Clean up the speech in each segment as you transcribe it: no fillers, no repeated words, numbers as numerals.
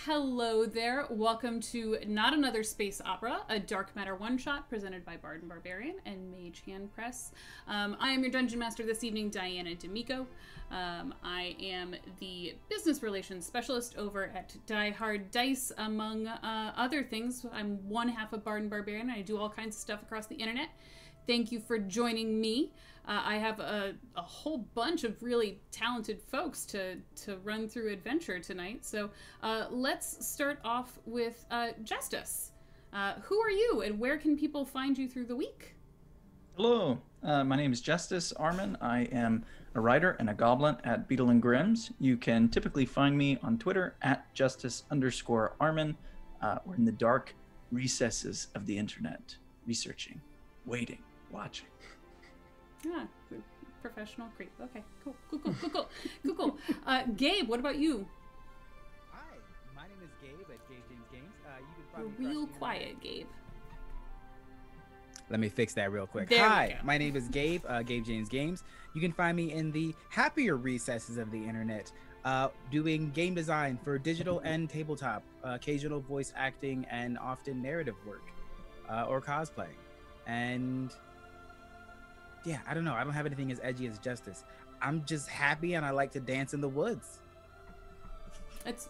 Hello there. Welcome to Not Another Space Opera, a Dark Matter one-shot presented by Bard and Barbarian and Mage Hand Press. I am your Dungeon Master this evening, Diana D'Amico. I am the Business Relations Specialist over at Die Hard Dice, among other things. I'm one half of Bard and Barbarian, and I do all kinds of stuff across the internet. Thank you for joining me. I have a whole bunch of really talented folks to run through adventure tonight. So let's start off with Justice. Who are you and where can people find you through the week? Hello, my name is Justice Armin. I am a writer and a goblin at Beetle and Grimm's. You can typically find me on Twitter at Justice_Armin. We're in the dark recesses of the internet, researching, waiting, watching. Yeah, professional creep. Okay, cool. Gabe, what about you? Hi, my name is Gabe at Gabe James Games. You can You're find me real across the quiet, internet. Gabe. Let me fix that real quick. There we Hi, go. my name is Gabe, Gabe James Games. You can find me in the happier recesses of the internet, doing game design for digital and tabletop, occasional voice acting, and often narrative work, or cosplay. And yeah, I don't know. I don't have anything as edgy as Justice. I'm just happy and I like to dance in the woods.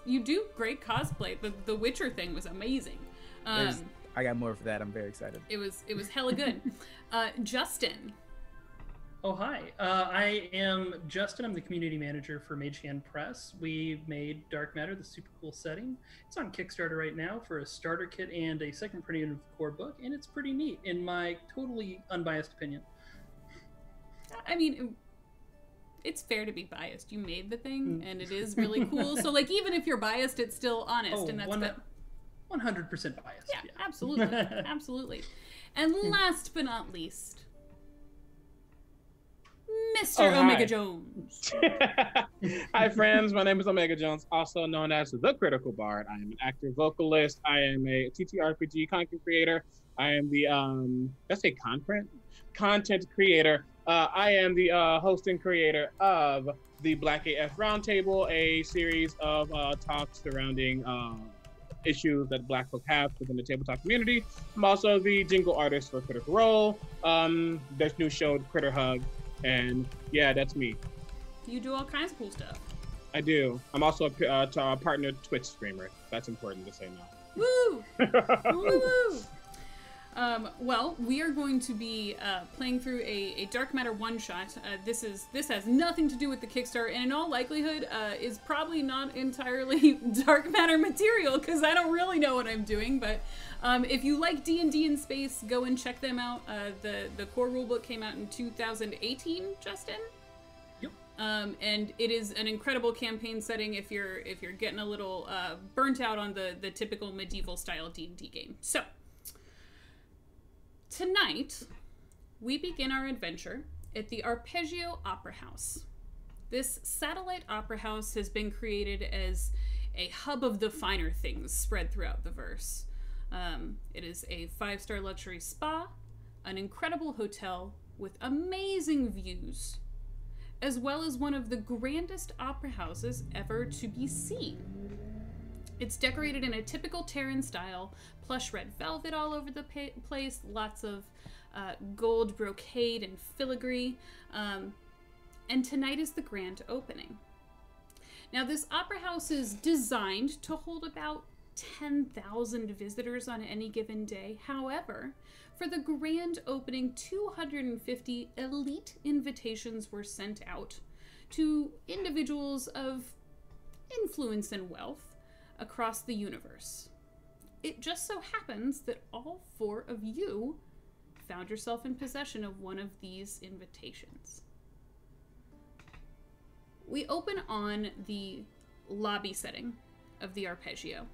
You do great cosplay. The Witcher thing was amazing. I got more for that. I'm very excited. It was hella good. Justin. Oh, hi. I am Justin. I'm the community manager for Mage Hand Press. We made Dark Matter, the super cool setting. It's on Kickstarter right now for a starter kit and a second printing of the core book, and it's pretty neat, in my totally unbiased opinion. I mean, it's fair to be biased. You made the thing, and it is really cool. So, like, even if you're biased, it's still honest, and that's good. 100% biased. Yeah, absolutely. Absolutely. And last but not least, Mr. Omega Jones. Hi, friends. My name is Omega Jones, also known as the Critical Bard. I am an actor, vocalist. I am a TTRPG content creator. I am the content creator. I am the host and creator of the Black AF Roundtable, a series of talks surrounding issues that Black folk have within the tabletop community. I'm also the jingle artist for Critical Role. There's new show, Critter Hug, and yeah, that's me. You do all kinds of cool stuff. I do. I'm also a partner Twitch streamer. That's important to say now. Woo! Woo! Well, we are going to be playing through a Dark Matter one-shot. This has nothing to do with the Kickstarter, and in all likelihood is probably not entirely Dark Matter material, because I don't really know what I'm doing, but if you like D&D in space, go and check them out. The core rulebook came out in 2018, Justin? Yep. And it is an incredible campaign setting if you're getting a little burnt out on the typical medieval style D&D game. So, tonight, we begin our adventure at the Arpeggio Opera House. This satellite opera house has been created as a hub of the finer things spread throughout the verse. It is a 5-star luxury spa, an incredible hotel with amazing views, as well as one of the grandest opera houses ever to be seen. It's decorated in a typical Terran style, plush red velvet all over the place, lots of gold brocade and filigree, and tonight is the grand opening. Now, this opera house is designed to hold about 10,000 visitors on any given day. However, for the grand opening, 250 elite invitations were sent out to individuals of influence and wealth across the universe. It just so happens that all 4 of you found yourself in possession of one of these invitations. We open on the lobby setting of the Arpeggio.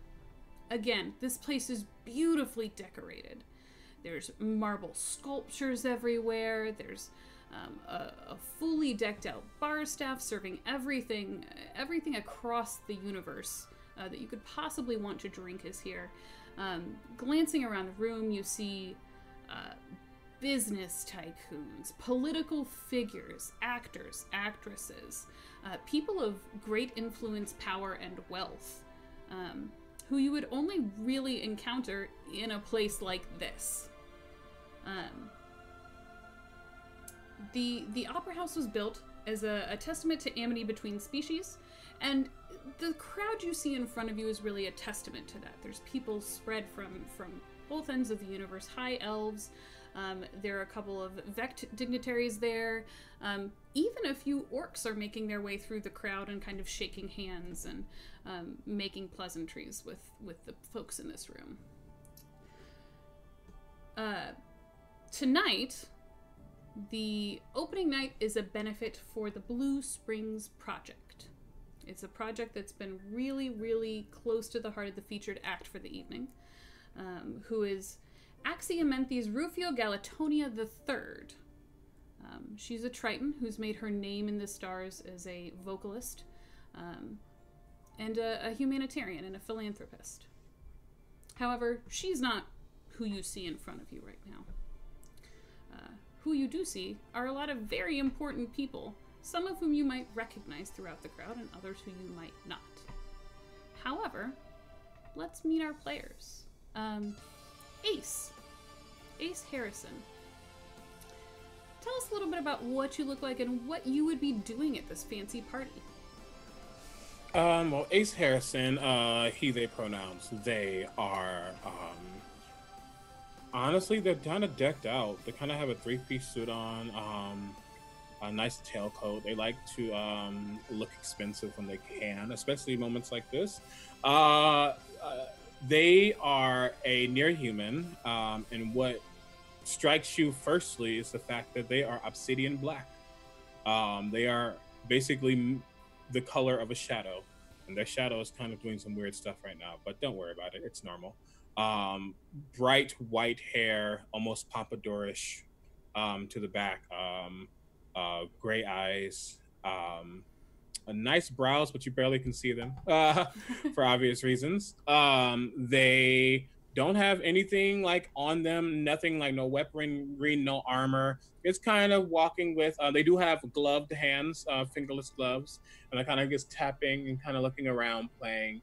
Again, this place is beautifully decorated. There's marble sculptures everywhere. There's a fully decked out bar staff serving everything across the universe that you could possibly want to drink is here. Glancing around the room, you see business tycoons, political figures, actors, actresses, people of great influence, power, and wealth. who you would only really encounter in a place like this. The Opera House was built as a testament to amity between species, and the crowd you see in front of you is really a testament to that. There's people spread from both ends of the universe, high elves. There are a couple of Vect dignitaries there. Even a few orcs are making their way through the crowd and kind of shaking hands and making pleasantries with the folks in this room. Tonight, the opening night is a benefit for the Blue Springs Project. It's a project that's been really, really close to the heart of the featured act for the evening, who is Axiomanthes Rufio Galatonia III. She's a Triton who's made her name in the stars as a vocalist, and a humanitarian and a philanthropist. However, she's not who you see in front of you right now. Who you do see are a lot of very important people, some of whom you might recognize throughout the crowd and others who you might not. However, let's meet our players. Ace Harrison. Tell us a little bit about what you look like and what you would be doing at this fancy party. Well, Ace Harrison, he, they pronouns. They are, honestly, they're kind of decked out. They kind of have a three-piece suit on, a nice tailcoat. They like to look expensive when they can, especially moments like this. They are a near human, and what strikes you firstly is the fact that they are obsidian black. They are basically the color of a shadow, and their shadow is kind of doing some weird stuff right now, but don't worry about it, it's normal. Bright white hair, almost pompadourish to the back, gray eyes, nice brows, but you barely can see them for obvious reasons. They don't have anything like on them, nothing like no weaponry, no armor. It's kind of walking with, they do have gloved hands, fingerless gloves, and they're kind of just tapping and kind of looking around, playing.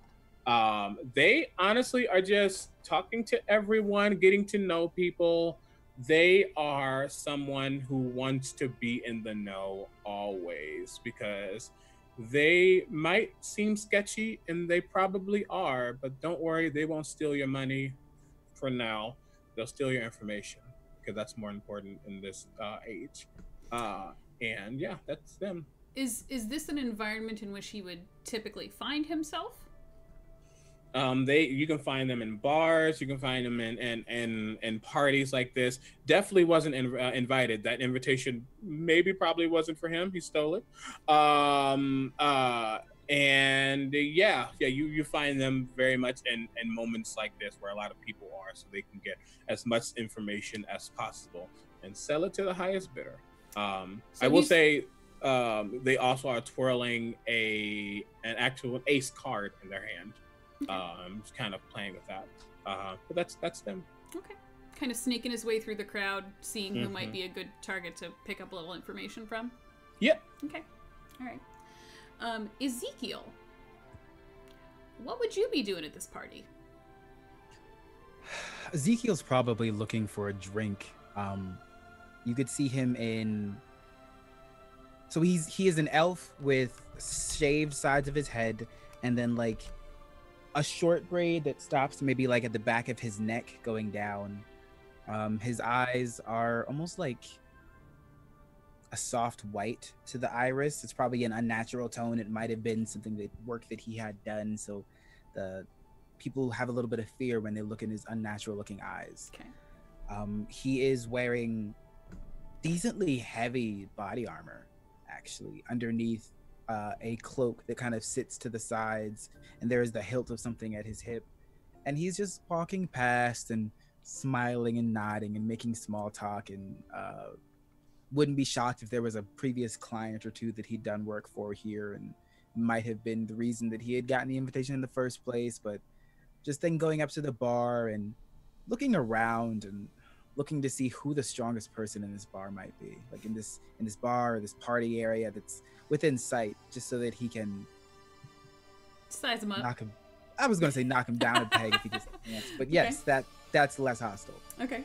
They honestly are just talking to everyone, getting to know people. They are someone who wants to be in the know always, because they might seem sketchy, and they probably are, but don't worry, they won't steal your money for now. They'll steal your information, because that's more important in this age. And yeah, that's them. Is this an environment in which he would typically find himself? You can find them in bars. You can find them in parties like this. Definitely wasn't invited. That invitation probably wasn't for him. He stole it. And you find them very much in moments like this where a lot of people are, so they can get as much information as possible and sell it to the highest bidder. I will say they also are twirling an actual ace card in their hand. Just kind of playing with that, but that's them. Okay, kind of sneaking his way through the crowd, seeing who might be a good target to pick up a little information from. Yep. Okay, all right. Ezekiel, what would you be doing at this party? Ezekiel's probably looking for a drink. You could see him in. So he is an elf with shaved sides of his head, and then like a short braid that stops maybe like at the back of his neck going down. His eyes are almost like a soft white to the iris. It's probably an unnatural tone. It might have been work that he had done, so the people have a little bit of fear when they look in his unnatural looking eyes. Okay. He is wearing decently heavy body armor, actually, underneath a cloak that kind of sits to the sides, and there is the hilt of something at his hip, and he's just walking past and smiling and nodding and making small talk, and wouldn't be shocked if there was a previous client or two that he'd done work for here, and might have been the reason that he had gotten the invitation in the first place. But just then going up to the bar and looking around and looking to see who the strongest person in this bar might be, like in this bar or this party area that's within sight, just so that he can size him up. knock him. I was gonna say knock him down a peg if he gets a chance, but yes, that's less hostile. Okay.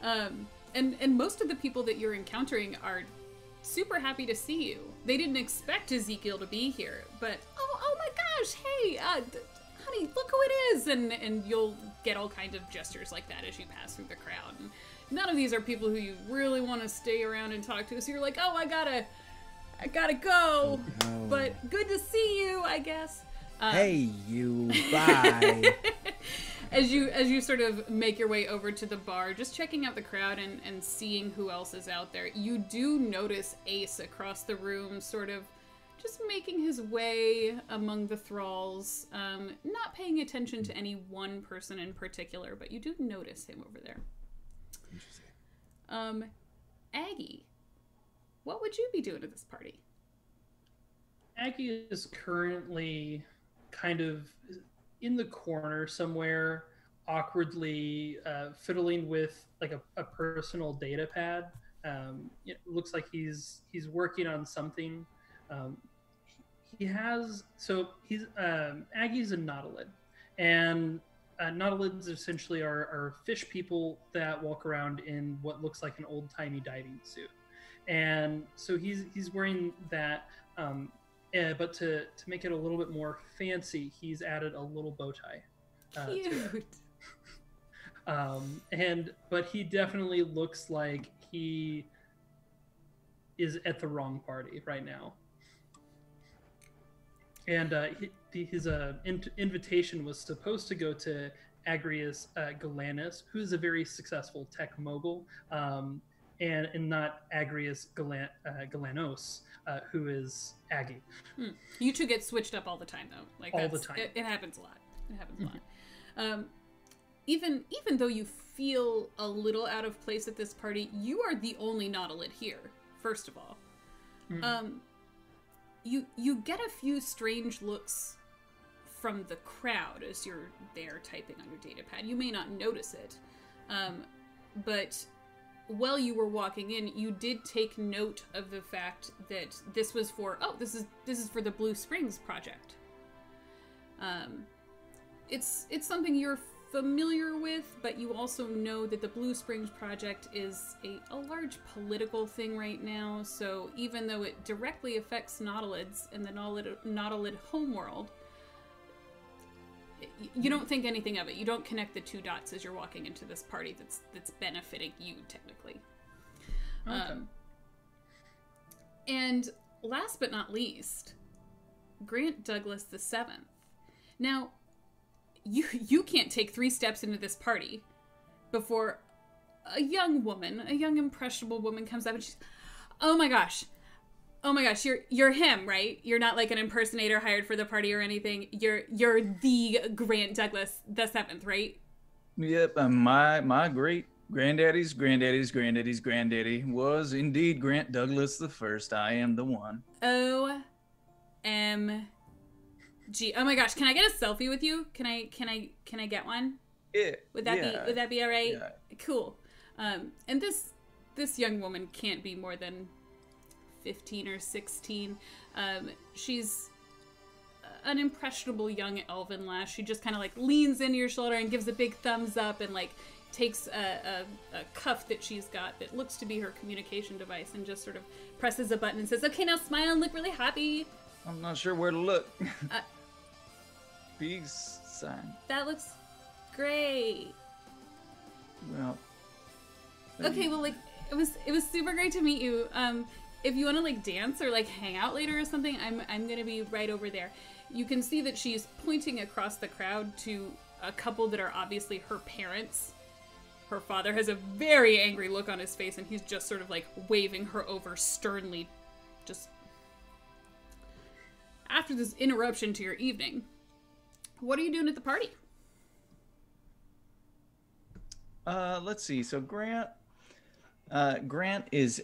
And most of the people that you're encountering are super happy to see you. They didn't expect Ezekiel to be here, but oh my gosh, hey, honey, look who it is, and you'll get all kinds of gestures like that as you pass through the crowd. And none of these are people who you really want to stay around and talk to, so you're like, oh, I gotta go, but good to see you, I guess. Hey, you, bye. As you sort of make your way over to the bar, just checking out the crowd and seeing who else is out there, you do notice Ace across the room, sort of just making his way among the thralls, not paying attention to any one person in particular, but you do notice him over there. Interesting. Aggie, what would you be doing at this party? Aggie is currently kind of in the corner somewhere, awkwardly fiddling with like a personal data pad. It looks like he's working on something. Aggie's a nautilid, and nautilids essentially are fish people that walk around in what looks like an old-timey diving suit, and so he's wearing that. But to make it a little bit more fancy, he's added a little bow tie. Cute. But he definitely looks like he is at the wrong party right now. And his invitation was supposed to go to Agrius Galanis, who's a very successful tech mogul, and not Agrius Galanos, who is Aggie. You two get switched up all the time, though. Like all the time. It happens a lot. It happens a lot. Even though you feel a little out of place at this party, you are the only nautilid here. First of all, you get a few strange looks from the crowd as you're there typing on your data pad. You may not notice it, but while you were walking in, you did take note of the fact that this was for this is for the Blue Springs project. It's something you're familiar with, but you also know that the Blue Springs project is a large political thing right now. So even though it directly affects nautilids and the nautilid homeworld, you don't think anything of it. You don't connect the two dots as you're walking into this party that's benefiting you, technically. Okay. And last but not least, Grant Douglas VII. Now, you can't take 3 steps into this party before a young impressionable woman comes up and she's, oh my gosh, you're him, right? You're not like an impersonator hired for the party or anything. You're the Grant Douglas VII, right? Yep, my great granddaddy's granddaddy was indeed Grant Douglas the First. I am the one. OMG. Oh my gosh, can I get a selfie with you? Can I get one? Yeah. Would that be all right? Yeah. Cool. And this young woman can't be more than 15 or 16. She's an impressionable young elven lass. She just kind of like leans into your shoulder and gives a big thumbs up and like takes a cuff that she's got that looks to be her communication device and just sort of presses a button and says, okay, now smile and look really happy. I'm not sure where to look. Peace sign. That looks great. Well. Okay, well, like it was super great to meet you. If you want to like dance or like hang out later or something, I'm gonna be right over there. You can see that she's pointing across the crowd to a couple that are obviously her parents. Her father has a very angry look on his face, and he's just sort of like waving her over sternly. Just after this interruption to your evening, what are you doing at the party? Let's see. So Grant is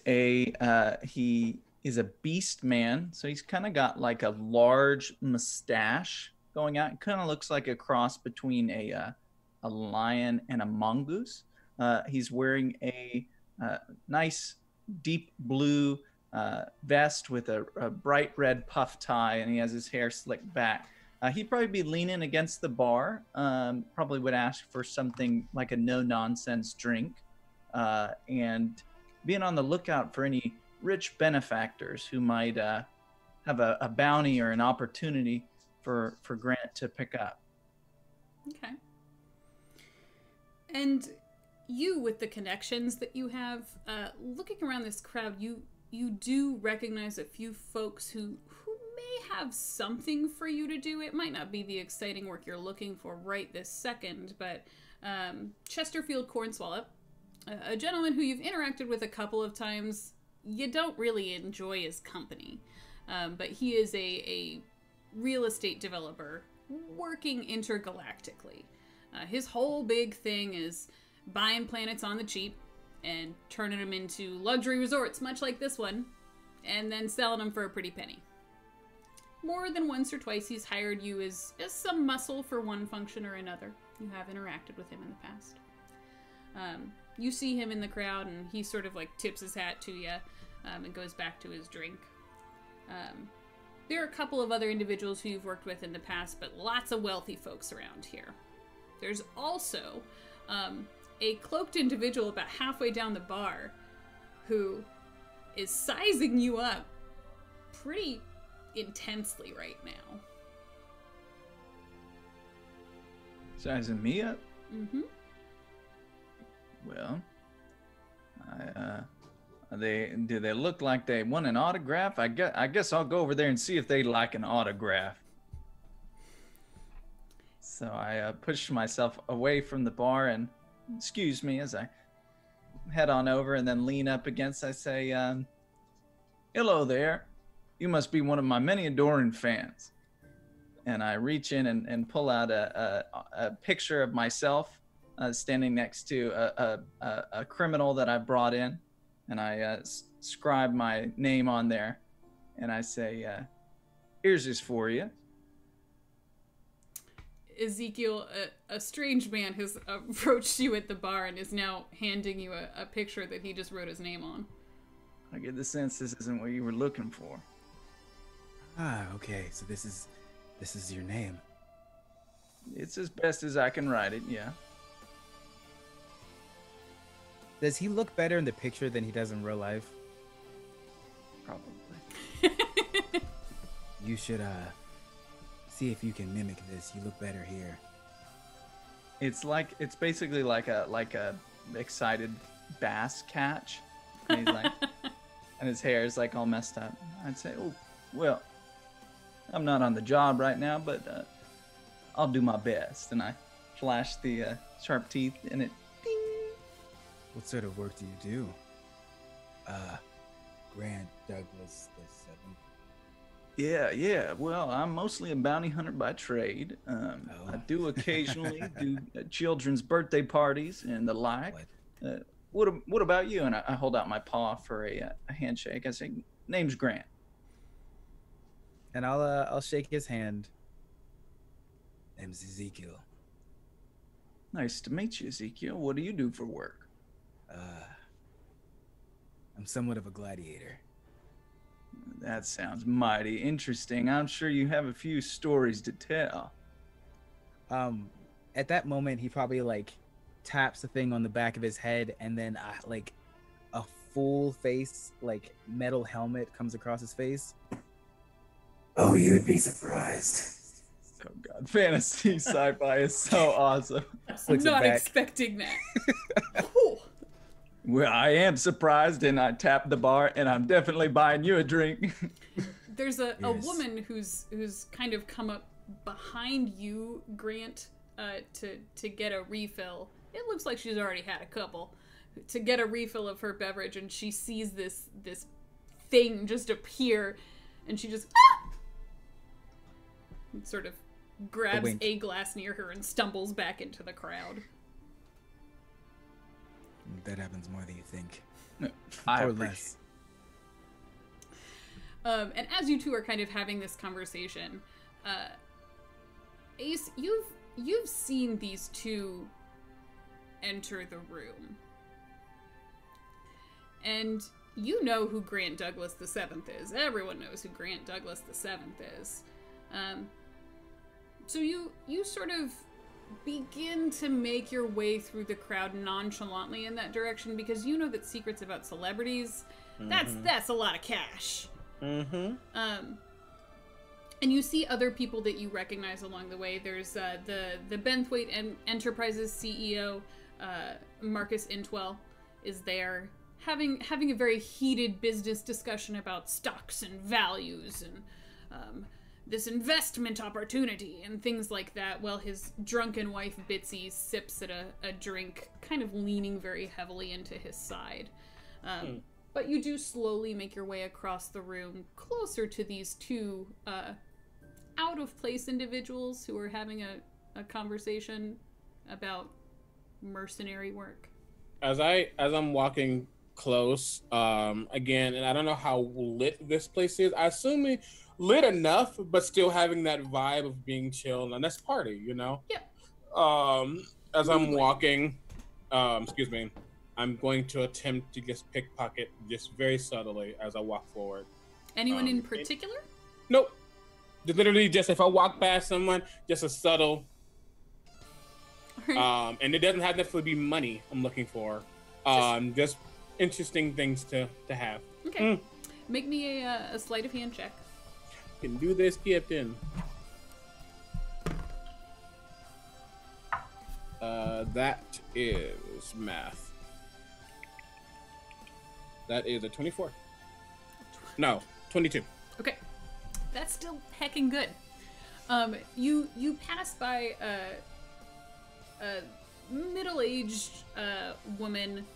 he is a beast man. So he's kind of got like a large mustache going out. It kind of looks like a cross between a lion and a mongoose. He's wearing a nice deep blue vest with a bright red puff tie, and he has his hair slicked back. He'd probably be leaning against the bar. Probably would ask for something like a no-nonsense drink, and being on the lookout for any rich benefactors who might have a bounty or an opportunity for Grant to pick up. Okay. And you, with the connections that you have, looking around this crowd, you do recognize a few folks who may have something for you to do. It might not be the exciting work you're looking for right this second, but Chesterfield Cornswallop, a gentleman who you've interacted with a couple of times. You don't really enjoy his company, but he is a real estate developer working intergalactically. His whole big thing is buying planets on the cheap and turning them into luxury resorts, much like this one, and then selling them for a pretty penny. More than once or twice he's hired you as some muscle for one function or another. You have interacted with him in the past. You see him in the crowd, and he sort of like tips his hat to you and goes back to his drink. There are a couple of other individuals who you've worked with in the past, but lots of wealthy folks around here. There's also a cloaked individual about halfway down the bar who is sizing you up pretty intensely right now. Sizing me up? Mm-hmm. Well, do they look like they want an autograph? I guess I'll go over there and see if they like an autograph. So I pushed myself away from the bar and excuse me as I head on over and then lean up against. I say, "Hello there. You must be one of my many adoring fans." And I reach in and pull out a picture of myself standing next to a criminal that I brought in, and I scribe my name on there, and I say, "Here's this for you." Ezekiel, a strange man has approached you at the bar and is now handing you a picture that he just wrote his name on. I get the sense this isn't what you were looking for. Ah, okay. So this is your name. It's as best as I can write it, yeah. Does he look better in the picture than he does in real life? Probably. You should see if you can mimic this. You look better here. It's basically like a excited bass catch. And he's like, and his hair is like all messed up. I'd say, "Oh, well, I'm not on the job right now, but I'll do my best." And I flash the sharp teeth, and it ding. What sort of work do you do? Grant Douglas the Seventh. Yeah. Well, I'm mostly a bounty hunter by trade. I do occasionally do children's birthday parties and the like. What about you? And I hold out my paw for a handshake. I say, "Name's Grant." And I'll shake his hand. Name's Ezekiel. Nice to meet you, Ezekiel. What do you do for work? I'm somewhat of a gladiator. That sounds mighty interesting. I'm sure you have a few stories to tell. At that moment, he probably like taps the thing on the back of his head, and then like a full face, like metal helmet comes across his face. Oh, you'd be surprised. Oh God, fantasy sci-fi is so awesome. I'm not expecting that. Well, I am surprised, and I tap the bar, and I'm definitely buying you a drink. There's a woman who's kind of come up behind you, Grant, to get a refill. It looks like she's already had a couple. To get a refill of her beverage, and she sees this thing just appear, and she just sort of grabs a glass near her and stumbles back into the crowd. That happens more than you think. Or less. And as you two are kind of having this conversation, Ace, you've seen these two enter the room. And you know who Grant Douglas the Seventh is. Everyone knows who Grant Douglas the Seventh is. So you sort of begin to make your way through the crowd nonchalantly in that direction because you know that secrets about celebrities, that's a lot of cash. And you see other people that you recognize along the way. There's the Benthwaite Enterprises CEO, Marcus Intwell, is there having a very heated business discussion about stocks and values and this investment opportunity and things like that, while his drunken wife Bitsy sips at a drink, kind of leaning very heavily into his side. But you do slowly make your way across the room closer to these two out-of-place individuals who are having a conversation about mercenary work. As I'm walking close, again, and I don't know how lit this place is. I assume it lit enough, but still having that vibe of being chill and let's party, you know? Yeah. As I'm walking, excuse me, I'm going to attempt to just pickpocket just very subtly as I walk forward. Anyone in particular? Nope. Just literally just if I walk past someone, just a subtle. Right. And it doesn't have to necessarily be money I'm looking for. Just interesting things to have. Okay. Make me a sleight of hand check. Can do this, Captain. That is math. That is a 24. No, 22. Okay. That's still heckin' good. You pass by a middle-aged woman,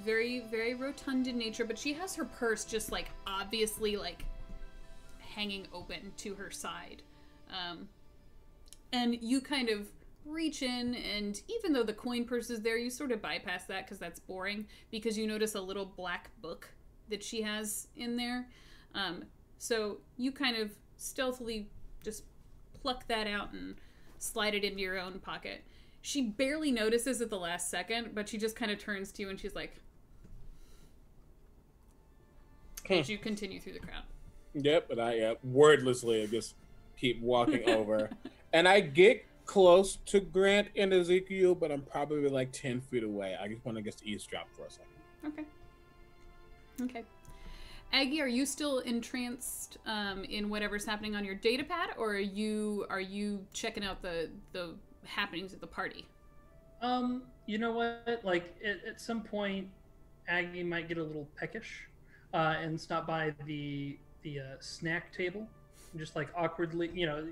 very, very rotund in nature, but she has her purse just, like, obviously, like, hanging open to her side. And you kind of reach in, and even though the coin purse is there, you sort of bypass that because that's boring, because you notice a little black book that she has in there. So you kind of stealthily just pluck that out and slide it into your own pocket. She barely notices at the last second, but she just kind of turns to you and she's like, as you continue through the crowd. Yep, and I wordlessly just keep walking over. And I get close to Grant and Ezekiel, but I'm probably like 10 feet away. I just want to just eavesdrop for a second. Okay. Aggie, are you still entranced in whatever's happening on your data pad, or are you checking out the happenings at the party? You know what? Like at some point, Aggie might get a little peckish and stop by the snack table, and just like awkwardly, you know,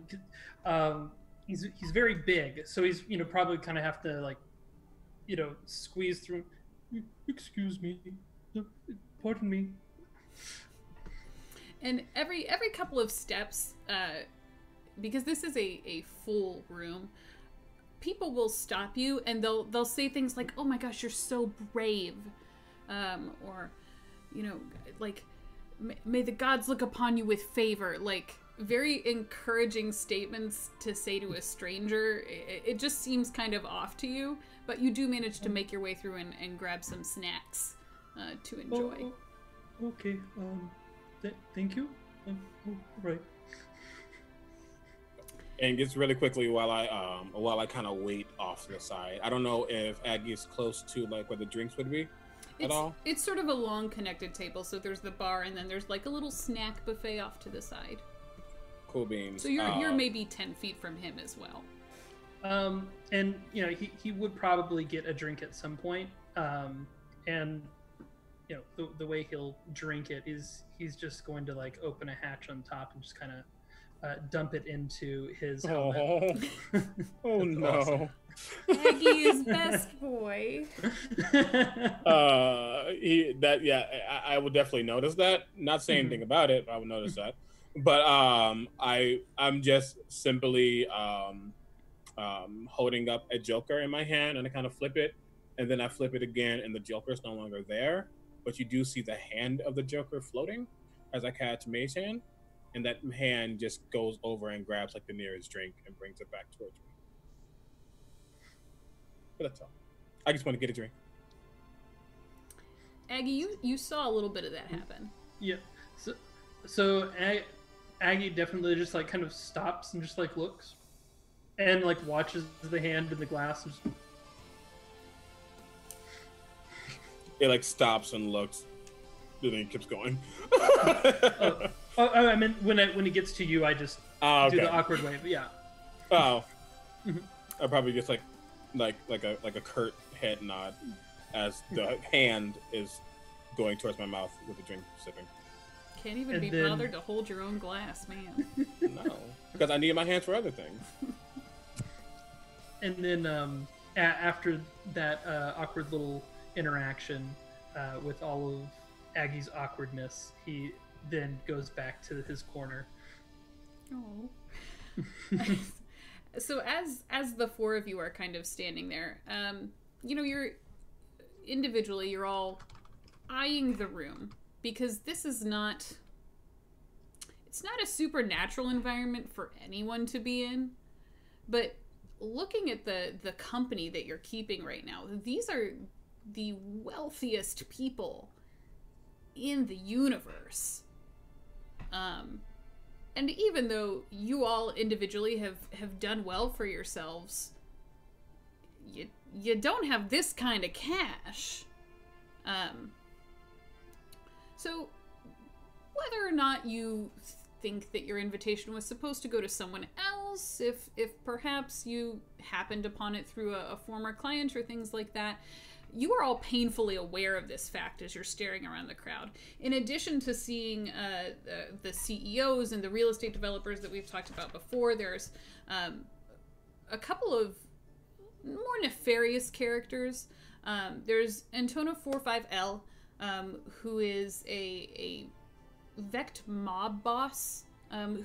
he's very big, so he's probably kind of have to like, squeeze through. Excuse me, pardon me. And every couple of steps, because this is a full room, people will stop you and they'll say things like, "Oh my gosh, you're so brave," or, like, "May the gods look upon you with favor." Like, very encouraging statements to say to a stranger. It just seems kind of off to you, but you do manage to make your way through and grab some snacks to enjoy. Oh, okay. Thank you. Right. And just really quickly while I kind of wait off to the side. I don't know if Aggie is close to like where the drinks would be at all. It's sort of a long connected table, so there's the bar and then there's like a little snack buffet off to the side. Cool beans. So you're maybe 10 feet from him as well. And he would probably get a drink at some point. And the way he'll drink it is he's just going to like open a hatch on top and just kind of dump it into his helmet. Oh no. Awesome. Aggie is best boy. I will definitely notice that. Not saying anything about it, but I will notice that. But I'm just simply holding up a joker in my hand, and I kind of flip it, and then I flip it again, and the joker's no longer there. But you do see the hand of the joker floating as I catch Mage Hand, and that hand just goes over and grabs like the nearest drink and brings it back towards me. But that's all. I just want to get a drink. Aggie, you saw a little bit of that happen. Yeah. So Aggie definitely just like kind of stops and just like looks, and like watches the hand in the glass. And just... It like stops and looks, and then it keeps going. I mean, when it gets to you, I just do the awkward wave. Yeah. Oh. I probably just like a curt head nod as the hand is going towards my mouth with the drink sipping. Can't even be bothered to hold your own glass, man. No, because I need my hands for other things. And then after that awkward little interaction with all of Aggie's awkwardness, he then goes back to his corner. Oh. So as the four of you are kind of standing there, you know, you're individually, you're all eyeing the room, because this is not, it's not a supernatural environment for anyone to be in, but looking at the company that you're keeping right now, these are the wealthiest people in the universe. And even though you all individually have done well for yourselves, you don't have this kind of cash. So whether or not you think that your invitation was supposed to go to someone else, if perhaps you happened upon it through a former client or things like that, you are all painfully aware of this fact as you're staring around the crowd. In addition to seeing the CEOs and the real estate developers that we've talked about before, there's a couple of more nefarious characters. There's Antona45L, who is a Vect mob boss,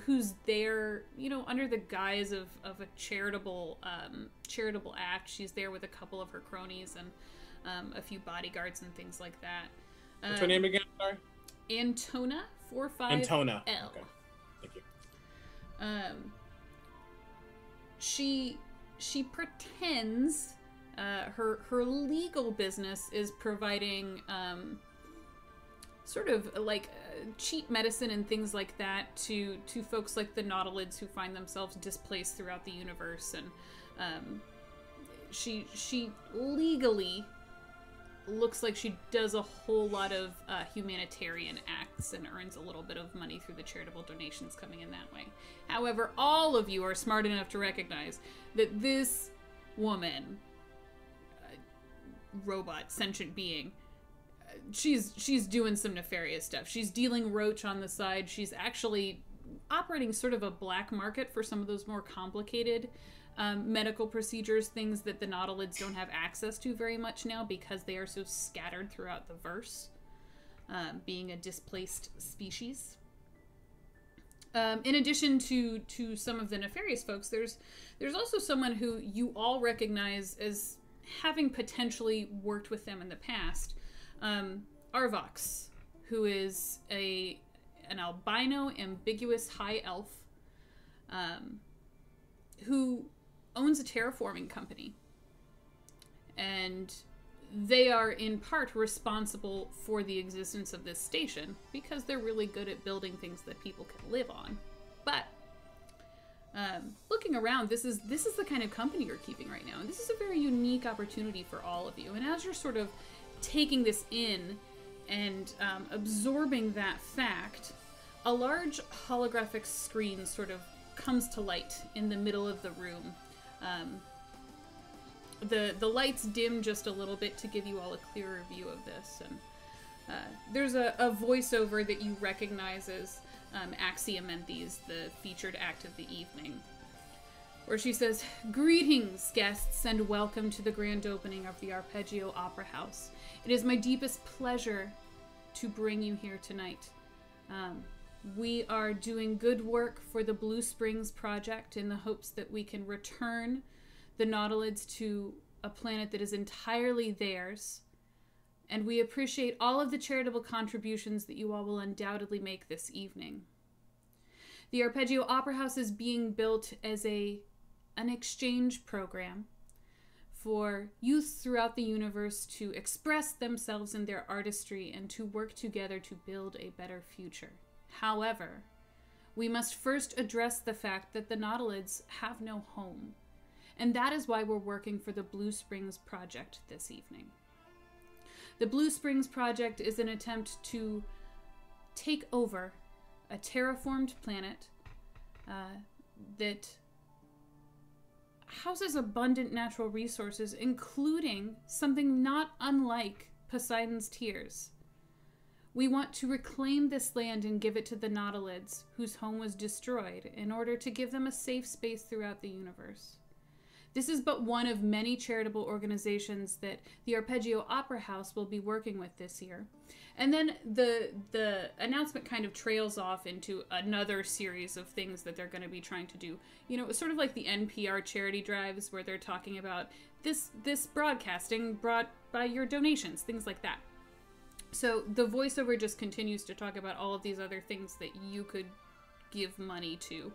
who's there, you know, under the guise of a charitable act. She's there with a couple of her cronies and a few bodyguards and things like that. What's her name again? Sorry. Antona45L. Antona. Okay. Thank you. She pretends her legal business is providing sort of like cheap medicine and things like that to folks like the Nautilids who find themselves displaced throughout the universe, and she legally looks like she does a whole lot of humanitarian acts and earns a little bit of money through the charitable donations coming in that way. However, all of you are smart enough to recognize that this woman, robot, sentient being, she's doing some nefarious stuff. She's dealing roach on the side. She's actually operating sort of a black market for some of those more complicated medical procedures, things that the Nautilids don't have access to very much now because they are so scattered throughout the verse, being a displaced species. In addition to some of the nefarious folks, there's also someone who you all recognize as having potentially worked with them in the past. Arvox, who is an albino, ambiguous high elf, who owns a terraforming company, and they are in part responsible for the existence of this station because they're really good at building things that people can live on. But looking around, this is the kind of company you're keeping right now, and this is a very unique opportunity for all of you. And as you're sort of taking this in and absorbing that fact, a large holographic screen sort of comes to light in the middle of the room. The lights dim just a little bit to give you all a clearer view of this, and there's a voiceover that you recognize as Axiomanthes, the featured act of the evening, where she says, "Greetings, guests, and welcome to the grand opening of the Arpeggio Opera House. It is my deepest pleasure to bring you here tonight. We are doing good work for the Blue Springs Project in the hopes that we can return the Nautilids to a planet that is entirely theirs, and we appreciate all of the charitable contributions that you all will undoubtedly make this evening. The Arpeggio Opera House is being built as an exchange program for youth throughout the universe to express themselves in their artistry and to work together to build a better future. However, we must first address the fact that the Nautilids have no home. And that is why we're working for the Blue Springs Project this evening. The Blue Springs Project is an attempt to take over a terraformed planet that houses abundant natural resources, including something not unlike Poseidon's Tears. We want to reclaim this land and give it to the Nautilids, whose home was destroyed, in order to give them a safe space throughout the universe. This is but one of many charitable organizations that the Arpeggio Opera House will be working with this year. And then the announcement kind of trails off into another series of things that they're going to be trying to do. You know, it's sort of like the NPR charity drives where they're talking about this broadcasting brought by your donations, things like that. So the voiceover just continues to talk about all of these other things that you could give money to.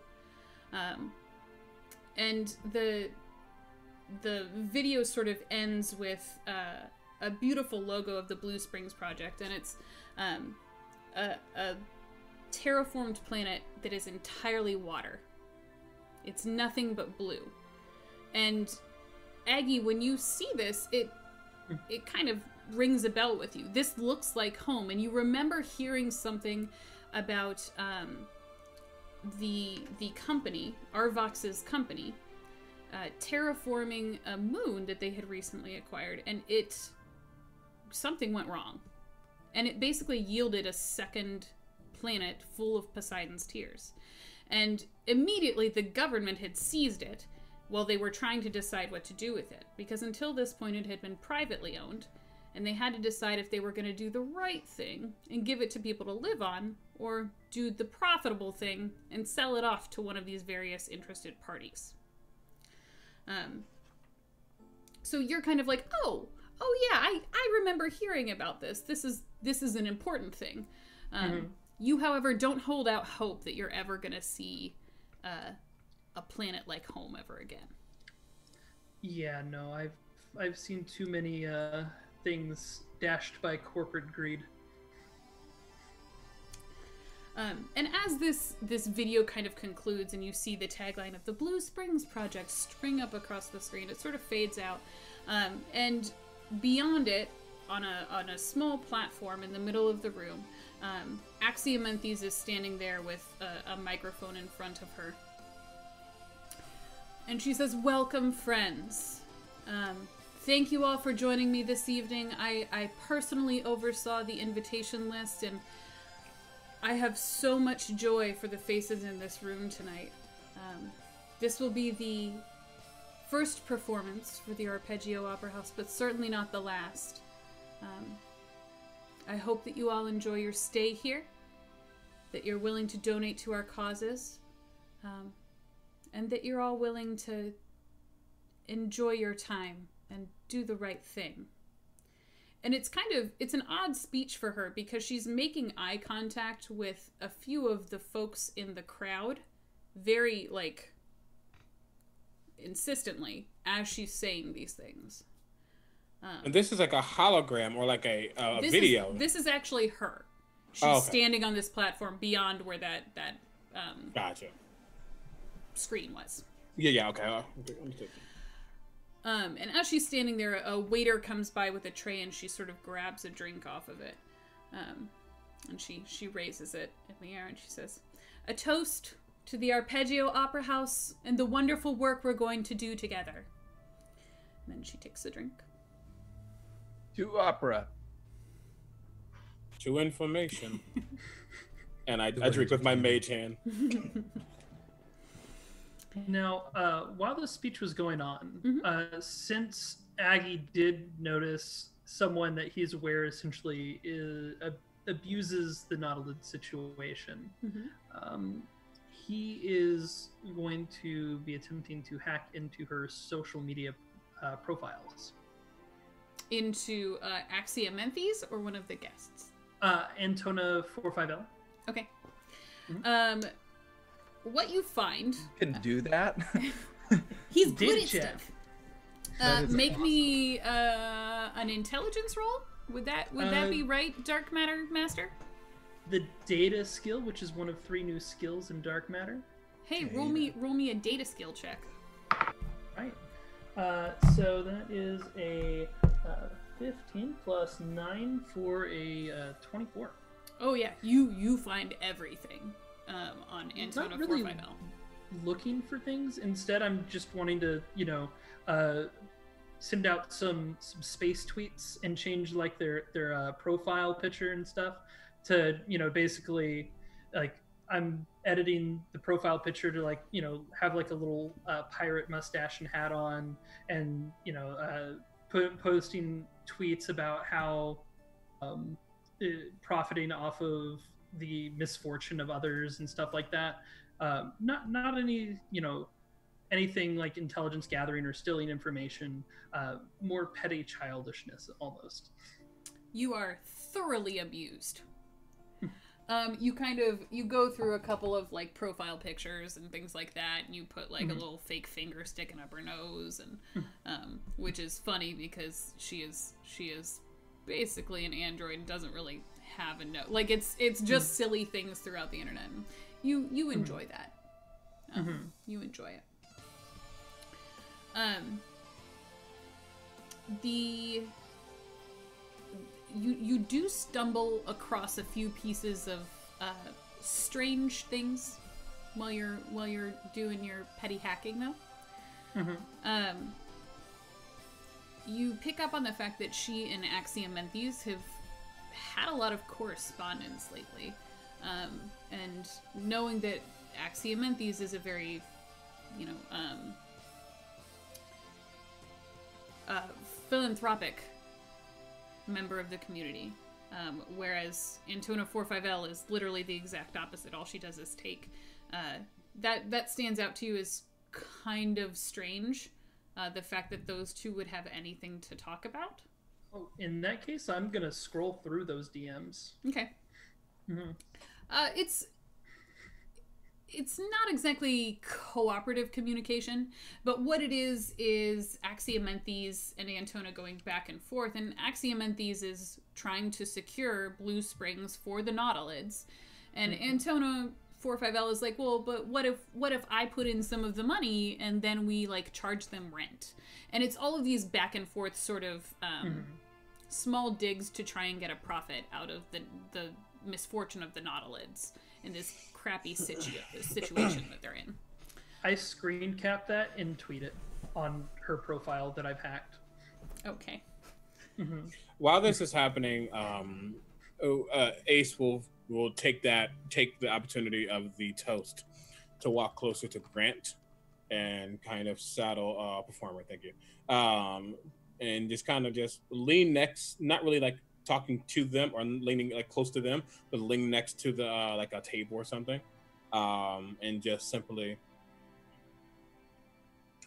And the video sort of ends with a beautiful logo of the Blue Springs Project, and it's a terraformed planet that is entirely water. It's nothing but blue. And Aggie, when you see this, it kind of rings a bell with you. This looks like home, and you remember hearing something about the company, Arvox's company, terraforming a moon that they had recently acquired, and something went wrong. And it basically yielded a second planet full of Poseidon's Tears. And immediately the government had seized it while they were trying to decide what to do with it, because until this point it had been privately owned, and they had to decide if they were going to do the right thing and give it to people to live on, or do the profitable thing and sell it off to one of these various interested parties. So you're kind of like, oh yeah, I remember hearing about this. This is an important thing. You, however, don't hold out hope that you're ever going to see a planet like home ever again. Yeah, no, I've seen too many things dashed by corporate greed. And as this video kind of concludes and you see the tagline of the Blue Springs Project string up across the screen, it sort of fades out. And beyond it, on a small platform in the middle of the room, Axiomanthes is standing there with a microphone in front of her. And she says, "Welcome, friends. Thank you all for joining me this evening. I personally oversaw the invitation list, and I have so much joy for the faces in this room tonight. This will be the first performance for the Arpeggio Opera House, but certainly not the last. I hope that you all enjoy your stay here, that you're willing to donate to our causes, and that you're all willing to enjoy your time and do the right thing." And it's an odd speech for her because she's making eye contact with a few of the folks in the crowd very, insistently as she's saying these things. And this is like a hologram or like a video. This is actually her. She's standing on this platform beyond where that Gotcha. screen was. Yeah, okay. And as she's standing there, a waiter comes by with a tray and she sort of grabs a drink off of it. And she raises it in the air and she says, "A toast to the Arpeggio Opera House and the wonderful work we're going to do together." And then she takes a drink. To opera. To information. And I drink with my mage hand. Now, while the speech was going on, since Aggie did notice someone that he's aware essentially abuses the Nautilid situation, he is going to be attempting to hack into her social media profiles. Into Axiomanthes or one of the guests? Antona 45L. Okay. What you find... Can do that? He's good at check. stuff. Make me an intelligence roll. Would that be right, Dark Matter Master? the data skill, which is one of 3 new skills in Dark Matter. Hey, roll me a data skill check. Right. So that is a 15 plus 9 for a 24. Oh yeah, you find everything on Antona Not really 450. looking for things. Instead, I'm just wanting to, send out some space tweets and change like their profile picture and stuff to, basically like I'm editing the profile picture to like, have like a little pirate mustache and hat on, and posting tweets about how profiting off of the misfortune of others and stuff like that. Not any, anything like intelligence gathering or stealing information, more petty childishness almost. You are thoroughly amused. You go through a couple of like profile pictures and things like that, and you put like a little fake finger sticking up her nose, and which is funny because she is basically an android and doesn't really have a nose. Like it's just silly things throughout the internet. And you enjoy that. You enjoy it. You do stumble across a few pieces of strange things while you're doing your petty hacking though. You pick up on the fact that she and Axiomanthes have had a lot of correspondence lately, and knowing that Axiomanthes is a very philanthropic member of the community, whereas Antona 45L is literally the exact opposite. All she does is take. That stands out to you as kind of strange, the fact that those two would have anything to talk about. Oh, in that case, I'm gonna scroll through those DMs. Okay. It's not exactly cooperative communication, but what it is Axiomanthes and Antona going back and forth, and Axiomanthes is trying to secure Blue Springs for the Nautilids, and Antona 45L is like, well, but what if I put in some of the money and then we like charge them rent? And it's all of these back and forth sort of small digs to try and get a profit out of the misfortune of the Nautilids in this crappy situation that they're in. I screen cap that and tweet it on her profile that I've hacked. Okay. While this is happening, Ace will take the opportunity of the toast to walk closer to Grant and kind of saddle performer. Thank you. And just kind of just lean next, not really like talking to them or leaning like close to them, but leaning next to the like a table or something, and just simply,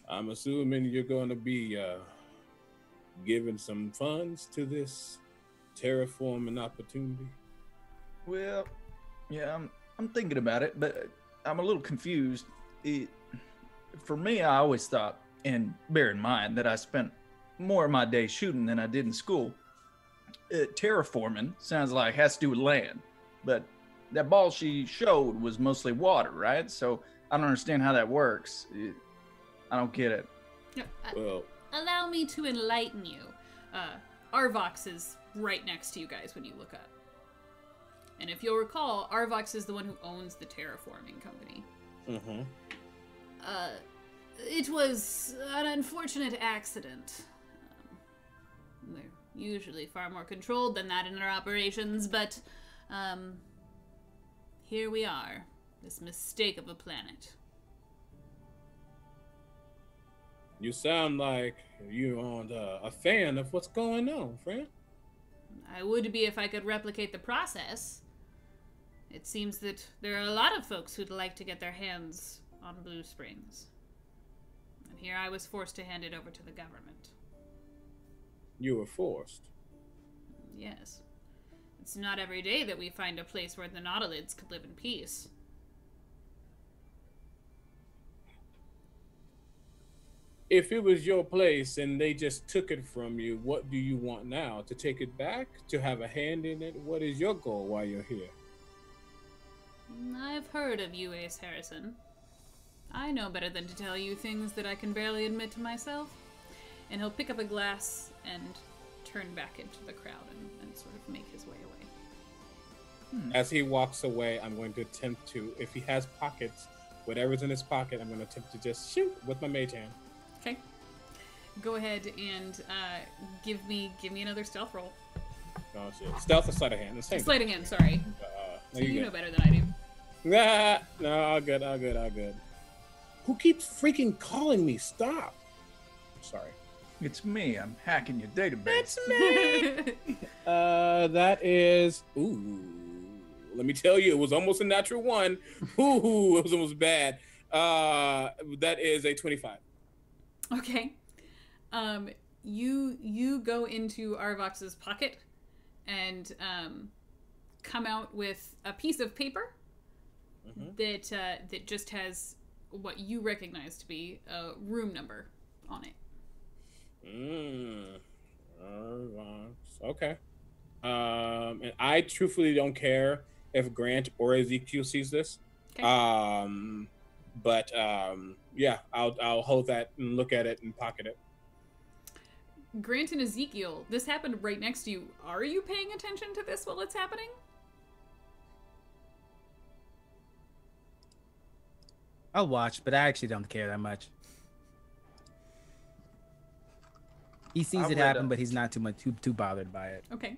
I'm assuming you're going to be giving some funds to this terraforming opportunity. Well, yeah, I'm thinking about it, but I'm a little confused. For me, I always thought, and bear in mind that I spent more of my day shooting than I did in school. Terraforming sounds like has to do with land, but that ball she showed was mostly water, right? So I don't understand how that works. I don't get it. Well, allow me to enlighten you. Arvox is right next to you guys when you look up. And if you'll recall, Arvox is the one who owns the terraforming company. It was an unfortunate accident. They're usually far more controlled than that in our operations, but here we are. This mistake of a planet. You sound like you aren't a fan of what's going on, friend. I would be if I could replicate the process. It seems that there are a lot of folks who'd like to get their hands on Blue Springs. And here I was forced to hand it over to the government. You were forced? Yes. It's not every day that we find a place where the Nautilids could live in peace. If it was your place and they just took it from you, what do you want now? To take it back? To have a hand in it? What is your goal while you're here? I've heard of you, Ace Harrison. I know better than to tell you things that I can barely admit to myself. And he'll pick up a glass and turn back into the crowd and sort of make his way away. As he walks away, I'm going to attempt to, if he has pockets, whatever's in his pocket, I'm going to attempt to just shoot with my mage hand. Okay. Go ahead and give me another stealth roll. Oh shit! Stealth or sleight of hand? The same. Sleight of hand, sorry. No, So you know better than I do. Nah, no, all good, all good, all good. Who keeps freaking calling me? Stop. Sorry. It's me. I'm hacking your database. That is. Ooh. Let me tell you, it was almost a natural one. Ooh, it was almost bad. That is a 25. Okay. You go into Arvox's pocket and come out with a piece of paper that just has what you recognize to be a room number on it. Okay. And I truthfully don't care if Grant or Ezekiel sees this. Okay. But yeah, I'll hold that and look at it and pocket it. Grant and Ezekiel, this happened right next to you. Are you paying attention to this while it's happening? I'll watch, but I actually don't care that much. He sees I'll it wait happen, up. but he's not too bothered by it. Okay.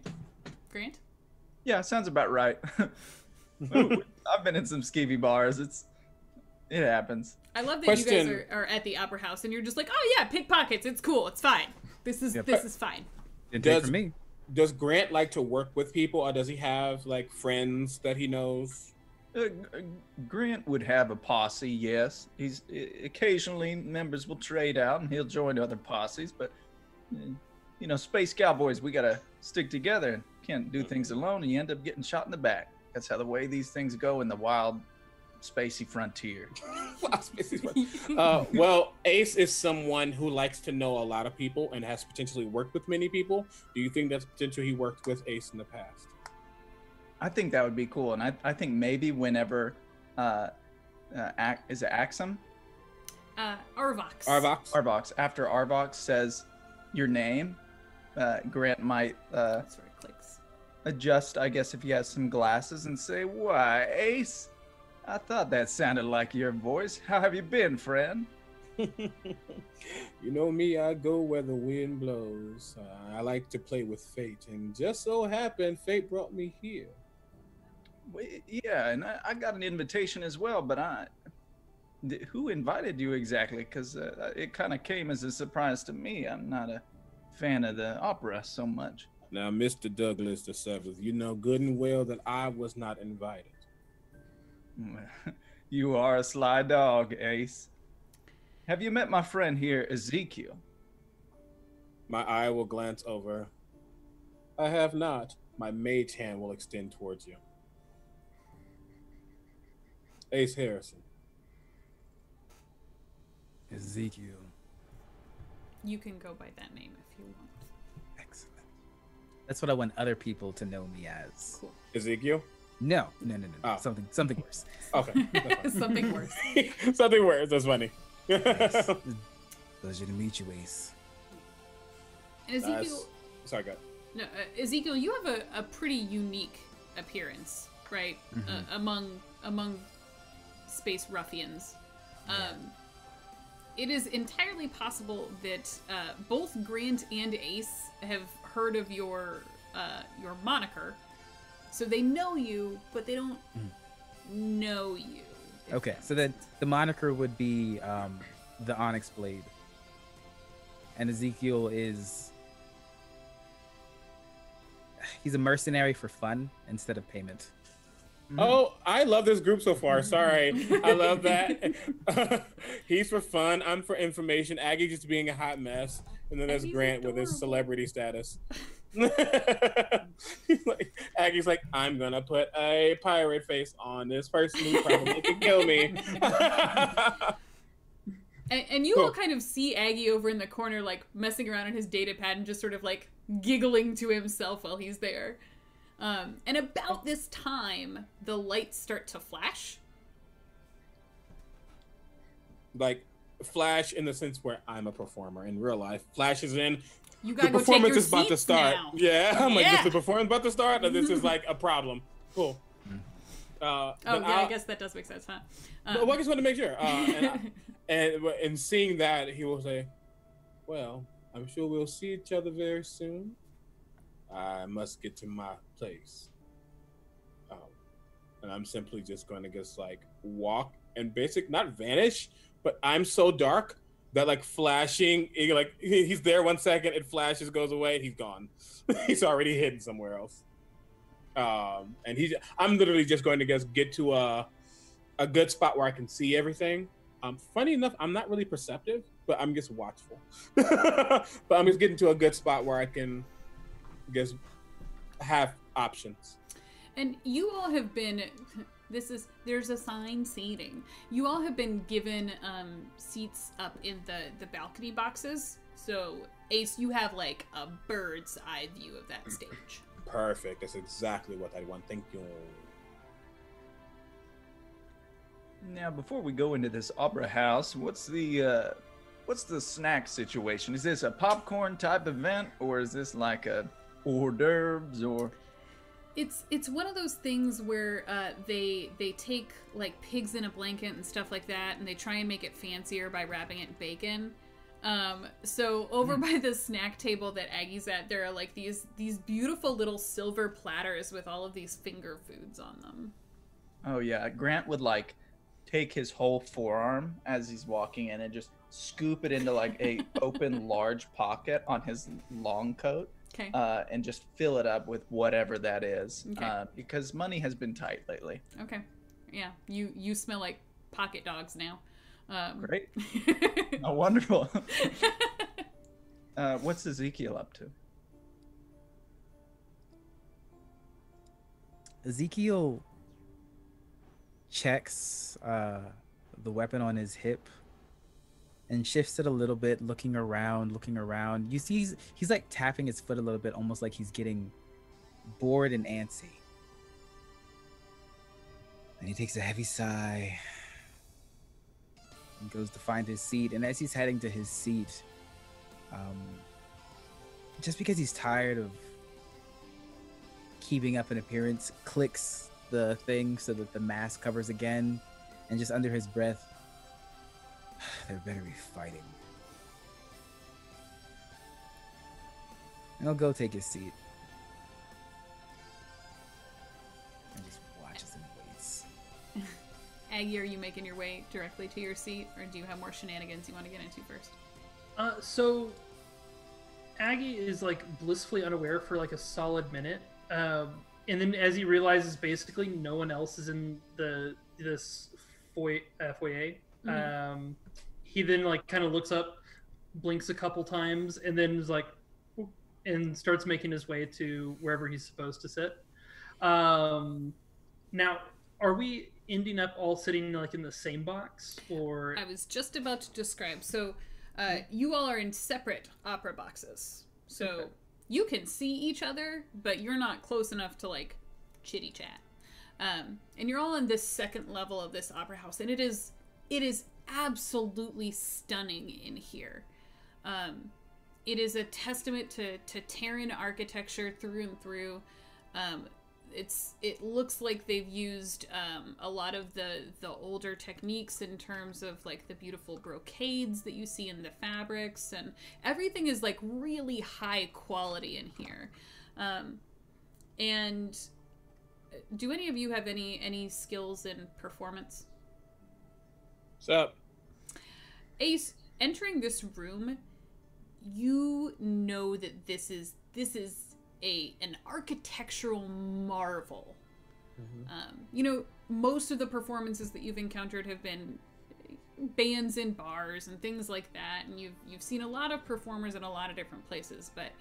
Grant? Yeah, sounds about right. I've been in some skeevy bars. It happens. I love that Question. you guys are at the opera house and you're just like, oh yeah, pickpockets, it's cool, it's fine. This is fine. Didn't take Does- from me. Does Grant like to work with people, or does he have like friends that he knows? Grant would have a posse, yes. He's occasionally members will trade out and he'll join other posses, but you know, space cowboys, we gotta stick together and can't do things alone, and you end up getting shot in the back. That's how the way these things go in the wild, spacey frontier. Well, Ace is someone who likes to know a lot of people and has potentially worked with many people. Do you think that's potential he worked with Ace in the past? I think that would be cool, and I think maybe whenever is it Axum? Arvox. Arvox. After Arvox says your name, Grant might That sort of clicks. adjust, I guess, if he has some glasses and say, "Why, Ace? I thought that sounded like your voice. How have you been, friend?" You know me, I go where the wind blows. I like to play with fate, and just so happened, fate brought me here. Yeah, and I got an invitation as well, but who invited you exactly? Because it kind of came as a surprise to me. I'm not a fan of the opera so much. Now, Mr. Douglas VII, you know good and well that I was not invited. You are a sly dog, Ace. Have you met my friend here, Ezekiel? My eye will glance over. I have not. My mage hand will extend towards you. Ace Harrison. Ezekiel. You can go by that name if you want. Excellent. That's what I want other people to know me as. Cool. Ezekiel? No. Oh. Something worse. Okay. that's Something worse. fine. Something worse. That's funny. Yes. Pleasure to meet you, Ace. And Ezekiel, Sorry, go ahead. no, Ezekiel, you have a pretty unique appearance, right? Among space ruffians. It is entirely possible that both Grant and Ace have heard of your moniker, so they know you, but they don't know you. if Okay, that so makes then sense. the moniker would be the Onyx Blade. And Ezekiel he's a mercenary for fun instead of payment. Oh, I love this group so far. Sorry. I love that. He's for fun. I'm for information. Aggie just being a hot mess. And then there's Aggie's Grant with his adorable. celebrity status. Aggie's like, I'm going to put a pirate face on this person who probably can kill me. And you Cool. all kind of see Aggie over in the corner, like messing around on his data pad and just sort of like giggling to himself while he's there. And about this time, the lights start to flash. Like flash in the sense where I'm a performer in real life. Flash is in You the gotta go take performance your is about to seats start. now. Yeah, I'm like, Yeah. is the performance about to start? Or this is like a problem. Cool. Oh, yeah, I guess that does make sense, huh? Well, I just want to make sure. And seeing that, he will say, well, I'm sure we'll see each other very soon. I must get to my place. And I'm simply just going to just like walk and not vanish, but I'm so dark that like flashing, like he's there 1 second, it flashes, goes away, he's gone. He's already hidden somewhere else. And I'm literally just going to get to a good spot where I can see everything. Funny enough, I'm not really perceptive, but I'm just watchful. But I'm just getting to a good spot where I can just have options. And you all have been, there's assigned seating. You all have been given seats up in the balcony boxes. So Ace, you have like a bird's eye view of that stage. Perfect. That's exactly what I want. Thank you. Now, before we go into this opera house, what's the snack situation? Is this a popcorn type event, or is this like a hors d'oeuvres, or? It's one of those things where they take like pigs in a blanket and stuff like that, and they try and make it fancier by wrapping it in bacon. So over by the snack table that Aggie's at, there are like these beautiful little silver platters with all of these finger foods on them. Oh yeah, Grant would like take his whole forearm as he's walking in and just scoop it into like a open large pocket on his long coat. Okay. And just fill it up with whatever that is. Okay. Because money has been tight lately. Okay. Yeah. You smell like pocket dogs now. Great. Oh, wonderful. What's Ezekiel up to? Ezekiel checks the weapon on his hip and shifts it a little bit, looking around. You see he's like tapping his foot a little bit, almost like he's getting bored and antsy. And he takes a heavy sigh and goes to find his seat. And as he's heading to his seat, just because he's tired of keeping up an appearance, clicks the thing so that the mask covers again, and just under his breath, there better be fighting. And he'll go take his seat. And just watches and waits. Aggie, are you making your way directly to your seat, or do you have more shenanigans you want to get into first? So Aggie is like blissfully unaware for like a solid minute. And then as he realizes basically no one else is in this foyer, mm-hmm. He then like kind of looks up, blinks a couple times, and then is like, and starts making his way to wherever he's supposed to sit. Now, are we ending up all sitting like in the same box, or? I was just about to describe. So, you all are in separate opera boxes. So. Okay. You can see each other, but you're not close enough to like chitty chat. And you're all in this second level of this opera house, and it is absolutely stunning in here. It is a testament to Terran architecture through and through. It looks like they've used a lot of the older techniques in terms of like the beautiful brocades that you see in the fabrics, and everything is like really high quality in here. And do any of you have any skills in performance? What's up? Ace, entering this room, you know that this is an architectural marvel. Mm-hmm. Most of the performances that you've encountered have been bands in bars and things like that, and you've seen a lot of performers in a lot of different places, but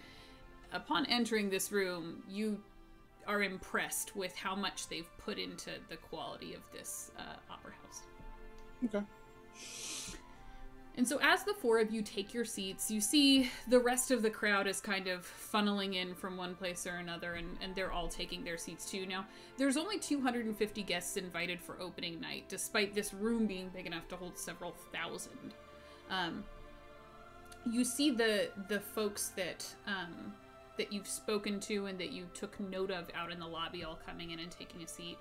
upon entering this room, you are impressed with how much they've put into the quality of this opera house. Okay. And so as the four of you take your seats, you see the rest of the crowd is kind of funneling in from one place or another, and they're all taking their seats too. Now, there's only 250 guests invited for opening night, despite this room being big enough to hold several thousand. You see the folks that that you've spoken to and that you took note of out in the lobby all coming in and taking a seat.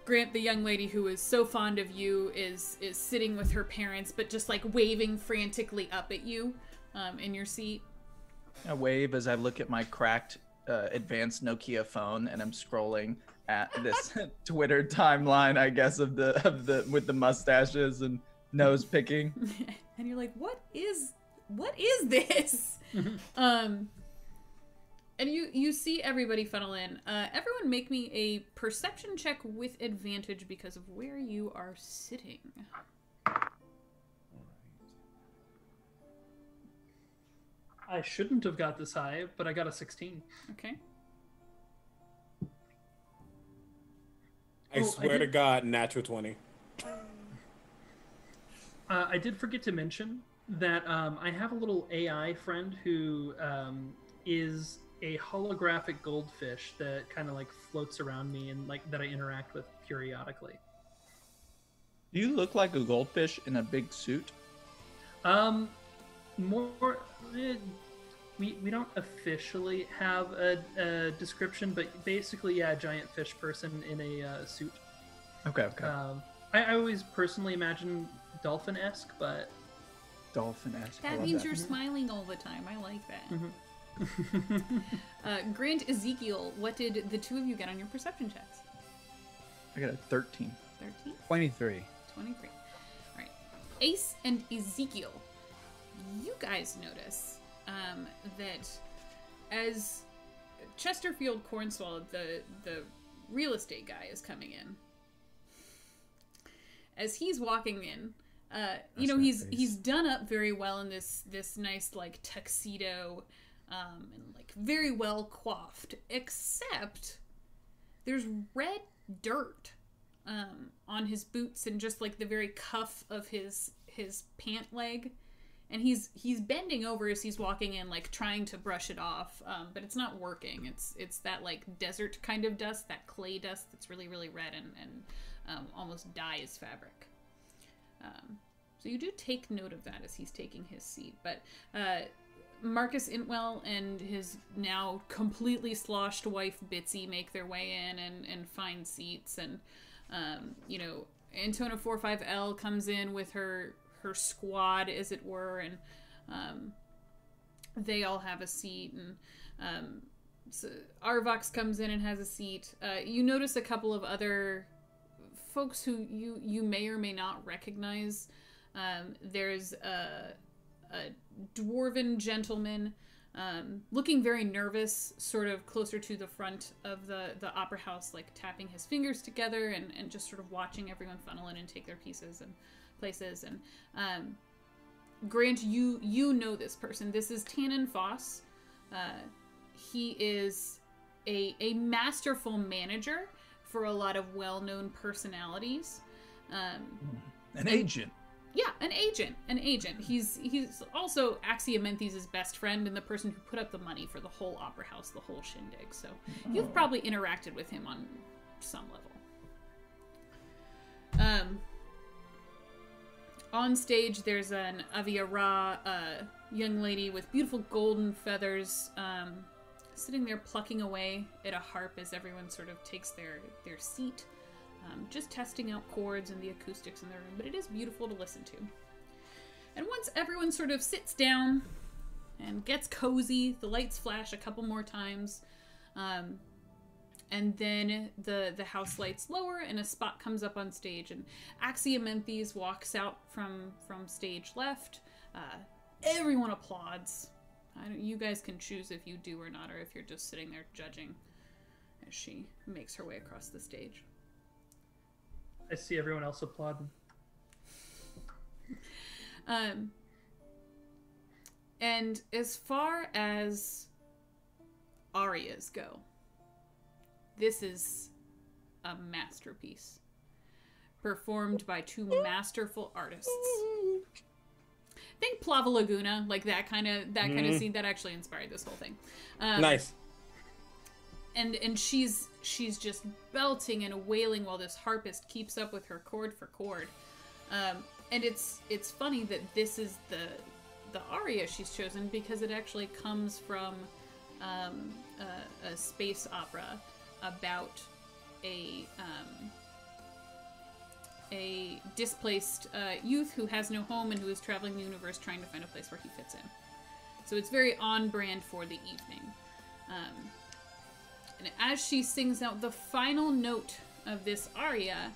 Grant, the young lady who is so fond of you, is sitting with her parents, but just like waving frantically up at you in your seat. I wave as I look at my cracked advanced Nokia phone, and I'm scrolling at this Twitter timeline, I guess, of the with the mustaches and nose picking. And you're like, what is this? And you see everybody funnel in. Everyone make me a perception check with advantage because of where you are sitting. I shouldn't have got this high, but I got a 16. Okay. I swear to God, natural 20. I did forget to mention that I have a little AI friend who is a holographic goldfish that kind of like floats around me and like that I interact with periodically. Do you look like a goldfish in a big suit? More we don't officially have a description, but basically, yeah, a giant fish person in a suit. Okay. I always personally imagine dolphin-esque, but Dolphin-esque. That means you're smiling all the time. I like that. Mm-hmm. Grant, Ezekiel, what did the two of you get on your perception checks? I got a 13. 13? 23. 23. All right. Ace and Ezekiel, you guys notice that as Chesterfield Cornswallow, the real estate guy, is coming in, as he's walking in, you know, he's done up very well in this nice like tuxedo, and like very well coiffed, except there's red dirt on his boots and just like the very cuff of his pant leg, and he's bending over as he's walking in, like trying to brush it off, but it's not working. It's that like desert kind of dust, that clay dust that's really really red and almost dyes fabric. So you do take note of that as he's taking his seat, but Marcus Intwell and his now completely sloshed wife Bitsy make their way in and find seats, and you know, Antona 45L comes in with her squad, as it were, and they all have a seat, and so Arvox comes in and has a seat. You notice a couple of other folks who you may or may not recognize. There's a dwarven gentleman looking very nervous, sort of closer to the front of the opera house, like tapping his fingers together and just sort of watching everyone funnel in and take their pieces and places. And Grant, you know this person. This is Tannen Foss. He is a masterful manager for a lot of well-known personalities. An agent. Yeah, an agent. He's also Axiomanthes' best friend and the person who put up the money for the whole opera house, the whole shindig. So you've probably interacted with him on some level. On stage, there's an Avia Ra, young lady with beautiful golden feathers, sitting there plucking away at a harp as everyone sort of takes their seat. Just testing out chords and the acoustics in the room, but it is beautiful to listen to. And once everyone sort of sits down and gets cozy, the lights flash a couple more times, and then the house lights lower and a spot comes up on stage, and Axiomanthes walks out from stage left. Everyone applauds. You guys can choose if you do or not, or if you're just sitting there judging as she makes her way across the stage. I see everyone else applauding. And as far as arias go, this is a masterpiece performed by two masterful artists. think Plava Laguna, like that kind of scene that actually inspired this whole thing. Nice. And she's just belting and wailing while this harpist keeps up with her chord for chord. And it's funny that this is the aria she's chosen, because it actually comes from a space opera about a displaced youth who has no home and who is traveling the universe trying to find a place where he fits in. So it's very on brand for the evening. And as she sings out the final note of this aria,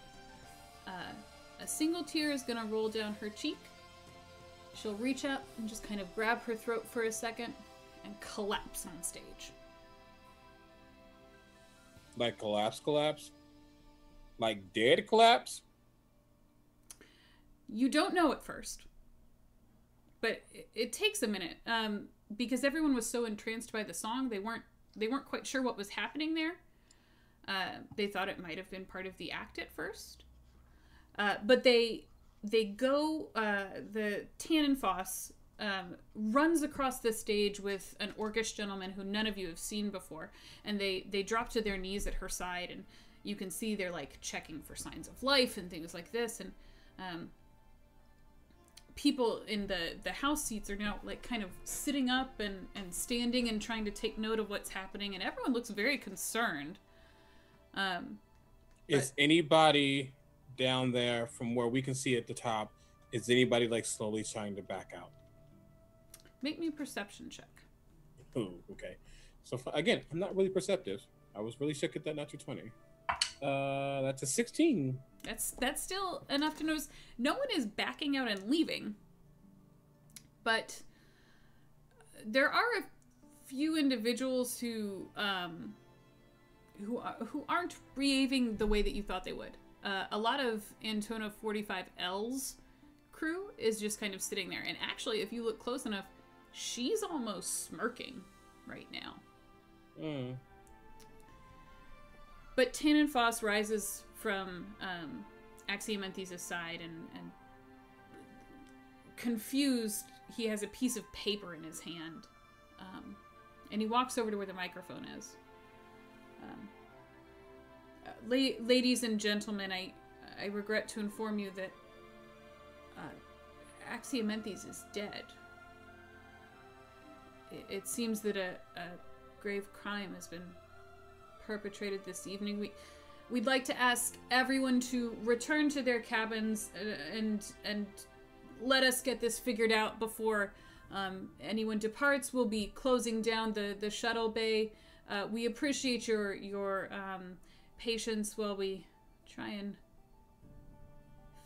a single tear is going to roll down her cheek. She'll reach up and just kind of grab her throat for a second and collapse on stage. Like collapse? Like dead collapse? You don't know at first. But it takes a minute. Because everyone was so entranced by the song, they weren't quite sure what was happening there. They thought it might have been part of the act at first. But they go, the Tannenfoss runs across the stage with an orcish gentleman who none of you have seen before, and they drop to their knees at her side, and you can see they're like checking for signs of life and things like this, and people in the house seats are now like kind of sitting up and standing and trying to take note of what's happening, and everyone looks very concerned. Is anybody down there from where we can see at the top, is anybody like slowly trying to back out? Make me a perception check. Ooh, okay. So again, I'm not really perceptive. I was really shook at that natural 20. That's a 16. That's still enough to notice. No one is backing out and leaving, but there are a few individuals who aren't behaving the way that you thought they would. A lot of Antona 45L's crew is just kind of sitting there. And actually, if you look close enough, she's almost smirking right now. Mm. But Tannenfoss rises from Axiomenthes' side and confused, he has a piece of paper in his hand. And he walks over to where the microphone is. Ladies and gentlemen, I regret to inform you that Axiomenthes is dead. It seems that a grave crime has been perpetrated this evening. We'd like to ask everyone to return to their cabins and let us get this figured out before anyone departs. We'll be closing down the shuttle bay. We appreciate your patience while we try and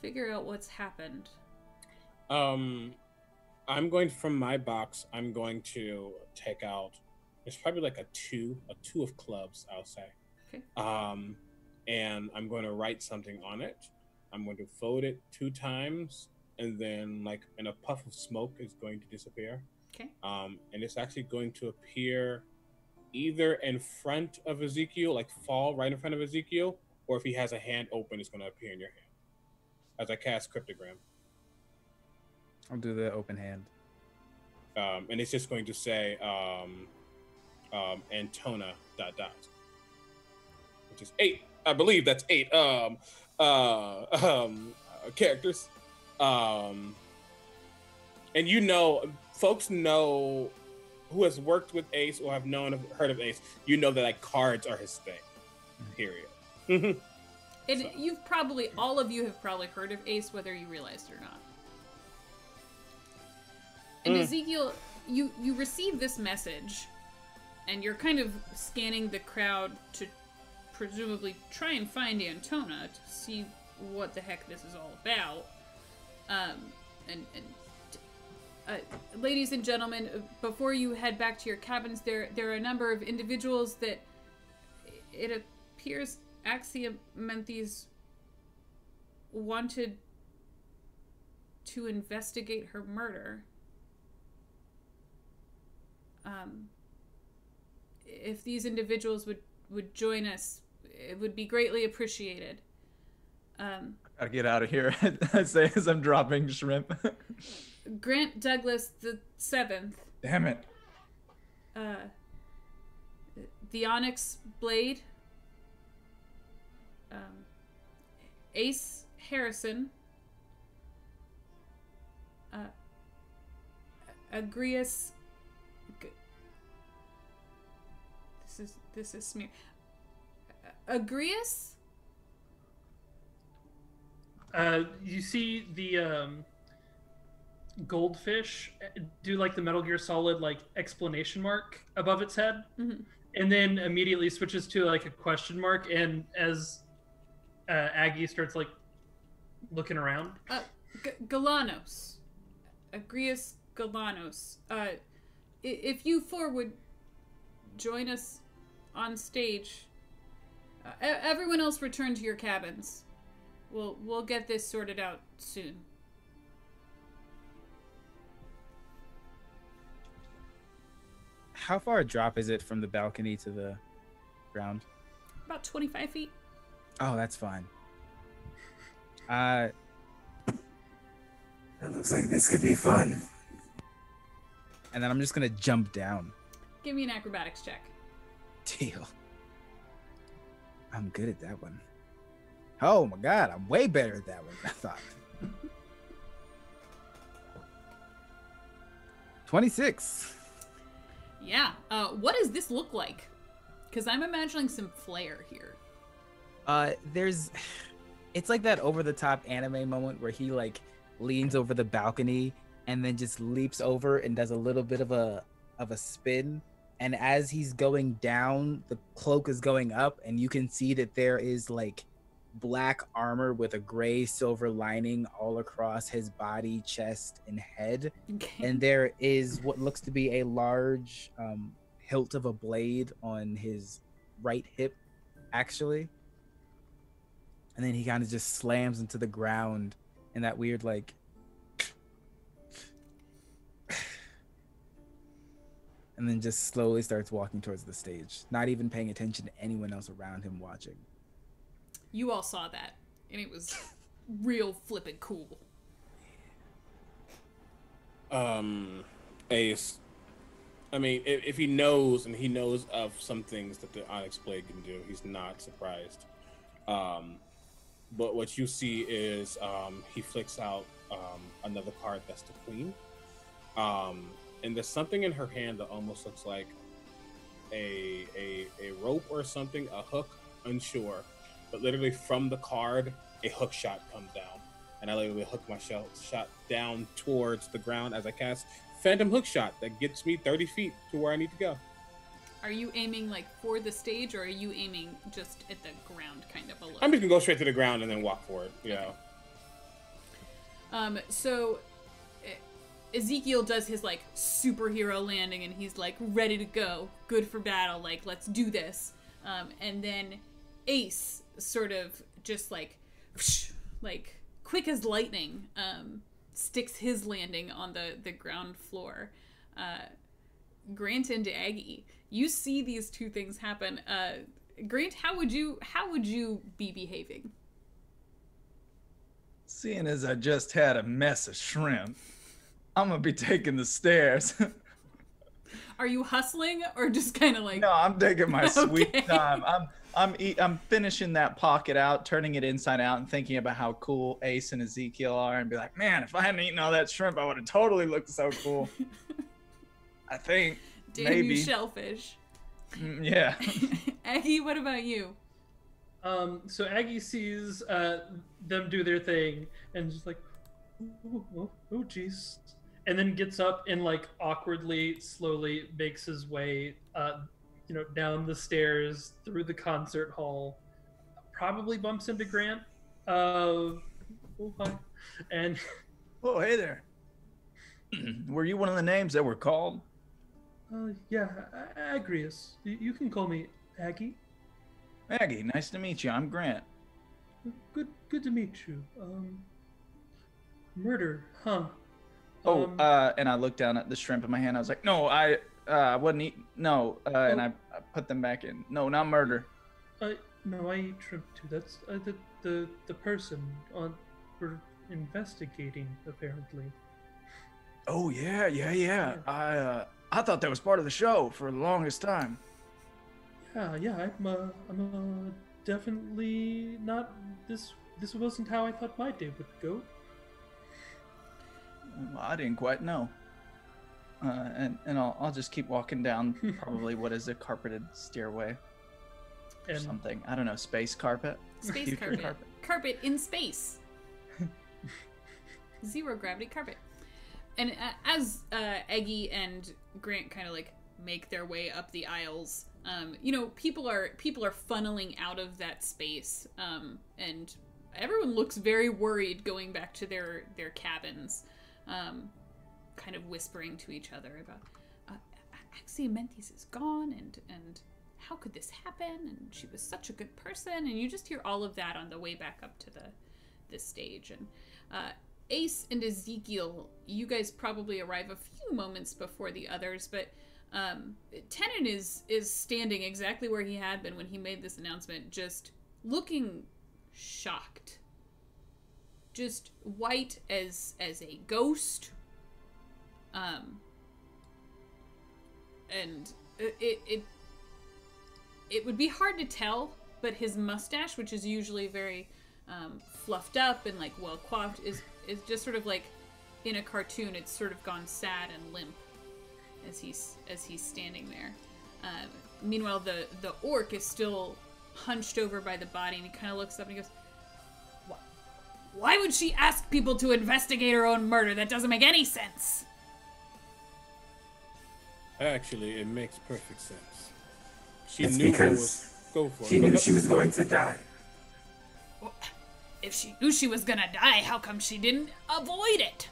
figure out what's happened. I'm going from my box. I'm going to take out. There's probably like a two of clubs, I'll say. Okay. And I'm going to write something on it. I'm going to fold it 2 times, and then like in a puff of smoke is going to disappear. Okay. And it's actually going to appear either in front of Ezekiel, like fall right in front of Ezekiel, or if he has a hand open, it's going to appear in your hand as I cast Cryptogram. I'll do the open hand. And it's just going to say Antona ... which is 8. I believe that's 8 characters. And you know, folks know who has worked with Ace or have heard of Ace, you know that like cards are his thing. Period. And all of you have probably heard of Ace, whether you realized it or not. And Ezekiel, you receive this message, and you're kind of scanning the crowd to presumably try and find Antona to see what the heck this is all about. Ladies and gentlemen, before you head back to your cabins, there are a number of individuals that it appears Axiomenthes wanted to investigate her murder. If these individuals would join us, it would be greatly appreciated. Gotta get out of here. I say as I'm dropping shrimp. Grant Douglas the Seventh. Damn it. The Onyx Blade. Ace Harrison. Agrius. This is smear. Agrius. You see the goldfish do like the Metal Gear Solid like exclamation mark above its head, and then immediately switches to like a question mark. And as Aggie starts like looking around, Galanos, Agrius Galanos. If you four would join us on stage, everyone else return to your cabins. We'll get this sorted out soon. How far a drop is it from the balcony to the ground? About 25 feet. Oh, that's fine. It looks like this could be fun. And then I'm just gonna jump down. Give me an acrobatics check. Deal. I'm good at that one. Oh my god, I'm way better at that one than I thought. 26. Yeah. What does this look like? Because I'm imagining some flair here. It's like that over-the-top anime moment where he like leans over the balcony and then just leaps over and does a little bit of a spin. And as he's going down, the cloak is going up, and you can see that there is like black armor with a gray silver lining all across his body, chest, and head. Okay. And there is what looks to be a large hilt of a blade on his right hip, actually. And then he kind of just slams into the ground in that weird like and then just slowly starts walking towards the stage, not even paying attention to anyone else around him watching. You all saw that, and it was real flippin' cool. Ace, I mean, if he knows, and he knows of some things that the Onyx Blade can do, he's not surprised. But what you see is he flicks out another card that's the Queen. And there's something in her hand that almost looks like a rope or something, a hook, unsure. But literally from the card, a hook shot comes down. And I literally hook my shot down towards the ground as I cast Phantom Hook Shot that gets me 30 feet to where I need to go. Are you aiming like for the stage, or are you aiming just at the ground kind of a look? I'm just gonna go straight to the ground and then walk for it, you know. So Ezekiel does his like superhero landing, and he's like ready to go, good for battle, like let's do this. And then Ace sort of just like quick as lightning sticks his landing on the ground floor. Grant and Aggie, you see these two things happen. Grant, how would you be behaving? Seeing as I just had a mess of shrimp, I'm gonna be taking the stairs. Are you hustling or just kind of like? No, I'm taking my sweet Okay. time. I'm finishing that pocket out, turning it inside out, and thinking about how cool Ace and Ezekiel are, and be like, man, if I hadn't eaten all that shrimp, I would have totally looked so cool. I think. Damn maybe. you, shellfish. Yeah. Aggie, what about you? So Aggie sees them do their thing and just like, oh, jeez, and then gets up and like awkwardly, slowly makes his way, down the stairs through the concert hall. Probably bumps into Grant. Oh hi, and Oh, hey there. Were you one of the names that were called? yeah, Agrius. You can call me Aggie. Maggie, nice to meet you. I'm Grant. Good to meet you. Murder, huh? And I looked down at the shrimp in my hand. I was like, no, I wouldn't eat. No, and I put them back in. No, not murder. No, I eat shrimp too. That's the person on we're investigating apparently. Oh yeah. I thought that was part of the show for the longest time. Yeah. I'm definitely not. This wasn't how I thought my day would go. Well, I didn't quite know. And I'll just keep walking down probably what is a carpeted stairway or And something. I don't know, space carpet? Space Future carpet. Carpet in space. Zero gravity carpet. And as Eggy and Grant kind of like make their way up the aisles, people are funneling out of that space, and everyone looks very worried going back to their cabins, kind of whispering to each other about Axia Mentis is gone, and how could this happen? And she was such a good person, and you just hear all of that on the way back up to the stage. And Ace and Ezekiel, you guys probably arrive a few moments before the others, but Tenon is standing exactly where he had been when he made this announcement, just looking shocked, just white as a ghost, and it would be hard to tell, but his mustache, which is usually very fluffed up and like well coiffed, is just sort of like in a cartoon. It's sort of gone sad and limp as he's standing there. Meanwhile, the orc is still hunched over by the body, and he kind of looks up and he goes, "Why would she ask people to investigate her own murder? That doesn't make any sense." Actually, it makes perfect sense. She It's knew because go for she it. knew she was going to die. Well, if she knew she was gonna die, how come she didn't avoid it?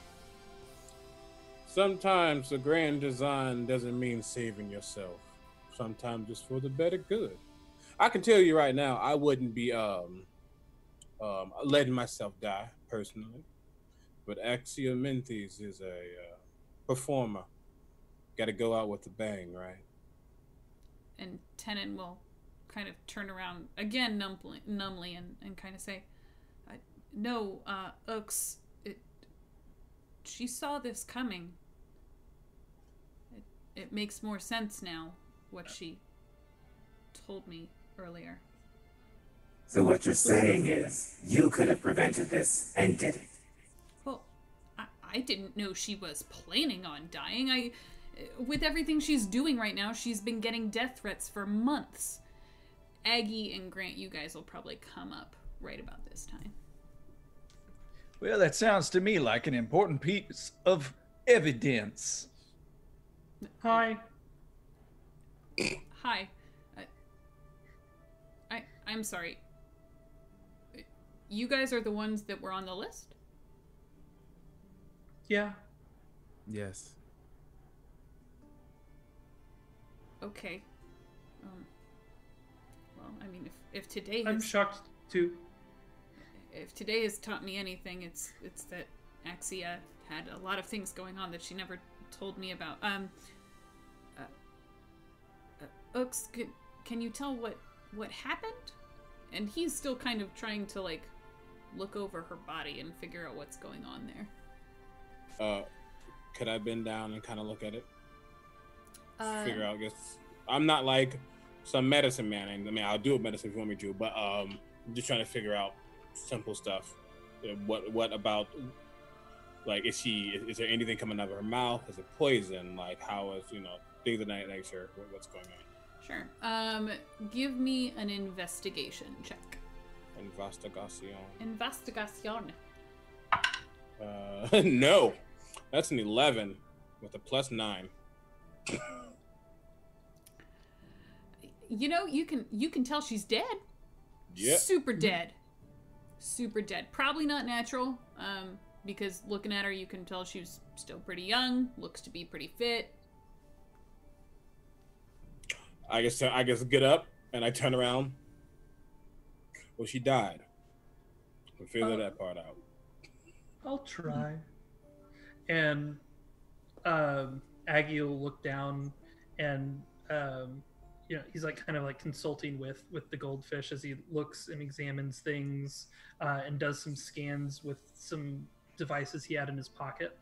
Sometimes the grand design doesn't mean saving yourself. Sometimes it's for the better good. I can tell you right now, I wouldn't be letting myself die personally. But Axia Mentis is a performer. Got to go out with a bang, right? And Tenon will kind of turn around again numbly and kind of say, "No, Ux, she saw this coming. It makes more sense now, what she told me earlier." So what you're saying is, you could have prevented this and did it. Well, I didn't know she was planning on dying. With everything she's doing right now, she's been getting death threats for months. Aggie and Grant, you guys will probably come up right about this time. Well, that sounds to me like an important piece of evidence. hi. Hi. I'm sorry. You guys are the ones that were on the list? Yeah. Yes. Okay. Well, I mean, if today I'm has, shocked too. if today has taught me anything, it's that Axia had a lot of things going on that she never told me about. Ux, can you tell what happened? And he's still kind of trying to like look over her body and figure out what's going on there. Could I bend down and kind of look at it? Um, Figure out, I guess. I'm not like some medicine man. I mean, I'll do a medicine if you want me to, but I'm just trying to figure out simple stuff. What about, like, is there anything coming out of her mouth? Is it poison? Like, how is, things of that nature, what's going on? Sure. Give me an investigation check. Investigation. Investigation. No. That's an 11 with a +9. You can tell she's dead. Yep. Super dead. Super dead. Probably not natural. Because looking at her, you can tell she's still pretty young. Looks to be pretty fit. I guess get up and I turn around. Well, she died. We'll figure that part out. I'll try. And Aggie will look down and he's like kind of like consulting with the goldfish as he looks and examines things and does some scans with some devices he had in his pocket.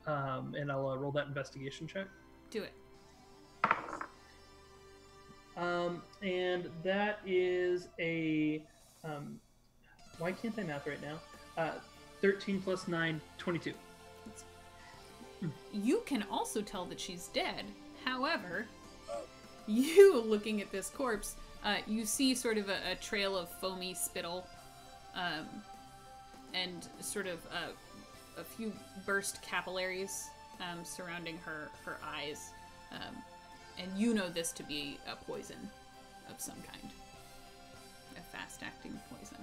And I'll roll that investigation check. Do it. And that is a why can't I math right now? 13 plus 9, 22. You can also tell that she's dead. However, you looking at this corpse, you see sort of a trail of foamy spittle, and sort of a few burst capillaries surrounding her eyes, and you know this to be a poison of some kind, a fast-acting poison.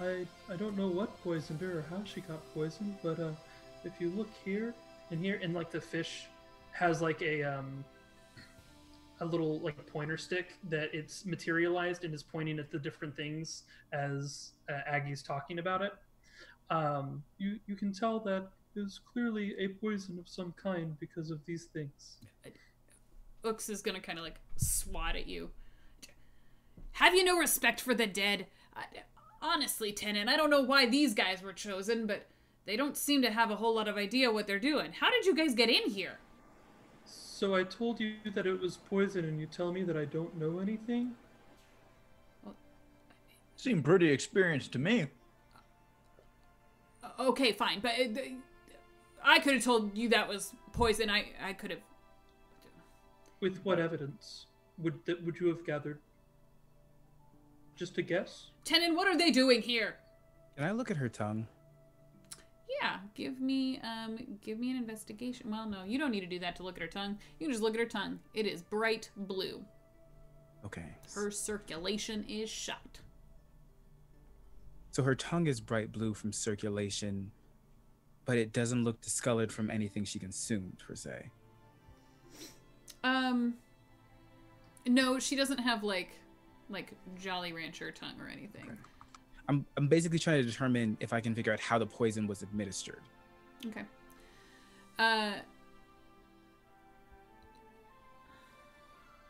I don't know what poisoned her or how she got poisoned, but if you look here and here, and like the fish has like a little like pointer stick that it's materialized and is pointing at the different things as Aggie's talking about it. You can tell that is clearly a poison of some kind because of these things. Ux is gonna kind of like swat at you. Have you no respect for the dead? Honestly, Tenen, I don't know why these guys were chosen, but they don't seem to have a whole lot of idea what they're doing. How did you guys get in here? So I told you that it was poison, and you tell me that I don't know anything? Seem pretty experienced to me. Okay, fine, but I could have told you that was poison. I could have. With what evidence would you have gathered? Just a guess? Tenen, what are they doing here? Can I look at her tongue? Yeah, give me an investigation. Well, no, you don't need to do that to look at her tongue. You can just look at her tongue. It is bright blue. Okay. Her circulation is shot. So her tongue is bright blue from circulation, but it doesn't look discolored from anything she consumed, per se. No, she doesn't have like Jolly Rancher tongue or anything. Okay. I'm basically trying to determine if I can figure out how the poison was administered. Okay.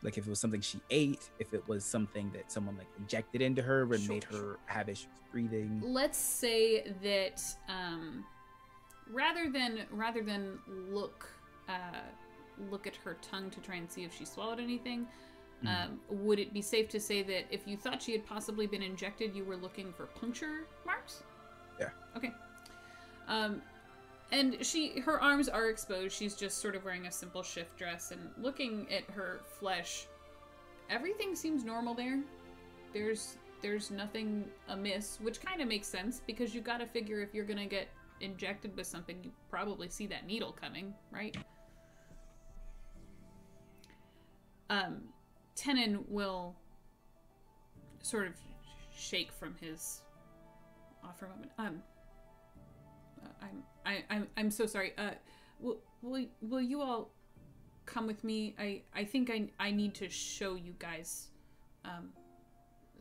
Like if it was something she ate, if it was something that someone like injected into her and made her have issues breathing. Let's say that rather than look at her tongue to try and see if she swallowed anything, would it be safe to say that if you thought she had possibly been injected, you were looking for puncture marks? Yeah. Okay. And her arms are exposed. She's just sort of wearing a simple shift dress, and looking at her flesh, everything seems normal there. There's nothing amiss, which kind of makes sense because you got to figure if you're gonna get injected with something, you probably see that needle coming, right? Tenen will sort of shake from his off for a moment. I'm so sorry. Will you all come with me? I think I need to show you guys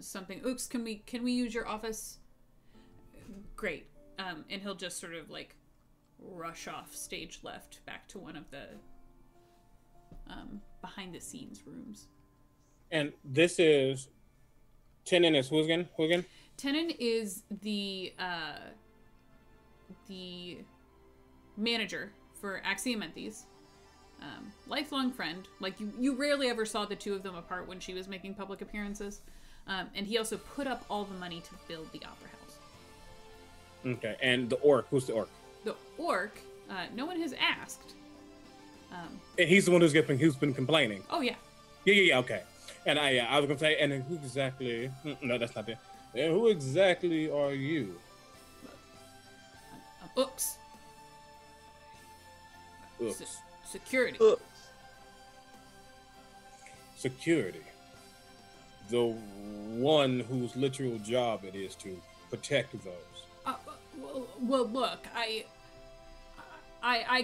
something. Oops, can we use your office? Great. And he'll just sort of like rush off stage left back to one of the behind the scenes rooms. And this is Tenen is who again? Tenen is the manager for Axiomenthes. Lifelong friend. Like you rarely ever saw the two of them apart when she was making public appearances. And he also put up all the money to build the opera house. Okay, and the orc. Who's the orc? The orc, no one has asked. And he's the one who's been complaining. Oh yeah. Yeah. Okay. And I was gonna say, and who exactly? No, that's not it. And who exactly are you? Oops. Security. Security. The one whose literal job it is to protect those. Well, look, I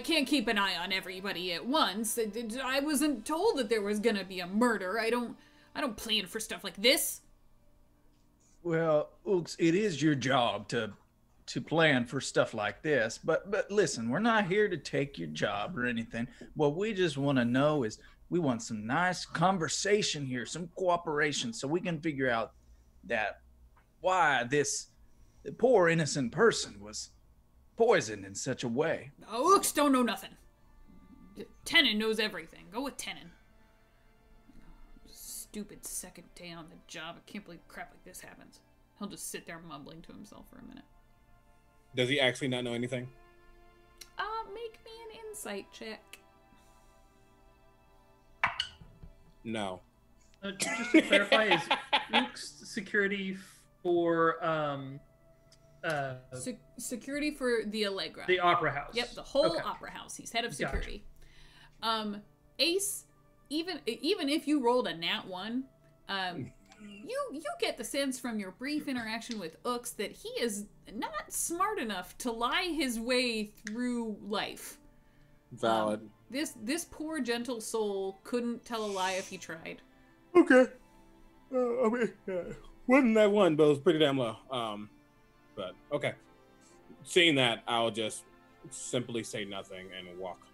can't keep an eye on everybody at once. I wasn't told that there was gonna be a murder. I don't plan for stuff like this. Well, Ooks, it is your job to plan for stuff like this. But listen, we're not here to take your job or anything. What we just want to know is We want some nice conversation here, some cooperation, so we can figure out that why this poor innocent person was poisoned in such a way. Ooks don't know nothing. Tenon knows everything. Go with Tenon. Stupid second day on the job. I can't believe crap like this happens. He'll just sit there mumbling to himself for a minute. Does he actually not know anything? Make me an insight check. No. Just to clarify, is Luke's security for Security for the Allegra. the Opera House? Yep, the whole Okay. Opera House. He's head of Gotcha. security. Ace, even if you rolled a nat 1, you get the sense from your brief interaction with Ooks that he is not smart enough to lie his way through life. Valid. This poor gentle soul couldn't tell a lie if he tried. Okay. I mean, wasn't that one, but it was pretty damn low. But okay. Seeing that, I'll just simply say nothing and walk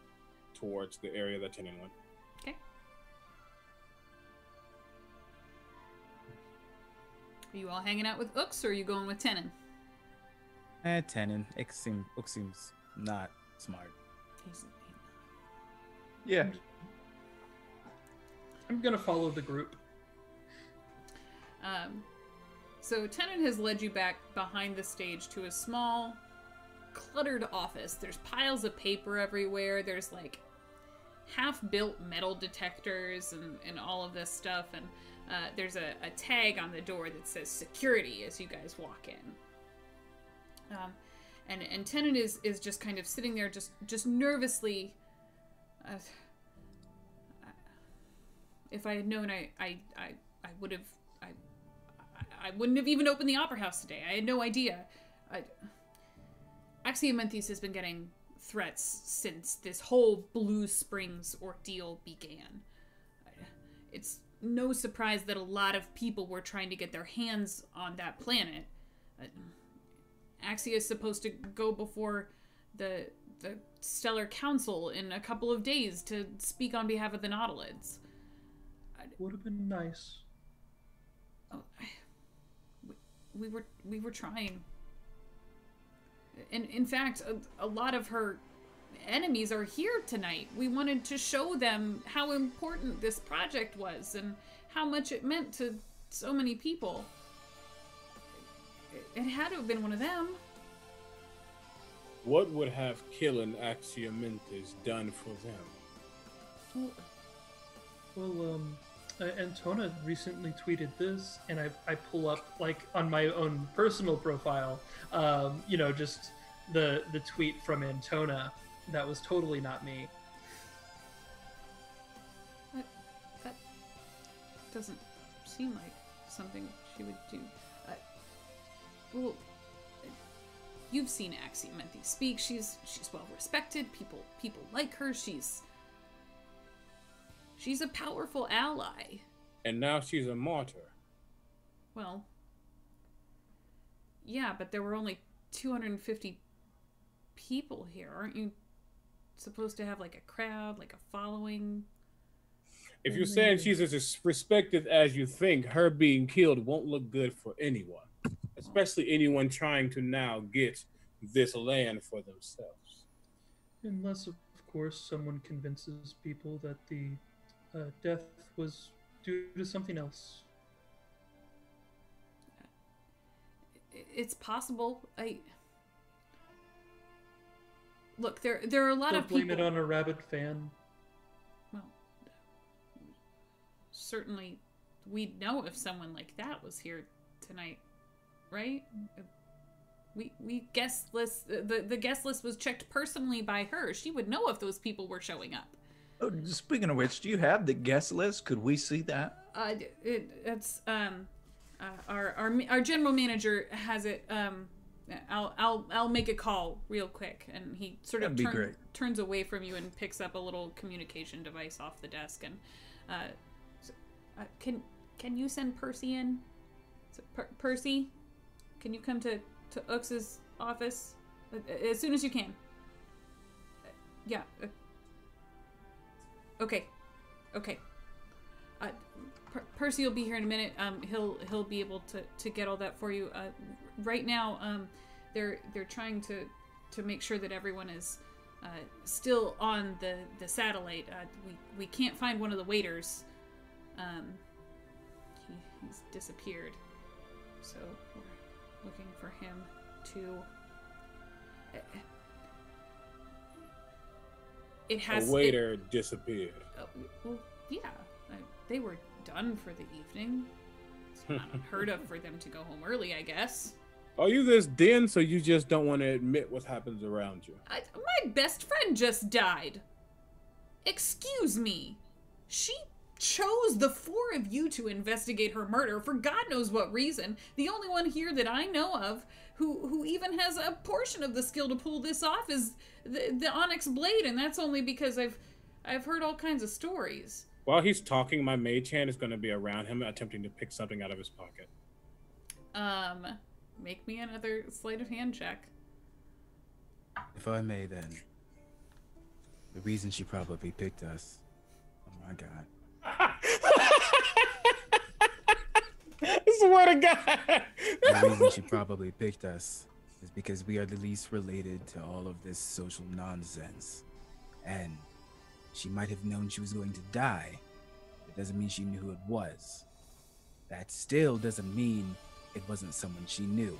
towards the area that Tenon went. Okay. Are you all hanging out with Ooks, or are you going with Tenon? Tenon. Ook seems not smart. Yeah. I'm gonna follow the group. So Tenon has led you back behind the stage to a small, cluttered office. There's piles of paper everywhere. There's like half-built metal detectors and all of this stuff. And there's a tag on the door that says security as you guys walk in. And Tenon is just kind of sitting there, just nervously. If I had known, I would have. I wouldn't have even opened the Opera House today. I had no idea. Axiomanthes has been getting threats since this whole Blue Springs ordeal began. It's no surprise that a lot of people were trying to get their hands on that planet. Axia is supposed to go before the Stellar Council in a couple of days to speak on behalf of the Nautilids. Would have been nice. Oh, we were trying. And in fact, a lot of her enemies are here tonight. We wanted to show them how important this project was and how much it meant to so many people. It had to have been one of them. What would have killing Axiomanthes done for them? Well, Antona recently tweeted this, and I pull up, like, on my own personal profile, just the tweet from Antona. That was totally not me. That doesn't seem like something she would do. Well, you've seen Axiomanthes speak. She's well respected. People like her. She's a powerful ally. And now she's a martyr. Well, yeah, but there were only 250 people here. Aren't you supposed to have like a crowd, like a following? If you're saying she's as respected as you think, her being killed won't look good for anyone. Especially anyone trying to now get this land for themselves. Unless, of course, someone convinces people that the death was due to something else. It's possible. Look, there are a lot Don't of people. blame it on a rabid fan. Well, certainly, we'd know if someone like that was here tonight, right? We guest list. The guest list was checked personally by her. She would know if those people were showing up. Oh, speaking of which, do you have the guest list? Could we see that? It's our general manager has it. I'll make a call real quick, and he sort of That'd be great. turns away from you and picks up a little communication device off the desk. And can you send Percy in? Percy, can you come to Ooks's office as soon as you can? Yeah. Okay. Okay. Percy will be here in a minute. He'll be able to get all that for you. Right now, they're trying to make sure that everyone is still on the satellite. We can't find one of the waiters. He's disappeared. So we're looking for him to. It has. A waiter disappeared. Well, yeah, they were done for the evening. It's not unheard of for them to go home early, I guess. Are you this dense, or you just don't want to admit what happens around you? My best friend just died. Excuse me. She chose the four of you to investigate her murder for God knows what reason. The only one here that I know of who even has a portion of the skill to pull this off is the Onyx Blade, and that's only because I've heard all kinds of stories. While he's talking, my mage hand is going to be around him, attempting to pick something out of his pocket. Make me another sleight of hand check. If I may, then. The reason she probably picked us. Oh my God. I swear to God. The reason she probably picked us is because we are the least related to all of this social nonsense. And she might have known she was going to die. It doesn't mean she knew who it was. That still doesn't mean it wasn't someone she knew.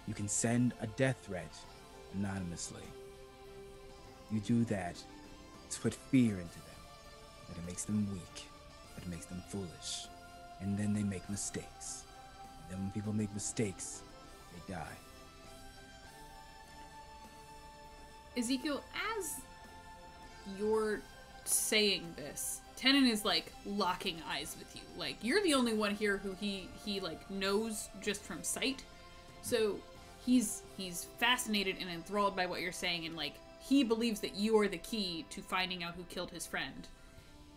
You can send a death threat anonymously. You do that to put fear into them. That it makes them weak. That it makes them foolish. And then they make mistakes. And then when people make mistakes, they die. Ezekiel, as you're saying this, Tenon is like locking eyes with you. Like, you're the only one here who he like knows just from sight. So he's fascinated and enthralled by what you're saying, and like he believes that you are the key to finding out who killed his friend.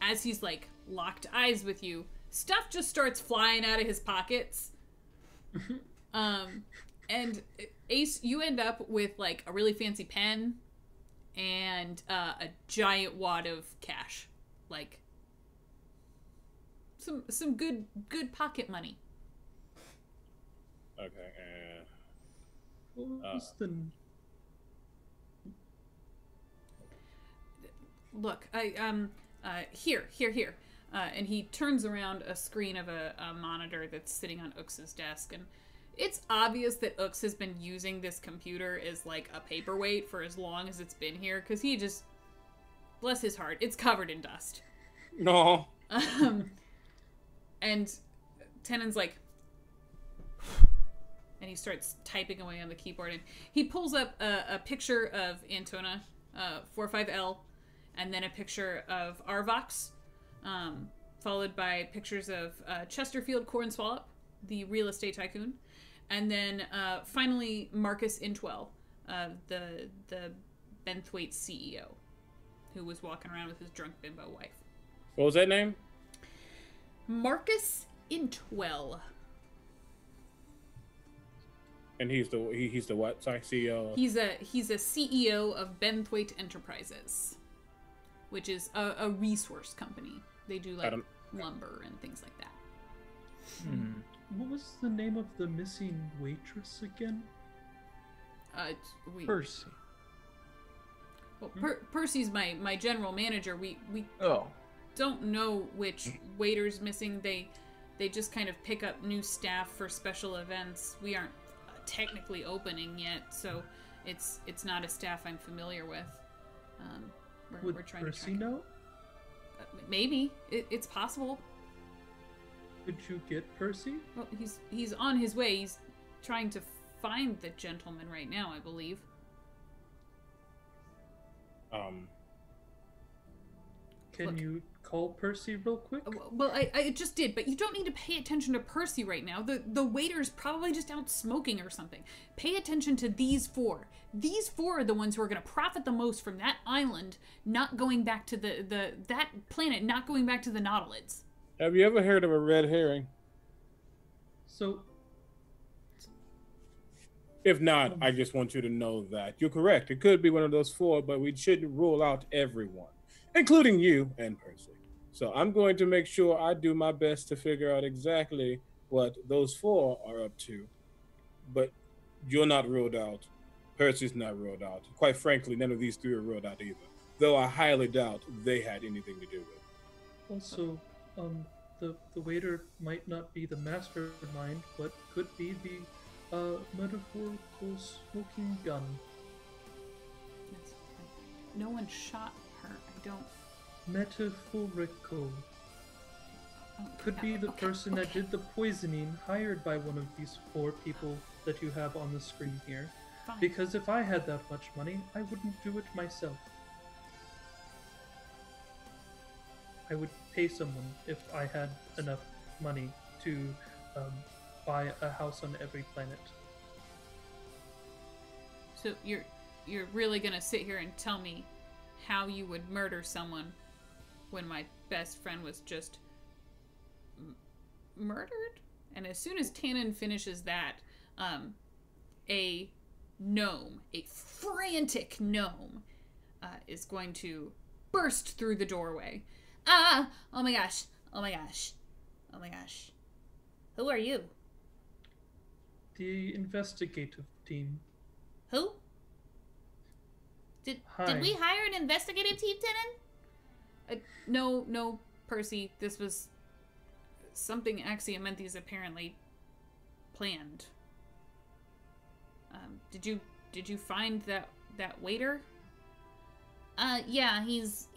As he's like locked eyes with you, stuff just starts flying out of his pockets. And Ace, you end up with like a really fancy pen and a giant wad of cash, like some good pocket money. Okay. What was the... Look, here. And he turns around a screen of a monitor that's sitting on Ux's desk, and it's obvious that Ux has been using this computer as like a paperweight for as long as it's been here, because he just, bless his heart, it's covered in dust. No. And Tenon's like, and he starts typing away on the keyboard, and he pulls up a picture of Antona, 45L, and then a picture of Arvox, followed by pictures of Chesterfield Cornswallop, the real estate tycoon, and then finally Marcus Intwell, the Benthwaite CEO, who was walking around with his drunk bimbo wife. What was that name? Marcus Intwell. And he's the what? Sorry, CEO. He's a CEO of Benthwaite Enterprises, which is a resource company. They do like lumber and things like that. What was the name of the missing waitress again? Percy. Well, Percy's my general manager. We Oh. don't know which waiter's missing. They just kind of pick up new staff for special events. We aren't technically opening yet, so it's not a staff I'm familiar with. We're trying Percy to track. know? Maybe it's possible. Did you get Percy? Well, he's on his way. He's trying to find the gentleman right now, I believe. Can you call Percy real quick? Well, I just did, but you don't need to pay attention to Percy right now. The waiter's probably just out smoking or something. Pay attention to these four. These four are the ones who are going to profit the most from that island not going back to that planet, not going back to the Nautilids. Have you ever heard of a red herring? So, If not, I just want you to know that you're correct. It could be one of those four, but we shouldn't rule out everyone, including you and Percy. So I'm going to make sure I do my best to figure out exactly what those four are up to. But you're not ruled out. Percy's not ruled out. Quite frankly, none of these three are ruled out either. Though I highly doubt they had anything to do with it. Also, the waiter might not be the mastermind, but could be the metaphorical smoking gun. That's right. No one shot her. I don't. Metaphorical. Oh, Could be the okay, person that okay. did the poisoning hired by one of these four people that you have on the screen here. Fine. Because if I had that much money, I wouldn't do it myself. I would pay someone if I had enough money to buy a house on every planet. So you're really gonna sit here and tell me how you would murder someone when my best friend was just murdered? And as soon as Tannen finishes that, a gnome, a frantic gnome, is going to burst through the doorway. Ah! Oh my gosh! Oh my gosh! Oh my gosh! Who are you? The investigative team. Who? Did Hi. we hire an investigative team, Tannen? No, Percy. This was something Axiomanthes apparently planned. Did you find that waiter? Yeah, he's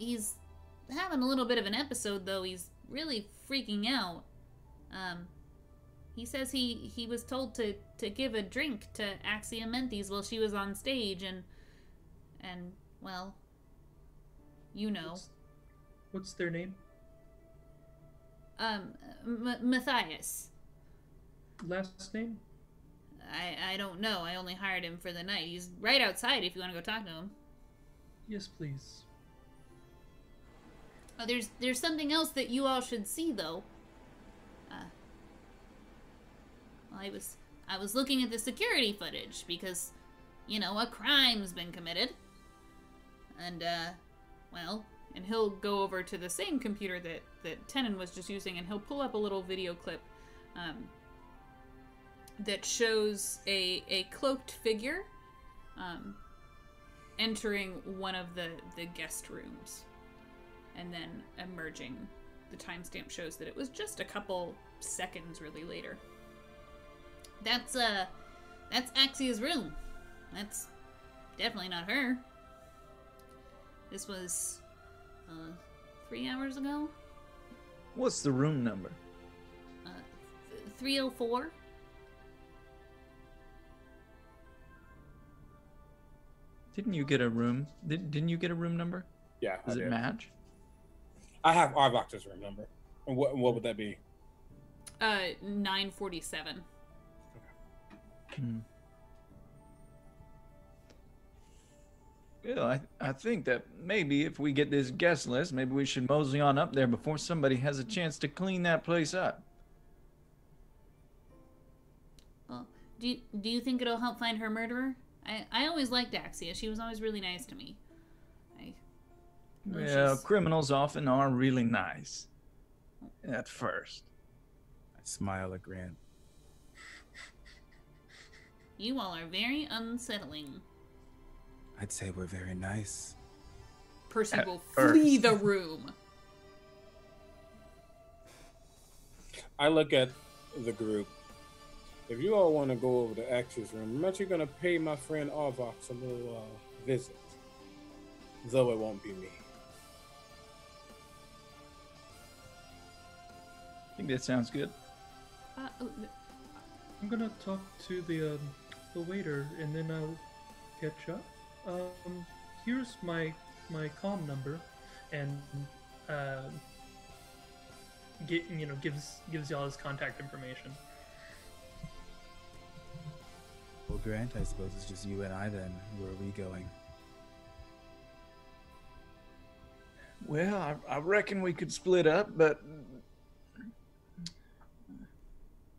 having a little bit of an episode though. He's really freaking out. He says he was told to give a drink to Axiomanthes while she was on stage, and well, you know. What's their name? Matthias. Last name? I don't know. I only hired him for the night. He's right outside if you want to go talk to him. Yes, please. Oh, there's something else that you all should see though. Well, I was looking at the security footage because, you know, a crime's been committed. And well, and he'll go over to the same computer that Tannen was just using, and he'll pull up a little video clip that shows a cloaked figure entering one of the guest rooms, and then emerging. The timestamp shows that it was just a couple seconds really later. That's Axia's room. That's definitely not her. This was 3 hours ago. What's the room number? 304. Didn't you get a room? Didn't you get a room number? Yeah. Does I it did. match? I have Arvox's room number. And what would that be? 947. Yeah, I think that maybe if we get this guest list, maybe we should mosey on up there before somebody has a chance to clean that place up. Well, do you think it'll help find her murderer? I always liked Axia. She was always really nice to me. Well, criminals often are really nice. At first. I smile at Grant. You all are very unsettling. I'd say we're very nice. Percy At will first. flee the room. I look at the group. If you all want to go over to Ax's room, I'm actually going to pay my friend Arvox a little visit. Though it won't be me. I think that sounds good. I'm gonna talk to the waiter and then I'll catch up. Here's my comm number, and gives y'all his contact information. Well, Grant, I suppose it's just you and I then. Where are we going? Well, I reckon we could split up, but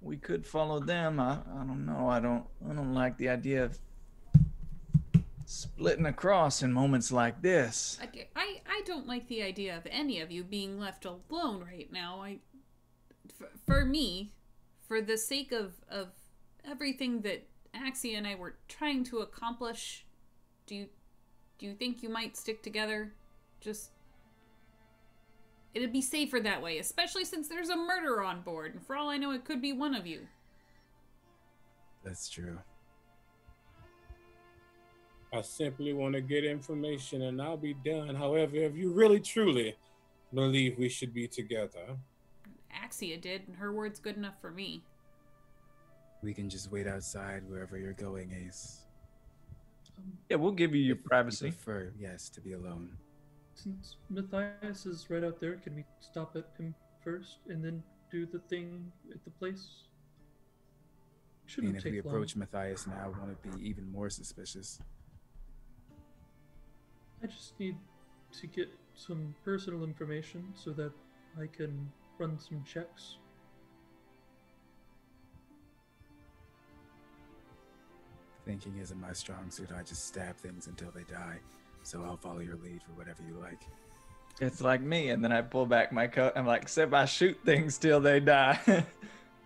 we could follow them. I don't know. I don't like the idea of splitting across in moments like this. I I don't like the idea of any of you being left alone right now. For me, for the sake of everything that Axia and I were trying to accomplish, do you think you might stick together? Just, it'd be safer that way, especially since there's a murderer on board, and for all I know, it could be one of you. That's true. I simply want to get information and I'll be done. However, if you really truly believe we should be together. Axia did, and her word's good enough for me. We can just wait outside wherever you're going, Ace. Yeah, we'll give you your If you privacy. prefer, yes, to be alone. Since Matthias is right out there, can we stop at him first and then do the thing at the place? I Shouldn't mean, if we take long. approach Matthias now, won't it be even more suspicious? I just need to get some personal information so that I can run some checks. Thinking isn't my strong suit. I just stab things until they die. So I'll follow your lead for whatever you like. It's like me, and then I pull back my coat. I'm like, except I shoot things till they die.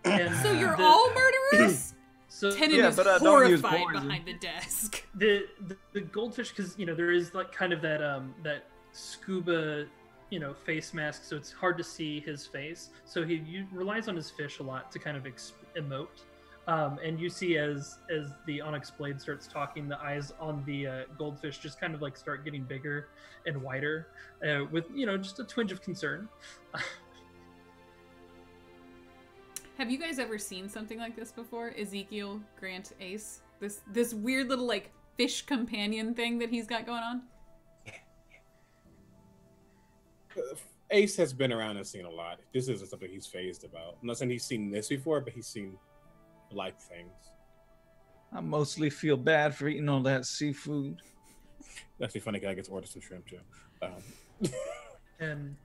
And So you're the- all murderers? So Tenon Yeah, is but I don't use horrified poison. behind the desk. the goldfish, because there is like kind of that that scuba face mask, so it's hard to see his face, so he relies on his fish a lot to kind of emote, and you see as the onyx blade starts talking, the eyes on the goldfish just kind of like start getting bigger and wider, with just a twinge of concern. Have you guys ever seen something like this before? Ezekiel, Grant, Ace? This weird little like fish companion thing that he's got going on? Ace has been around and seen a lot. This isn't something he's phased about. I'm not saying he's seen this before, but he's seen like things. I mostly feel bad for eating all that seafood. That's the funny guy gets ordered some shrimp too. And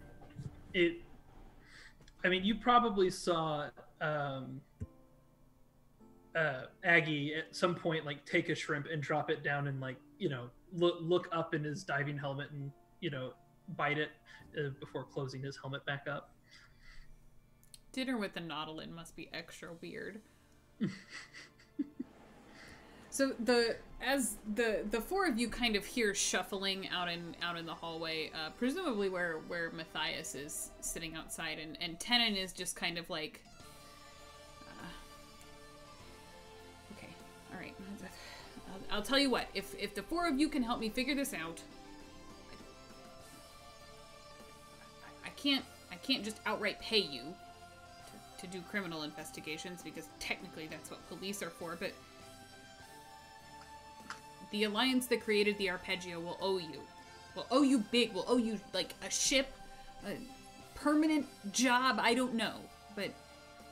you probably saw Aggie at some point like take a shrimp and drop it down and like look up in his diving helmet and bite it before closing his helmet back up. Dinner with the Nautilin must be extra weird. So the four of you kind of hear shuffling out in the hallway, presumably where Matthias is sitting outside, and Tenon is just kind of like, okay, all right, I'll tell you what. If the four of you can help me figure this out, I can't just outright pay you to do criminal investigations, because technically that's what police are for, but the alliance that created the Arpeggio will owe you. Will owe you big. Will owe you, like, a ship, a permanent job, I don't know. But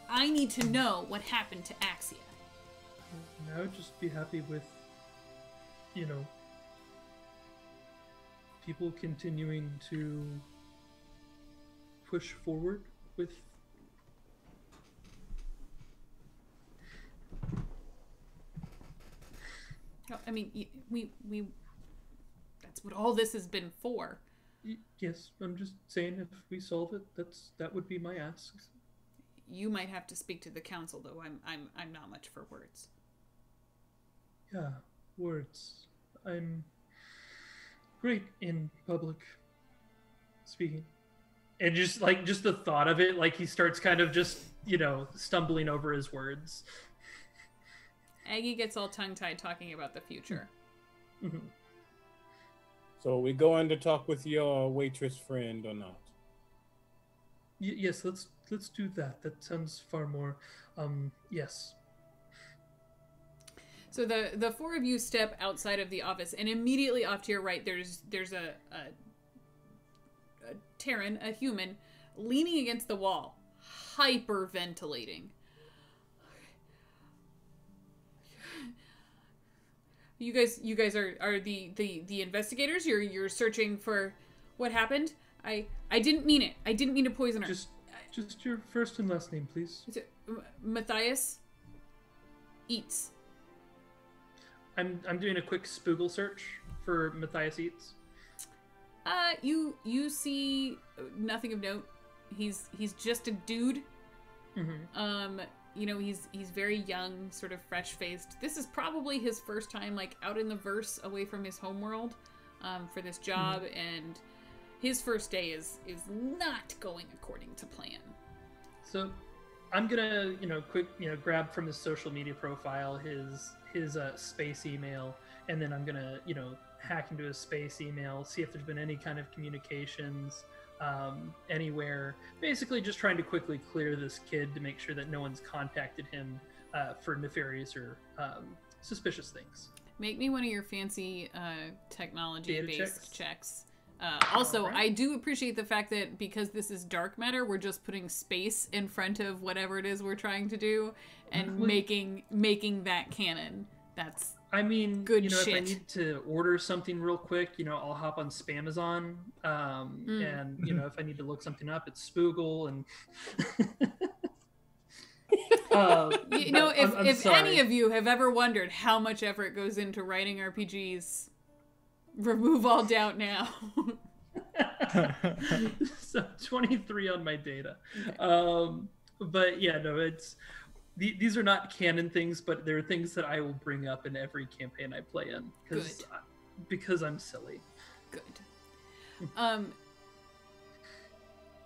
I need to know what happened to Axia. And I would just be happy with, people continuing to push forward with I mean, we that's what all this has been for. Yes, I'm just saying if we solve it, that would be my ask. You might have to speak to the council, though. I'm not much for words. Yeah, words. I'm great in public speaking. And just the thought of it, like he starts kind of just, stumbling over his words. Aggie gets all tongue-tied talking about the future. Mm-hmm. So we going to talk with your waitress friend or not? Yes, let's do that. That sounds far more. Yes. So the four of you step outside of the office, and immediately off to your right, there's a Terran, a human, leaning against the wall, hyperventilating. You guys are the investigators. You're searching for what happened. I didn't mean it. I didn't mean to poison her. Just your first and last name, please. Is it Matthias Eats? I'm doing a quick Spoogle search for Matthias Eats. You see nothing of note. He's just a dude. Mm-hmm. You know, he's very young, sort of fresh-faced. This is probably his first time, like, out in the verse, away from his homeworld, for this job, and his first day is not going according to plan. So, I'm gonna, grab from his social media profile his space email, and then I'm gonna, hack into his space email, see if there's been any kind of communications anywhere. Basically, just trying to quickly clear this kid to make sure that no one's contacted him for nefarious or suspicious things. Make me one of your fancy technology-based checks. All right. I do appreciate the fact that because this is dark matter, we're just putting space in front of whatever it is we're trying to do and making that canon. That's good shit. If I need to order something real quick, I'll hop on Spamazon, and if I need to look something up, it's Spoogle, and if any of you have ever wondered how much effort goes into writing RPGs, remove all doubt now. So 23 on my data. But yeah, no, it's these are not canon things, but they're things that I will bring up in every campaign I play in because I'm silly. Good.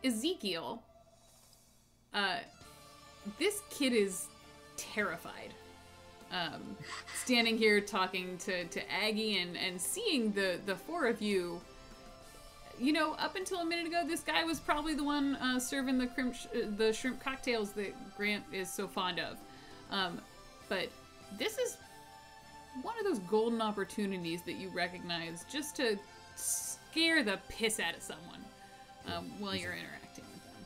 Ezekiel, this kid is terrified. Standing here talking to Aggie and seeing the four of you. Up until a minute ago, this guy was probably the one serving the shrimp cocktails that Grant is so fond of. But this is one of those golden opportunities that you recognize just to scare the piss out of someone while you're interacting with them.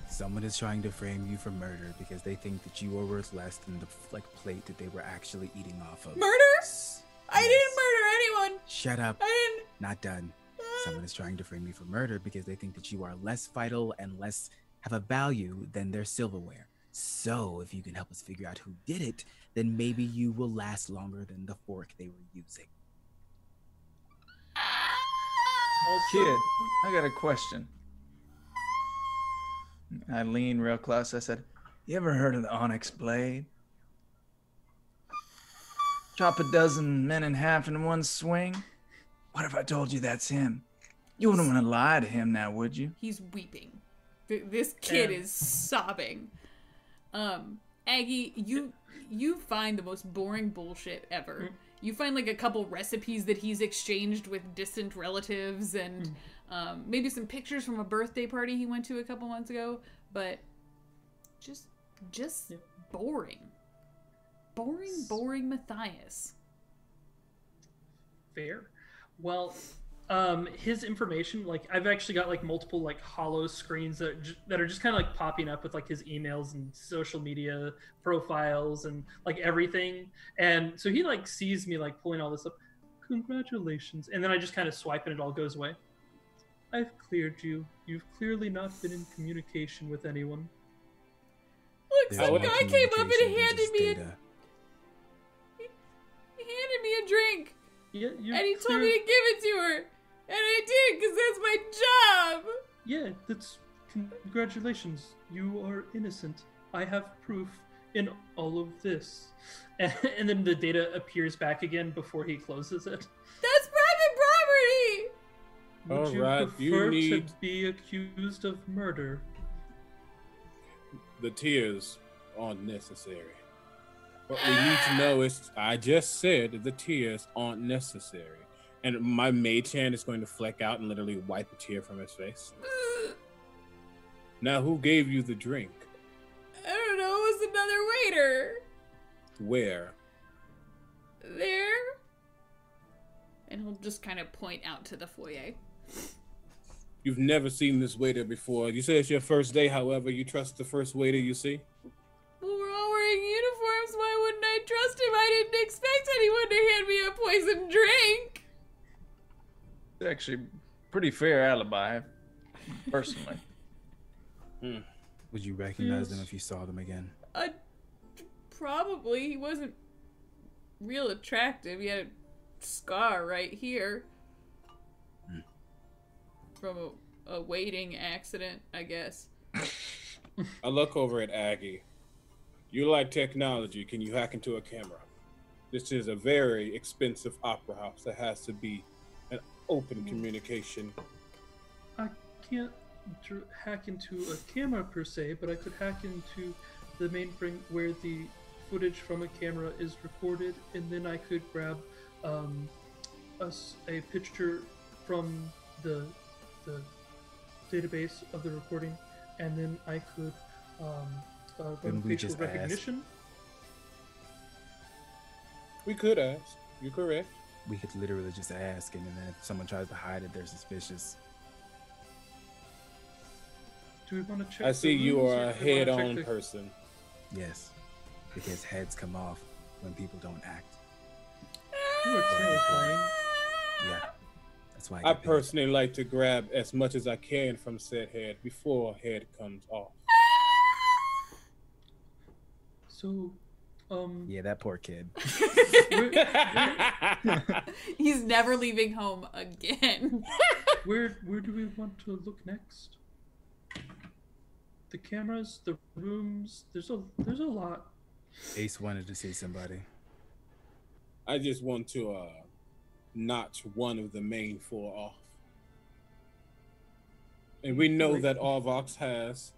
Someone is trying to frame you for murder because they think that you are worth less than the plate that they were actually eating off of. Murder? I didn't murder anyone. Shut up. I didn't. Not done. Someone is trying to frame you for murder because they think that you are less vital and less have a value than their silverware. So if you can help us figure out who did it, then maybe you will last longer than the fork they were using. Kid, I got a question. I leaned real close. I said, you ever heard of the Onyx Blade? Chop a dozen men in half in one swing? What if I told you that's him? You wouldn't want to lie to him now, would you? He's weeping. This kid is sobbing. Aggie, you find the most boring bullshit ever. You find like a couple recipes that he's exchanged with distant relatives and maybe some pictures from a birthday party he went to a couple months ago, but just boring. Boring Matthias. Fair. Well, his information, like I've actually got like multiple like hollow screens that are just kind of like popping up with like his emails and social media profiles and like everything. And so he like sees me like pulling all this up. Congratulations. And then I just kind of swipe and it all goes away. I've cleared you. You've clearly not been in communication with anyone. Look, some guy came up and handed me a drink. Yeah, and he told me to give it to her. And I did, because that's my job. Yeah, that's... Congratulations. You are innocent. I have proof in all of this. And then the data appears back again before he closes it. That's private property! Would you prefer to be accused of murder? The tears aren't necessary. What we need to know is, I just said the tears aren't necessary. And my mage hand is going to fleck out and literally wipe a tear from his face. Now, who gave you the drink? I don't know, it was another waiter. Where? There. And he'll just kind of point out to the foyer. You've never seen this waiter before. You say it's your first day, however, you trust the first waiter you see? Well, we're all wearing uniforms. Why wouldn't I trust him? I didn't expect anyone to hand me a poisoned drink. It's actually pretty fair alibi, personally. Would you recognize them if you saw them again? Probably. He wasn't real attractive. He had a scar right here. from a waiting accident, I guess. I look over at Aggie. You like technology? Can you hack into a camera? This is a very expensive opera house that has to be an open communication. I can't hack into a camera per se, but I could hack into the mainframe where the footage from a camera is recorded, and then I could grab a picture from the database of the recording, and then I could run facial recognition. We could ask. You're correct. We could literally just ask, and then if someone tries to hide it, they're suspicious. Do we want to check? I see you rooms, are or a do we wanna check head-on the- person. Yes, because heads come off when people don't act. You are terrifying. Yeah, that's why. I get paid. personally like to grab as much as I can from said head before head comes off. So, Yeah, that poor kid. He's never leaving home again. where do we want to look next? The cameras, the rooms. There's a lot. Ace wanted to see somebody. I just want to notch one of the main four off. And we know that Arvox has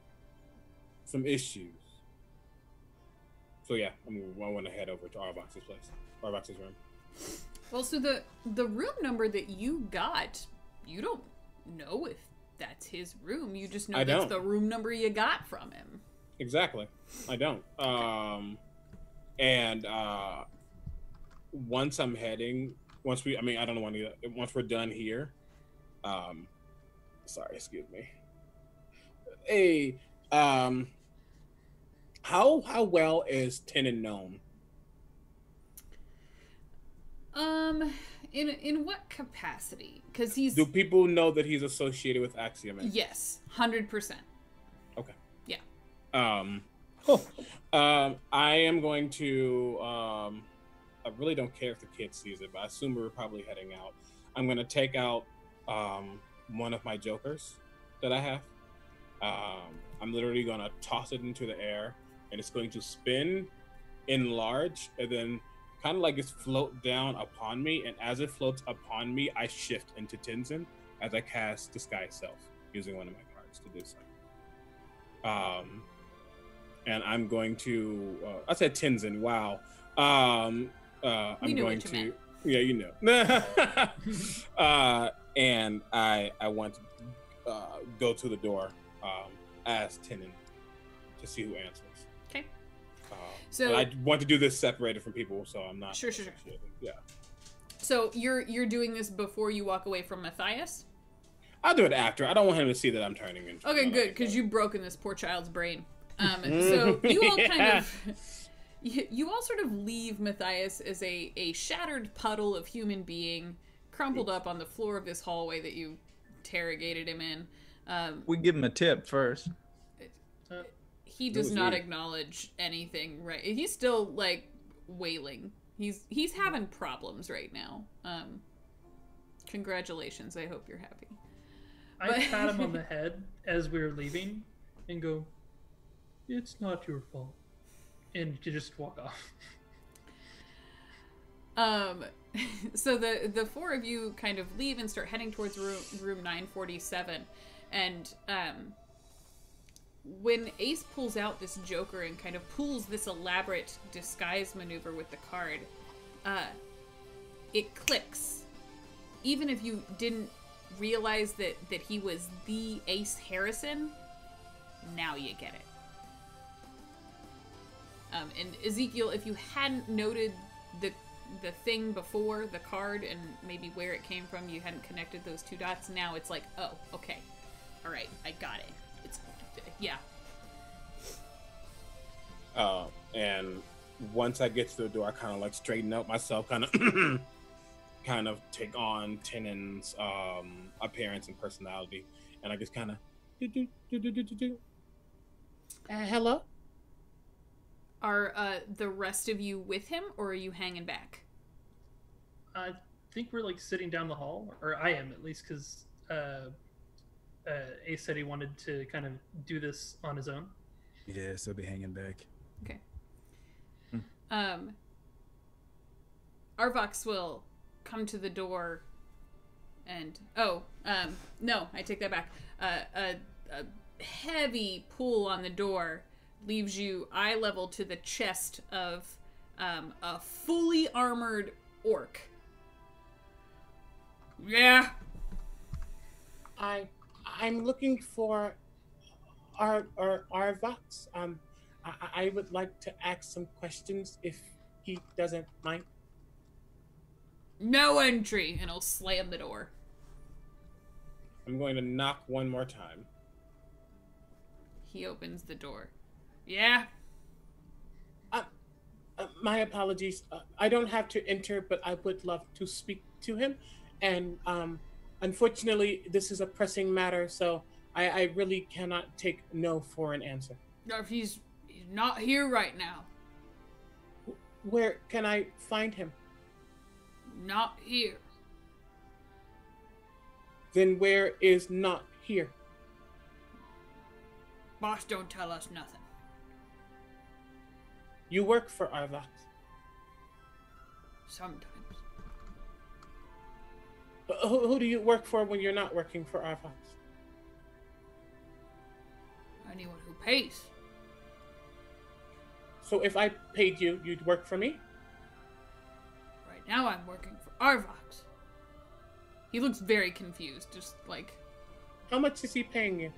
some issues. So yeah, I want to head over to Arvox's place. Arvox's room. Well, so the room number that you got, you don't know if that's his room. You just know I that's don't. the room number you got from him. Exactly. I don't. And once I'm heading, once we're done here, sorry, excuse me. Hey, how well is Tenon known? In what capacity? Because he's Do people know that he's associated with Axioman? yes, 100%. Okay. Yeah. Cool. I am going to. I really don't care if the kid sees it, but I assume we're probably heading out. I'm going to take out one of my jokers that I have. I'm literally going to toss it into the air, and it's going to spin, enlarge, and then kind of like it's float down upon me. And as it floats upon me, I shift into Tenzin as I cast Disguise Self using one of my cards to do so. And I'm going to. I said Tenzin. Wow. I'm knew going what you to. meant. Yeah, you know. And I want to go to the door, ask Tenon to see who answers. Okay. So I want to do this separated from people, so I'm not. Sure. Yeah. So you're doing this before you walk away from Matthias? I'll do it after. I don't want him to see that I'm turning into. Okay, good, because you've broken this poor child's brain. So you all kind of, you all sort of leave Matthias as a shattered puddle of human being, crumpled up on the floor of this hallway that you interrogated him in. We give him a tip first. He does not acknowledge anything. Right? He's still like wailing. He's having problems right now. Congratulations. I hope you're happy. I pat him on the head as we're leaving and go, "It's not your fault," and to just walk off. So the four of you kind of leave and start heading towards room 947, and when Ace pulls out this Joker and kind of pulls this elaborate disguise maneuver with the card, it clicks. Even if you didn't realize that he was the Ace Harrison, now you get it. And Ezekiel, if you hadn't noted the thing before, the card, and maybe where it came from, you hadn't connected those two dots, now it's like, oh, okay. All right, I got it. It's, yeah. And once I get to the door, I kind of like straighten up myself, kind of take on Tenon's appearance and personality, and I just kind of hello. Are the rest of you with him, or are you hanging back? I think we're like sitting down the hall, or I am at least, because Ace said he wanted to kind of do this on his own. Yeah, so be hanging back. Okay. Arvox will come to the door and no, I take that back. A heavy pull on the door leaves you eye level to the chest of a fully armored orc. Yeah. I'm looking for Arvox. I would like to ask some questions if he doesn't mind. No entry, and he'll slam the door. I'm going to knock one more time. He opens the door. Yeah. My apologies. I don't have to enter, but I would love to speak to him. And unfortunately, this is a pressing matter, so I really cannot take no for an answer. No, he's not here right now. Where can I find him? Not here. Then where is not here? Boss don't tell us nothing. You work for Arvox. Sometimes. Who do you work for when you're not working for Arvox? Anyone who pays. So if I paid you, you'd work for me? Right now I'm working for Arvox. He looks very confused, just like... How much is he paying you?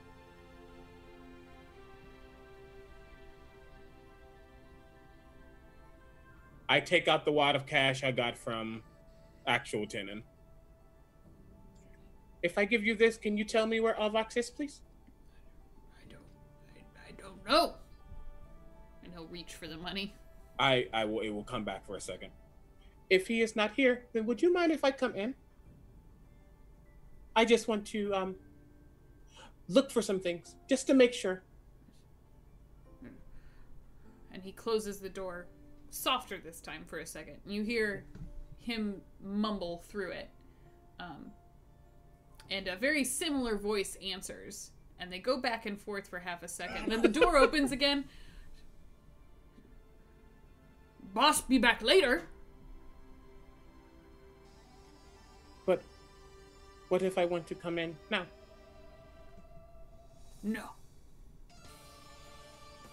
I take out the wad of cash I got from actual Tenon. If I give you this, can you tell me where Arvox is, please? I don't know. And he'll reach for the money. It will come back for a second. If he is not here, then would you mind if I come in? I just want to look for some things, just to make sure. And he closes the door, softer this time for a second. You hear him mumble through it. And a very similar voice answers. And they go back and forth for half a second. Then the door opens again. Boss be back later. But what if I want to come in now? No.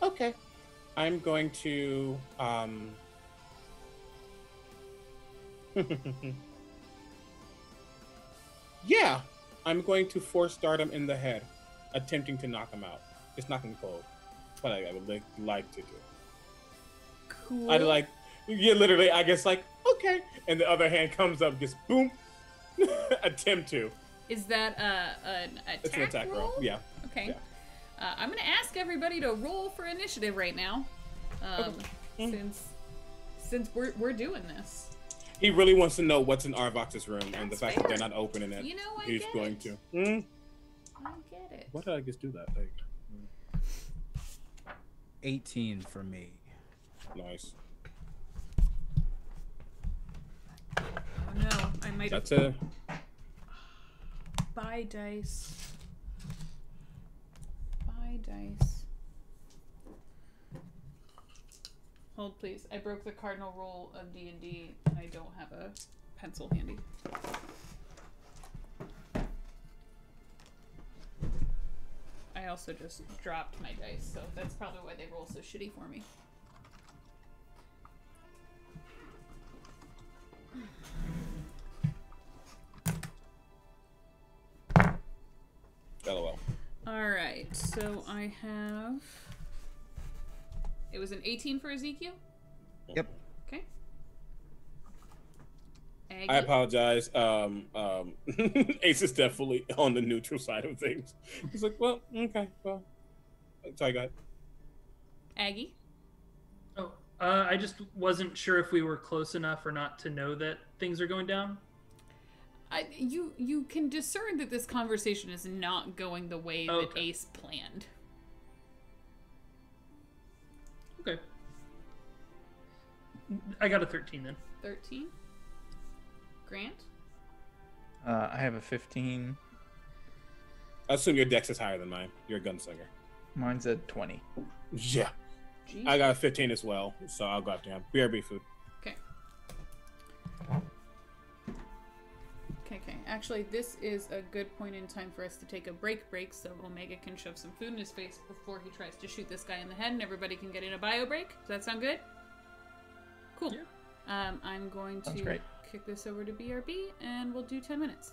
Okay. I'm going to yeah, I'm going to force dart him in the head, attempting to knock him out. Just knock him cold. What I would like to do. Cool. I'd like, yeah, literally, I guess like, okay. And the other hand comes up, just boom. Attempt to. Is that an attack It's an attack roll. Yeah. Okay. Yeah. I'm going to ask everybody to roll for initiative right now. Since we're doing this. He really wants to know what's in Arvox's room, and the That's fact fair. that they're not opening it. You know, I He's get going it. to. I get it. Why did I just do that? Like, 18 for me. nice. Oh no, I might That's a. buy dice. Buy dice. Hold please. I broke the cardinal rule of D&D and I don't have a pencil handy. I also just dropped my dice, so that's probably why they roll so shitty for me. LOL. Alright, so I have... It was an 18 for Ezekiel? Yep. Okay. Aggie? I apologize. Ace is definitely on the neutral side of things. He's like, well, okay, well. Sorry, go ahead. Aggie? Oh, I just wasn't sure if we were close enough or not to know that things are going down. You can discern that this conversation is not going the way that Okay. Ace planned. Okay. I got a 13 then. 13? Grant? I have a 15. I assume your dex is higher than mine. You're a gunslinger. Mine's at 20. Yeah. Jeez. I got a 15 as well, so I'll go after him. BRB food. Okay. Okay. Actually, this is a good point in time for us to take a break, so Omega can shove some food in his face before he tries to shoot this guy in the head, and everybody can get in a bio break. Does that sound good? Cool. Yeah. I'm going Sounds to great. kick this over to BRB, and we'll do 10 minutes.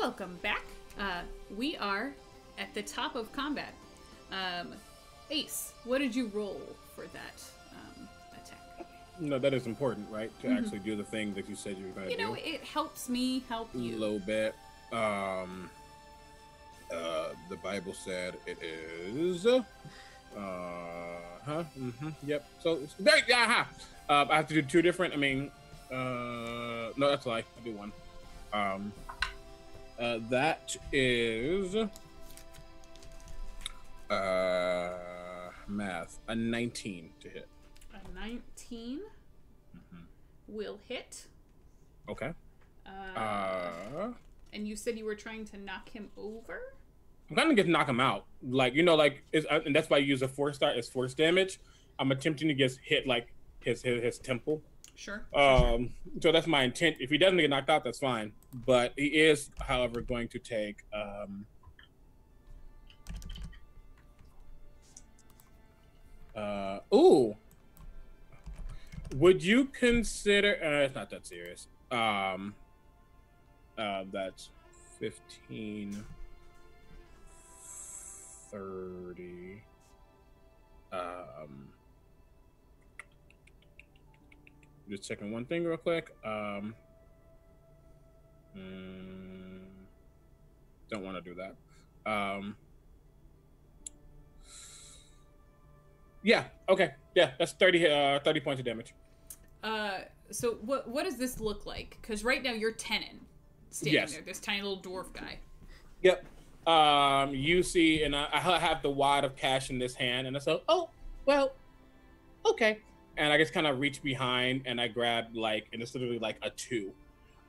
Welcome back. We are at the top of combat. Ace, what did you roll for that attack? No, that is important, right? To actually do the thing that you said you were going to do. You know, it helps me help A you. little bit. The Bible said it is. Yep. So, I have to do two different. I mean, no, that's a lie. I do one. That is math. A 19 to hit. A 19 will hit. Okay. And you said you were trying to knock him over? I'm kind of get knock him out, like and that's why I use a force start as force damage. I'm attempting to get hit like his temple. Sure. So that's my intent. If he doesn't get knocked out, that's fine. But he is, however, going to take ooh. Would you consider? It's not that serious. That's 15. 30. Just checking one thing real quick. Don't want to do that. Yeah. Okay. Yeah, that's 30 points of damage. So what does this look like? Because right now you're Tenon standing there, this tiny little dwarf guy. Yep. You see, and I have the wad of cash in this hand, and I say, oh, well, okay. And I just kind of reach behind and I grab and it's literally like a 2.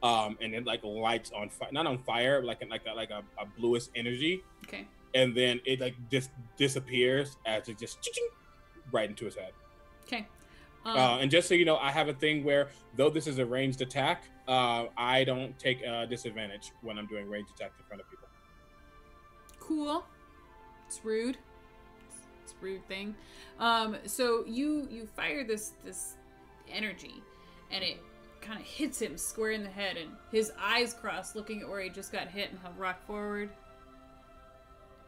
And it like lights on fire, not on fire, like a bluish energy. Okay. And then it like just disappears as it just right into his head. Okay. And just so you know, I have a thing where though this is a ranged attack, I don't take a disadvantage when I'm doing ranged attacks in front of people. Cool. It's rude. It's a rude thing. So you fire this energy, and it kind of hits him square in the head, and his eyes cross, looking at where he just got hit, and he'll rock forward,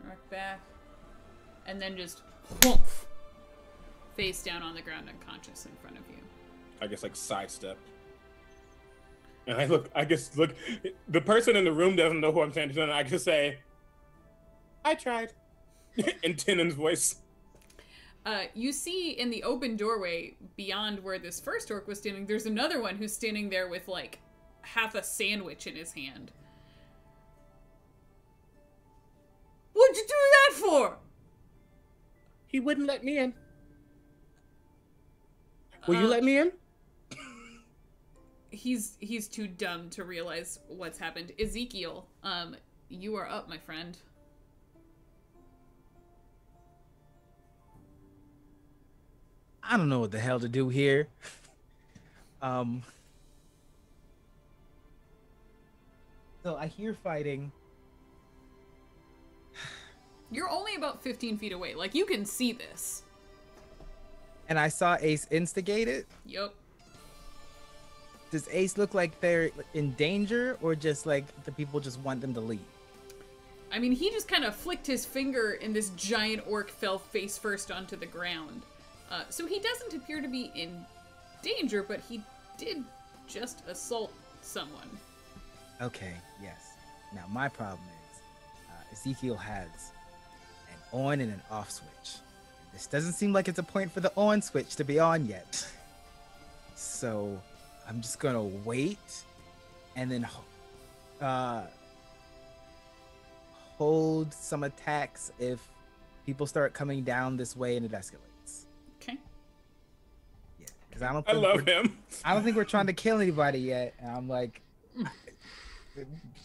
rock back, and then just whoomph, face down on the ground, unconscious in front of you. I guess like sidestep. And I look. The person in the room doesn't know who I'm saying to, and I just say, I tried. In Tenon's voice. You see in the open doorway beyond where this first orc was standing, there's another one who's standing there with like half a sandwich in his hand. What'd you do that for? He wouldn't let me in. Will you let me in? He's too dumb to realize what's happened. Ezekiel, you are up, my friend. I don't know what the hell to do here. So I hear fighting. You're only about 15 feet away. Like, you can see this. And I saw Ace instigate it. Yup. Does Ace look like they're in danger, or just like the people just want them to leave? I mean, he just kind of flicked his finger and this giant orc fell face first onto the ground. So he doesn't appear to be in danger, but he did just assault someone. Okay, yes. Now my problem is Ezekiel has an on and an off switch. This doesn't seem like it's a point for the on switch to be on yet. So I'm just gonna wait and then hold some attacks if people start coming down this way and it escalates. Okay. Yeah, because I love him. I don't think we're trying to kill anybody yet. And I'm like,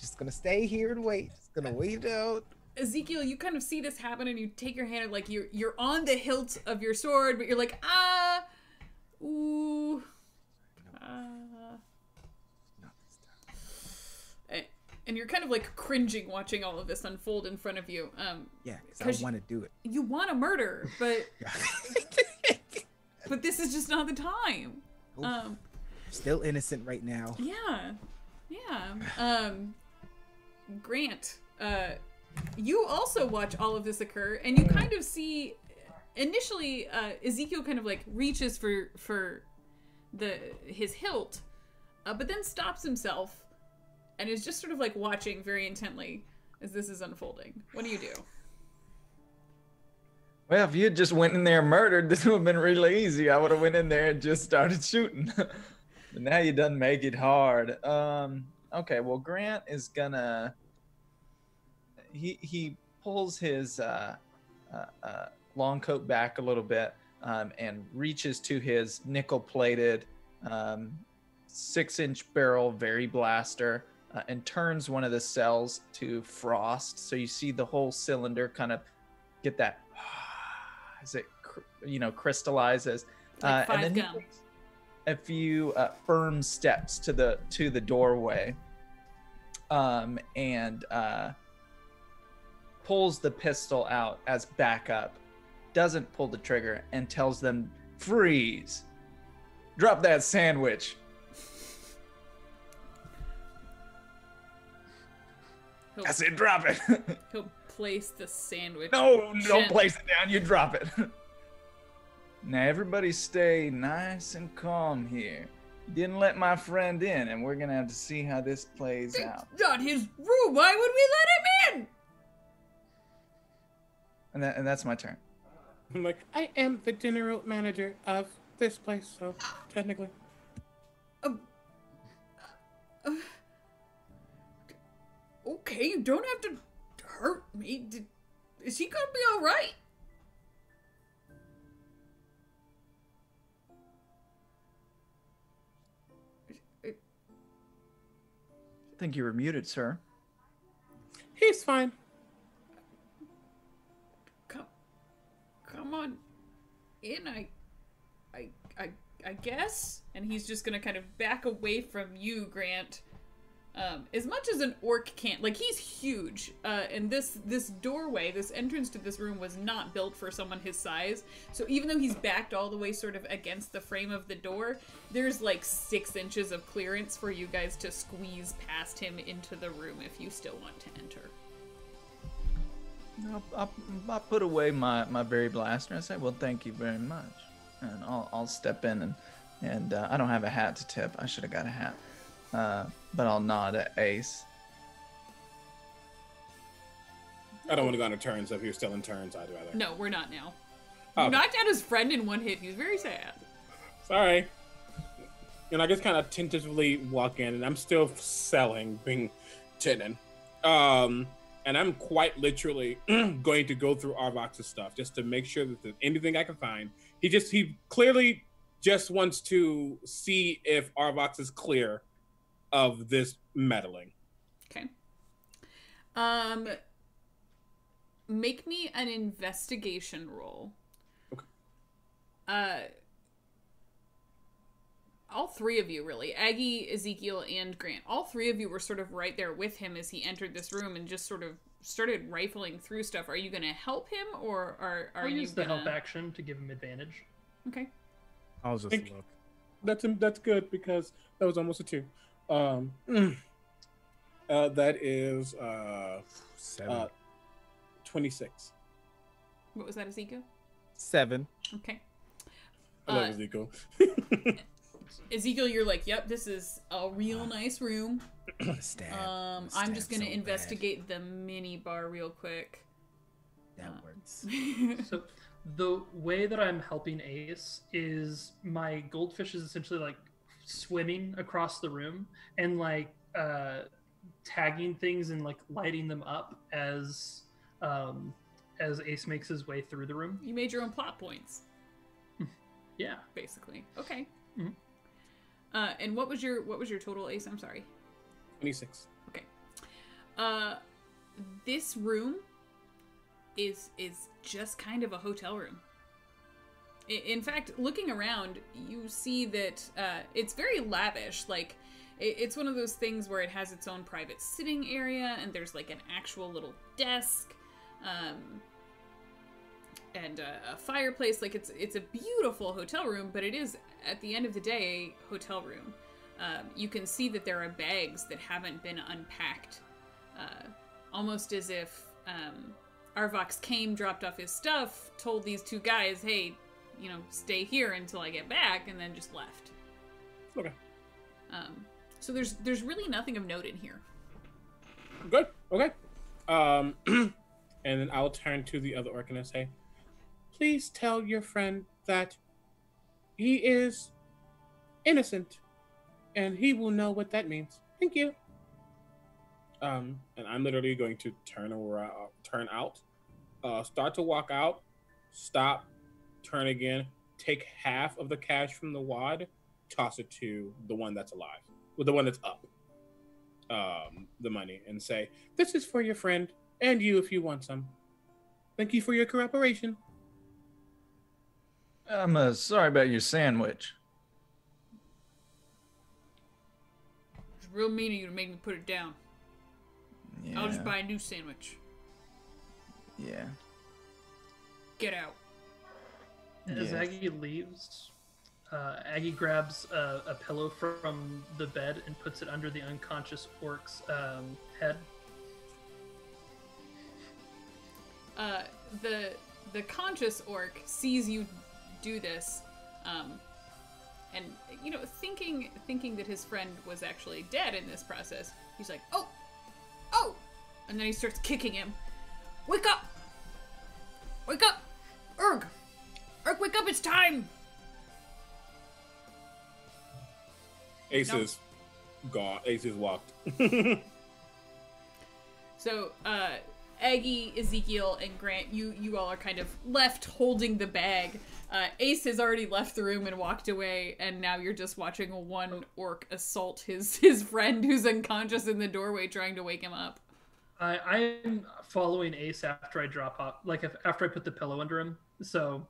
just gonna stay here and wait. Just gonna wait it out. Ezekiel, you kind of see this happen, and you take your hand and like you're on the hilt of your sword, but you're like ooh. And you're kind of like cringing watching all of this unfold in front of you. Yeah, because I want to do it. You want to murder, but but this is just not the time. Still innocent right now. Yeah. Grant, you also watch all of this occur, and you kind of see initially Ezekiel kind of like reaches for his hilt, but then stops himself and is just sort of like watching very intently as this is unfolding. What do you do? Well, if you had just went in there and murdered, this would have been really easy. I would have went in there and just started shooting. But now you done make it hard. Okay, well, Grant is gonna... He pulls his long coat back a little bit and reaches to his nickel-plated 6-inch barrel Very Blaster and turns one of the cells to frost. So you see the whole cylinder kind of get that... as it crystallizes, Like and then he takes a few firm steps to the doorway, and pulls the pistol out as backup, doesn't pull the trigger, and tells them, "Freeze! Drop that sandwich." I said, "Drop it." He'll place the sandwich. No, don't gently. place it down. You drop it. Now everybody stay nice and calm here. Didn't let my friend in, and we're gonna have to see how this plays out. It's not his room. Why would we let him in? And that's my turn. I'm like, I am the general manager of this place, so technically. Okay, you don't have to hurt me. Is he gonna be all right? I think you were muted, sir. He's fine. Come on in. I guess. And he's just gonna kind of back away from you, Grant. As much as an orc can't, like, he's huge, and this doorway, this entrance to this room was not built for someone his size, so even though he's backed all the way sort of against the frame of the door, there's like 6 inches of clearance for you guys to squeeze past him into the room if you still want to enter. I'll put away my Very Blaster and say, well, thank you very much. And I'll step in and I don't have a hat to tip. I should have got a hat. But I'll nod at Ace. I don't want to go into turns, so if you're still in turns, I'd rather. No, we're not now. Oh. You knocked out his friend in one hit. He's very sad. Sorry. And I just kind of tentatively walk in, and I'm still selling, being Tinin. And I'm quite literally going to go through Arvox's stuff just to make sure that there's anything I can find. He clearly just wants to see if Arvox is clear of this meddling. Okay. Make me an investigation roll. Okay. All three of you, really. Aggie, Ezekiel, and Grant. All three of you were sort of right there with him as he entered this room and just sort of started rifling through stuff. Are you going to help him, or are you use the gonna... help action to give him advantage? Okay. I'll just Think- look. That's good because that was almost a 2. That is 7. 26. What was that, Ezekiel? 7. Okay. I love Ezekiel. Ezekiel, you're like, yep, this is a real nice room. Stab. I'm just gonna so investigate the mini bar real quick. That works. So the way that I'm helping Ace is my goldfish is essentially like swimming across the room and like tagging things and like lighting them up as Ace makes his way through the room. You made your own plot points, Yeah. basically. Okay. Mhm. And what was your total, Ace? I'm sorry. 26. Okay. This room is just kind of a hotel room. In fact, looking around, you see that it's very lavish. Like, it's one of those things where it has its own private sitting area, and there's like an actual little desk, and a fireplace. Like, it's a beautiful hotel room, but it is, at the end of the day, a hotel room. You can see that there are bags that haven't been unpacked almost as if Arvox came, dropped off his stuff, told these two guys, hey, you know, stay here until I get back, and then just left. Okay. So there's really nothing of note in here. Good. Okay. And then I'll turn to the other orc and say, please tell your friend that he is innocent, and he will know what that means. Thank you. And I'm literally going to turn out, start to walk out, stop, turn again, take half of the cash from the wad, toss it to the one that's alive, with the one that's up, the money, and say, this is for your friend and you if you want some. Thank you for your cooperation. I'm sorry about your sandwich. It's real mean of you to make me put it down. Yeah. I'll just buy a new sandwich. Yeah. Get out. As Yeah. Aggie leaves, Aggie grabs a pillow from the bed and puts it under the unconscious orc's head. The conscious orc sees you do this, and you know, thinking that his friend was actually dead in this process, he's like, oh, and then he starts kicking him. Wake up, Urg, wake up! It's time. Ace is gone. Ace is walked. So, Aggie, Ezekiel, and Grant, you all are kind of left holding the bag. Ace has already left the room and walked away, and now you're just watching one orc assault his friend who's unconscious in the doorway, trying to wake him up. I'm following Ace after I drop off, after I put the pillow under him. So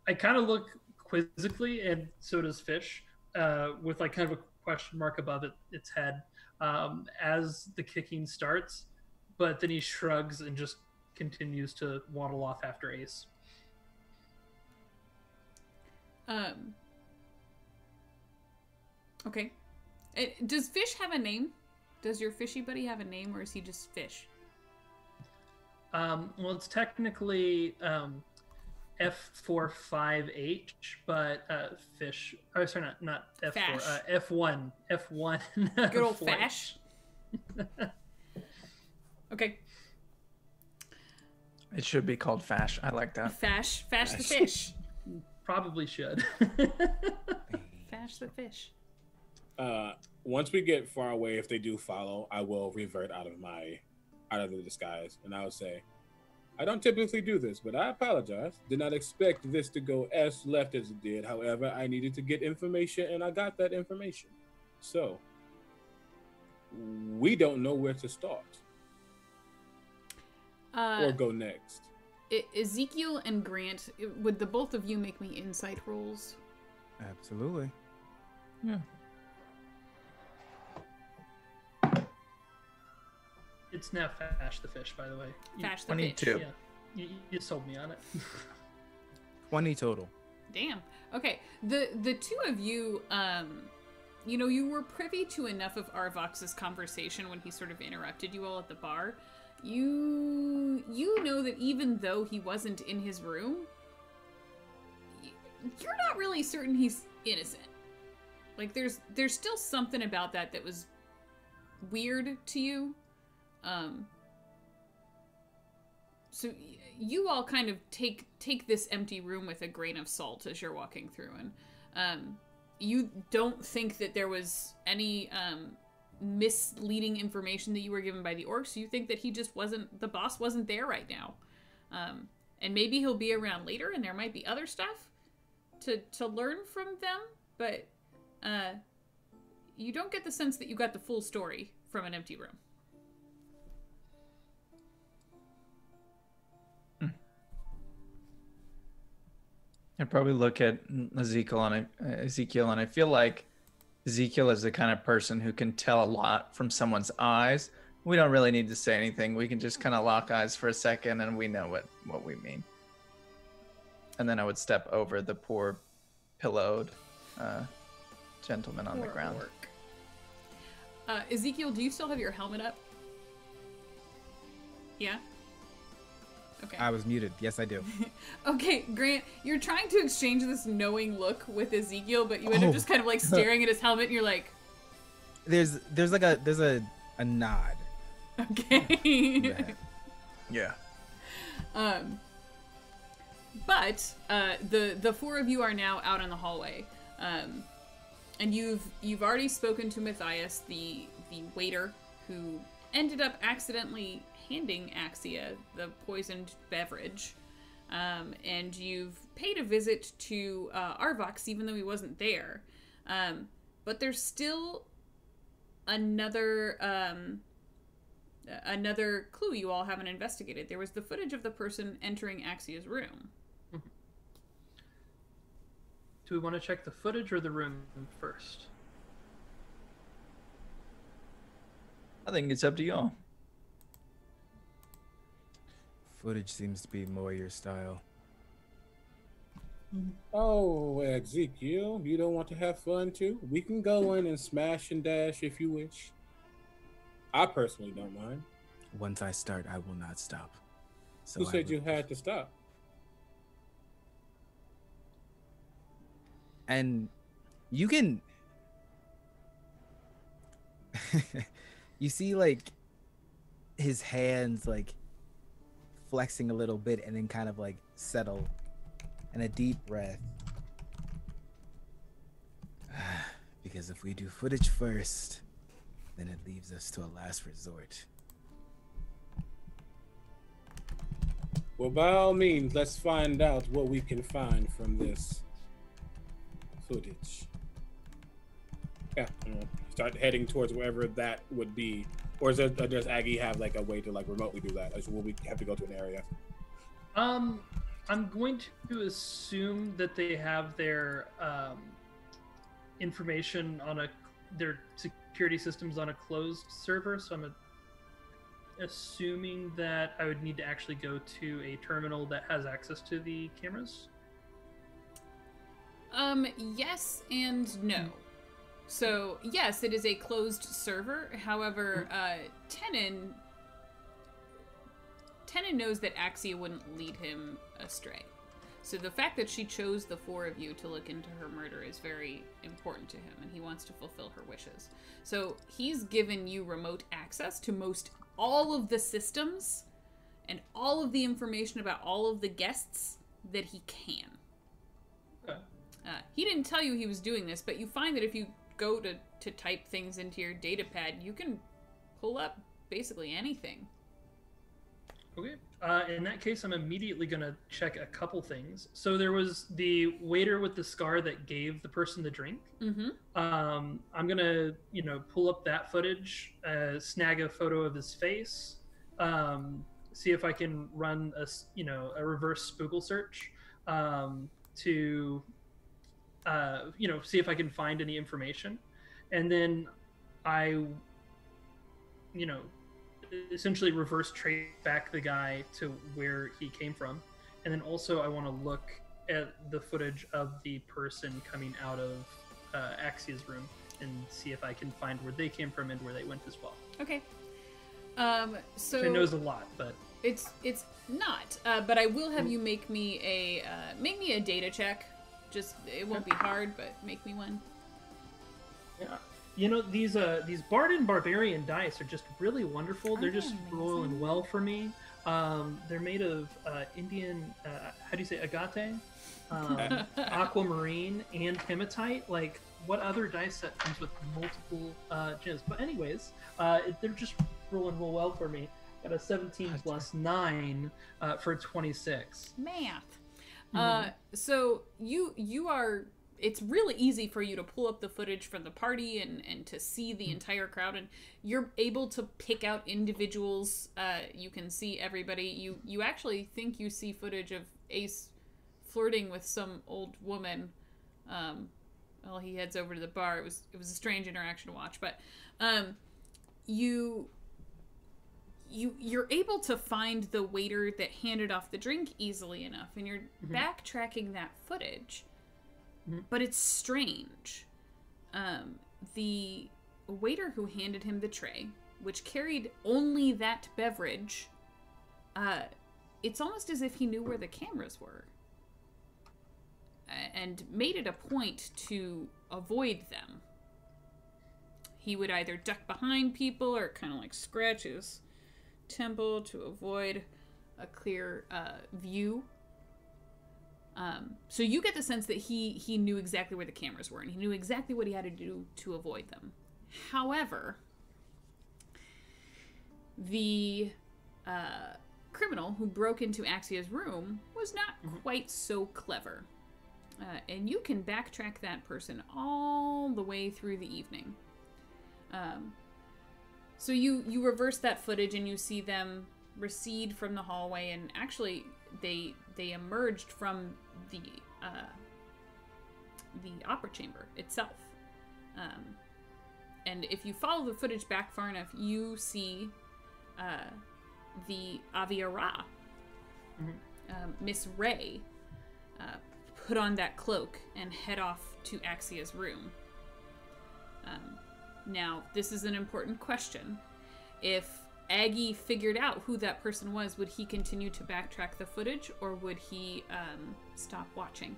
I kind of look quizzically, and so does Fish, with like kind of a question mark above its head as the kicking starts. But then he shrugs and just continues to waddle off after Ace. Okay. Does Fish have a name? Does your fishy buddy have a name, or is he just Fish? Well, it's technically F45H, but Fish. Oh, sorry, not F4. Fash. F1. F1. Good old flight. Fash. Okay. It should be called Fash. I like that. Fash the fish. Probably should. Fash the fish. Once we get far away, if they do follow, I will revert out of the disguise, and I will say, I don't typically do this, but I apologize. Did not expect this to go as left as it did. However, I needed to get information, and I got that information. So, we don't know where to start or go next. Ezekiel and Grant, would the both of you make me insight rolls? Absolutely. Yeah. It's now Fash the Fish, by the way. Fash the 22. fish. Yeah, you sold me on it. 20 total. Damn. Okay. The two of you, you know, you were privy to enough of Arvox's conversation when he sort of interrupted you all at the bar. You know that even though he wasn't in his room, you're not really certain he's innocent. Like, there's still something about that was weird to you. So you all kind of take this empty room with a grain of salt as you're walking through, and you don't think that there was any misleading information that you were given by the orcs. You think that the boss wasn't there right now, and maybe he'll be around later, and there might be other stuff to learn from them, but you don't get the sense that you got the full story from an empty room. I'd probably look at Ezekiel, and I feel like Ezekiel is the kind of person who can tell a lot from someone's eyes. We don't really need to say anything. We can just kind of lock eyes for a second, and we know what we mean. And then I would step over the poor pillowed gentleman on the ground. Ezekiel, do you still have your helmet up? Yeah? Okay. I was muted. Yes, I do. Okay, Grant, you're trying to exchange this knowing look with Ezekiel, but you end up Oh. just kind of like staring at his helmet and you're like, There's a nod. okay. Yeah. But the four of you are now out in the hallway, and you've already spoken to Matthias, the waiter who ended up accidentally handing Axia the poisoned beverage, and you've paid a visit to Arvox even though he wasn't there, but there's still another clue you all haven't investigated. There was the footage of the person entering Axia's room. Do we want to check the footage or the room first? I think it's up to y'all. Footage seems to be more your style. Oh, Ezekiel, you don't want to have fun too? We can go in and smash and dash if you wish. I personally don't mind. Once I start, I will not stop. So Who I said would- you had to stop? And you can you see like his hands like flexing a little bit and then kind of like settle, and a deep breath. Because if we do footage first, then it leaves us to a last resort. Well, by all means, let's find out what we can find from this footage. Yeah, start heading towards wherever that would be. Or does Aggie have like a way to like remotely do that? Or will we have to go to an area? I'm going to assume that they have their information on their security systems on a closed server. So I'm assuming that I would need to actually go to a terminal that has access to the cameras. Yes and no. So, yes, it is a closed server. However, Tenon knows that Axia wouldn't lead him astray. So the fact that she chose the four of you to look into her murder is very important to him, and he wants to fulfill her wishes. So he's given you remote access to most all of the systems and all of the information about all of the guests that he can. Okay. He didn't tell you he was doing this, but you find that if you go to type things into your data pad, you can pull up basically anything. Okay. In that case, I'm immediately going to check a couple things. So there was the waiter with the scar that gave the person the drink. Mm-hmm. I'm going to, pull up that footage, snag a photo of his face, see if I can run a reverse Spoogle search to, see if I can find any information. And then I, essentially reverse trace back the guy to where he came from. And then also I want to look at the footage of the person coming out of Axia's room and see if I can find where they came from and where they went as well. Okay. So Which I know is a lot, but it's not. But I will have you make me a data check. Just it won't be hard, but make me one. yeah. These Bard and Barbarian dice are just really wonderful. They're just rolling well for me. They're made of Indian, how do you say, agate, aquamarine, and hematite. Like, what other dice set comes with multiple gems? But anyways, they're just rolling real well for me. Got a 17 plus 9 for 26. Math. So you are. It's really easy for you to pull up the footage from the party and to see the entire crowd, and you're able to pick out individuals. You can see everybody. You actually think you see footage of Ace flirting with some old woman while he heads over to the bar. It was a strange interaction to watch, but you're able to find the waiter that handed off the drink easily enough, and you're backtracking that footage. But it's strange. The waiter who handed him the tray, which carried only that beverage, it's almost as if he knew where the cameras were and made it a point to avoid them. He would either duck behind people or kind of like scratch his temple to avoid a clear view. So you get the sense that he knew exactly where the cameras were, and he knew exactly what he had to do to avoid them. However, the criminal who broke into Axia's room was not quite so clever. And you can backtrack that person all the way through the evening. So you reverse that footage and you see them recede from the hallway, and actually they emerged from the opera chamber itself. And if you follow the footage back far enough, you see the Avia Ra, Miss Ray, put on that cloak and head off to Axia's room. Now, this is an important question. If Aggie figured out who that person was, would he continue to backtrack the footage, or would he stop watching?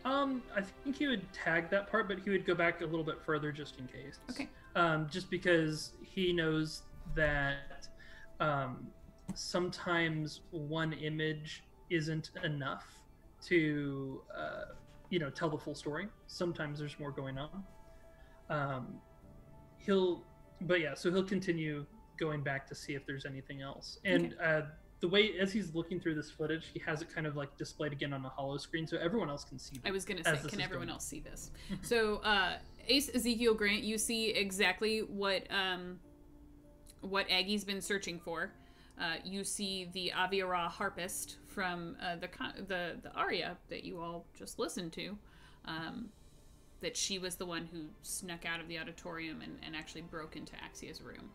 I think he would tag that part, but he would go back a little bit further just in case. Okay. Just because he knows that sometimes one image isn't enough to, tell the full story. Sometimes there's more going on. So he'll continue going back to see if there's anything else. And the way, as he's looking through this footage, he has it kind of like displayed again on a hollow screen so everyone else can see. I was going to say, can everyone else see this? So, Ace Ezekiel Grant, you see exactly what Aggie's been searching for. You see the Avia Ra harpist from the aria that you all just listened to. That she was the one who snuck out of the auditorium and actually broke into Axia's room.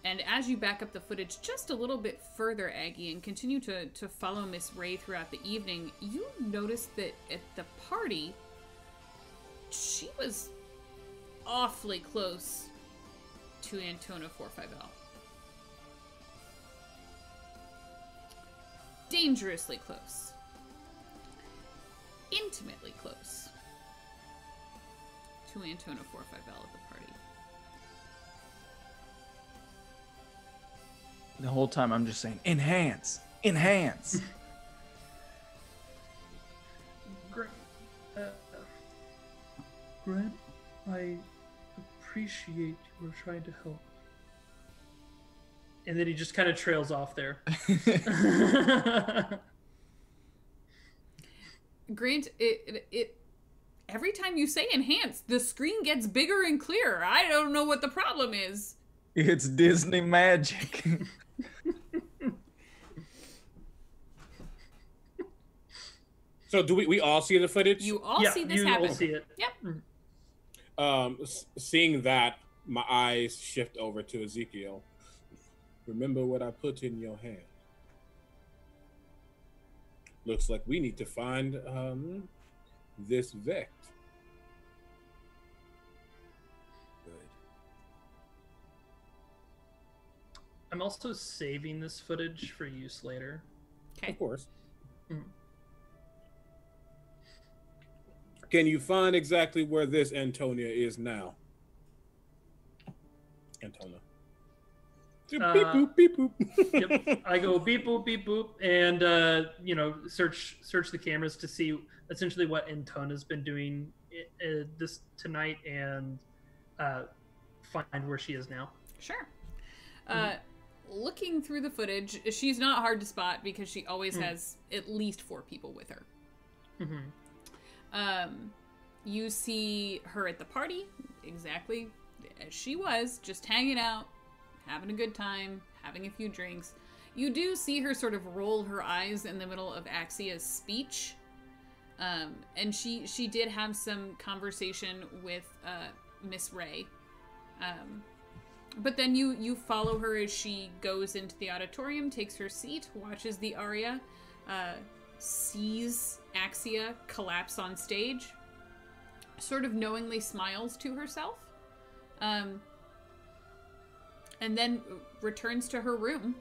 And as you back up the footage just a little bit further, Aggie, and continue to follow Miss Ray throughout the evening, you notice that at the party, she was awfully close to Antona 450. Dangerously close. Intimately close to Antona 450 at the party. The whole time I'm just saying, enhance, enhance. Great. Grant, I appreciate you were trying to help. And then he just kind of trails off there. Grant, it every time you say enhance, the screen gets bigger and clearer. I don't know what the problem is. It's Disney magic. So do we all see the footage? You all see this you happen. all see it. Yep. Seeing that, my eyes shift over to Ezekiel. Remember what I put in your hand. Looks like we need to find this Vect. Good. I'm also saving this footage for use later. Okay. Of course. Mm. Can you find exactly where this Antonia is now? Antona. Beep boop, beep boop. Yep. I go beep boop, and search the cameras to see essentially what Antona's been doing this tonight, and find where she is now. Sure. Looking through the footage, she's not hard to spot because she always has at least 4 people with her. You see her at the party, exactly as she was, just hanging out, having a good time, having a few drinks. You do see her sort of roll her eyes in the middle of Axia's speech. And she did have some conversation with Miss Ray. But then you follow her as she goes into the auditorium, takes her seat, watches the aria, sees Axia collapse on stage, sort of knowingly smiles to herself. and then returns to her room,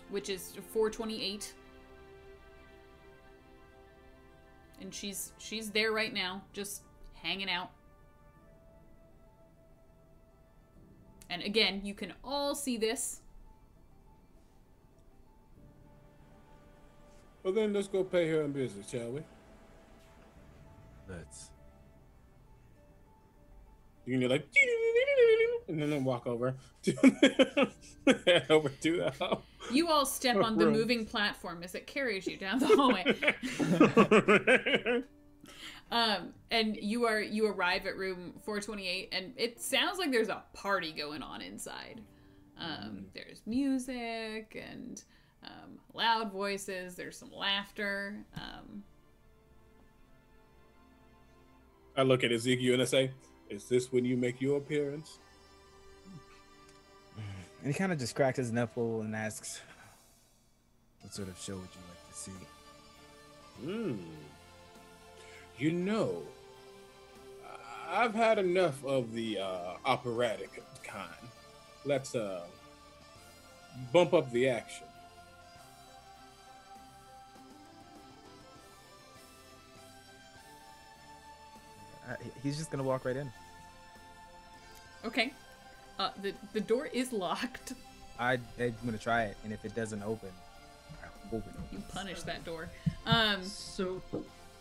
which is 428. And she's there right now, just hanging out. And again, you can all see this. Well, then let's go pay her a visit, shall we? Let's. You can like, and then walk over to over to the house. You all step on the moving platform as it carries you down the hallway. And you arrive at room 428, and it sounds like there's a party going on inside. There's music and loud voices. There's some laughter. I look at Ezekiel and I say, "Is this when you make your appearance?" And he kind of just cracks his knuckle and asks, "What sort of show would you like to see?" You know, I've had enough of the operatic kind. Let's bump up the action. He's just gonna walk right in. Okay. The door is locked. I'm gonna try it, and if it doesn't open, I'll open it. You punish that door. So,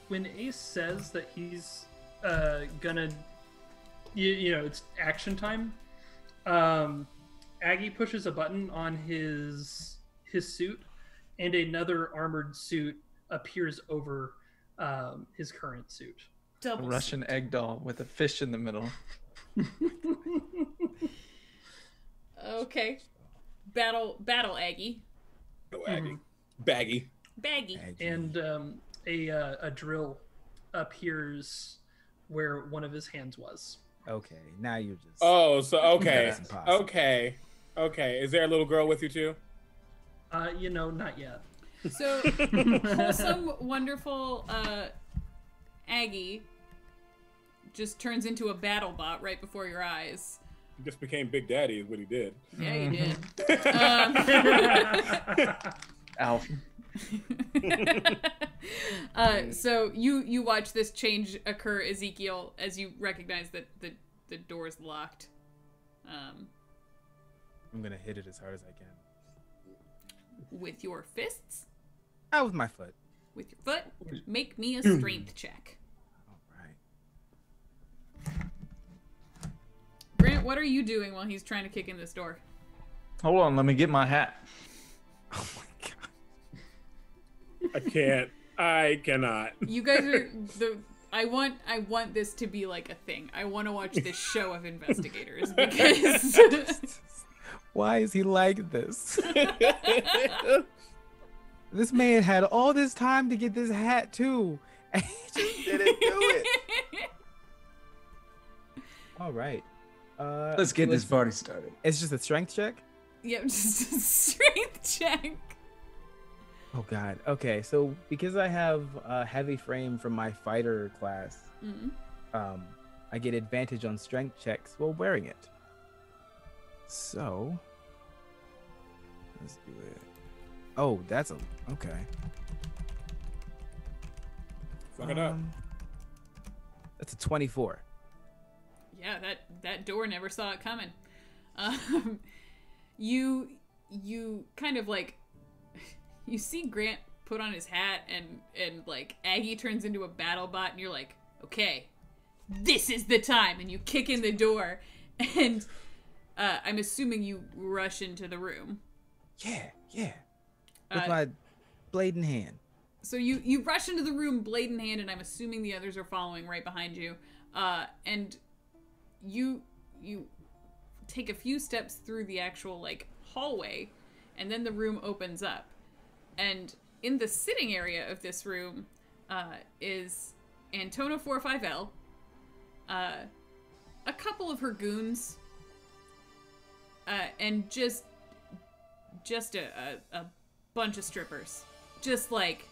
when Ace says that he's gonna, you know, it's action time. Aggie pushes a button on his suit, and another armored suit appears over his current suit. A Russian egg doll with a fish in the middle. Okay. Battle Aggie. No, Aggie. Baggy. Baggy. And a drill appears where one of his hands was. Okay, now you're just. Oh, so okay, That's impossible. okay. Is there a little girl with you too? You know, not yet. So wholesome, wonderful Aggie just turns into a battle bot right before your eyes. He just became Big Daddy, is what he did. Yeah, you did. Alf. So you watch this change occur, Ezekiel, as you recognize that the door is locked. I'm gonna hit it as hard as I can. With your fists? Out with my foot. With your foot? Make me a strength check. All right. Grant, what are you doing while he's trying to kick in this door? Hold on, let me get my hat. Oh my god. I cannot. You guys are I want this to be like a thing. I want to watch this show of investigators because Why is he like this? This man had all this time to get this hat too, and he just didn't do it. All right. Let's get this party started. It's just a strength check. Yep, just a strength check. Oh god. Okay, so because I have a heavy frame from my fighter class, I get advantage on strength checks while wearing it. So let's do it. Oh, that's okay. Fuck it up. That's a 24. Yeah, that door never saw it coming. You kind of like you see Grant put on his hat and like Aggie turns into a battle bot and you're like, okay, this is the time, and you kick in the door and I'm assuming you rush into the room. Yeah. With my blade in hand. So you rush into the room, blade in hand, and I'm assuming the others are following right behind you. And you take a few steps through the actual like hallway, and then the room opens up. And in the sitting area of this room is Antona 45L, a couple of her goons, and just a bunch of strippers, just like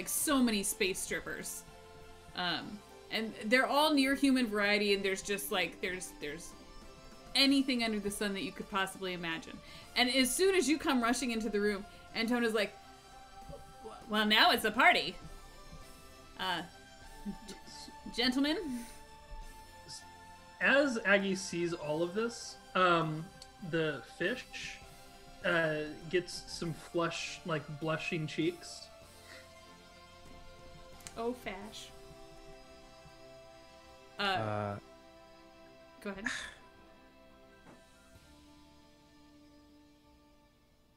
so many space strippers, and they're all near human variety, and there's just like there's anything under the sun that you could possibly imagine. And as soon as you come rushing into the room, Antona's like, well, now it's a party. Gentlemen? As Aggie sees all of this, the fish gets some flush, like blushing cheeks. Oh, Fash. Go ahead.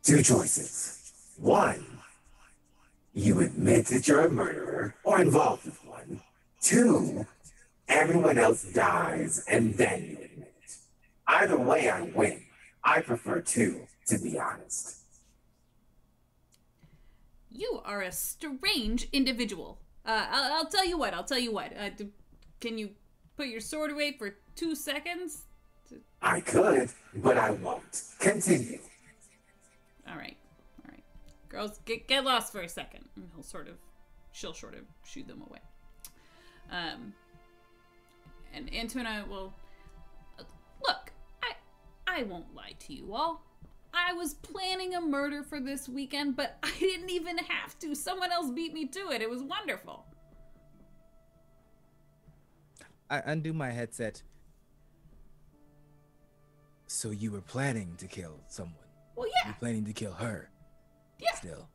Two choices. One, you admit that you're a murderer or involved with one. Two, everyone else dies and then you admit it. Either way, I win. I prefer two, to be honest. You are a strange individual. I'll tell you what. Can you put your sword away for 2 seconds? I could, but I won't. Continue. All right. Girls, get lost for a second. And she'll sort of shoo them away. And Antona will, look, I won't lie to you all. I was planning a murder for this weekend, but I didn't even have to. Someone else beat me to it. It was wonderful. I undo my headset. So you were planning to kill someone? Well, yeah. You're planning to kill her? Yeah. Still.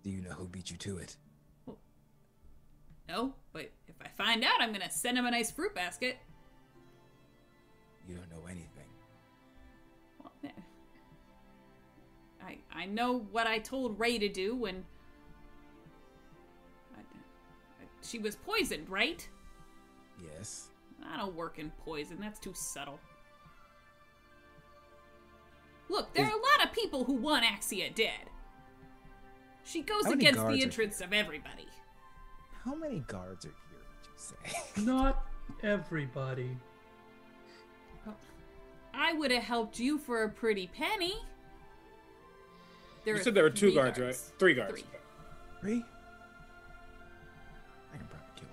Do you know who beat you to it? Well, no, but if I find out, I'm gonna send him a nice fruit basket. You don't know anything. Well, I know what I told Ray to do when she was poisoned, right? Yes. I don't work in poison. That's too subtle. Look, there are a lot of people who want Axia dead. She goes against the interests of everybody. How many guards are here, would you say? Not everybody. I would have helped you for a pretty penny. You said there were 2 guards, right? 3 guards. 3? I can probably kill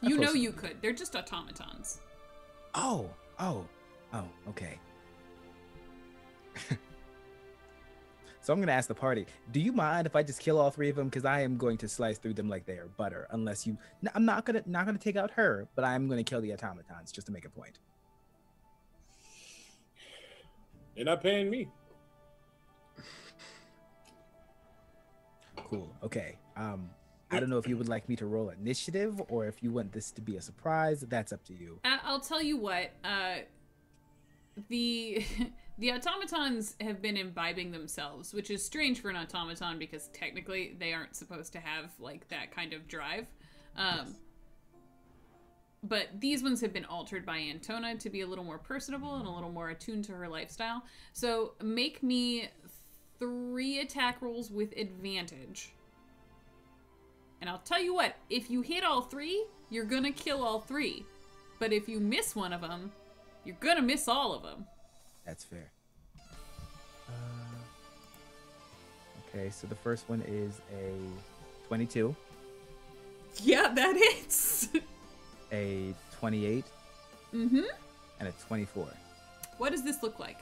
3. You know you could. They're just automatons. Oh, okay. So I'm going to ask the party, do you mind if I just kill all 3 of them? Because I am going to slice through them like they are butter. Unless you... I'm not gonna take out her, but I'm going to kill the automatons just to make a point. You're not paying me. Cool. Okay. I don't know if you would like me to roll initiative or if you want this to be a surprise. That's up to you. I'll tell you what. The automatons have been imbibing themselves, which is strange for an automaton because technically they aren't supposed to have like that kind of drive. But these ones have been altered by Antona to be a little more personable and a little more attuned to her lifestyle. So make me 3 attack rolls with advantage. And I'll tell you what, if you hit all 3, you're gonna kill all 3. But if you miss one of them, you're gonna miss all of them. That's fair. Okay, so the first one is a 22. Yeah, that hits. A 28. Mm-hmm. And a 24. What does this look like?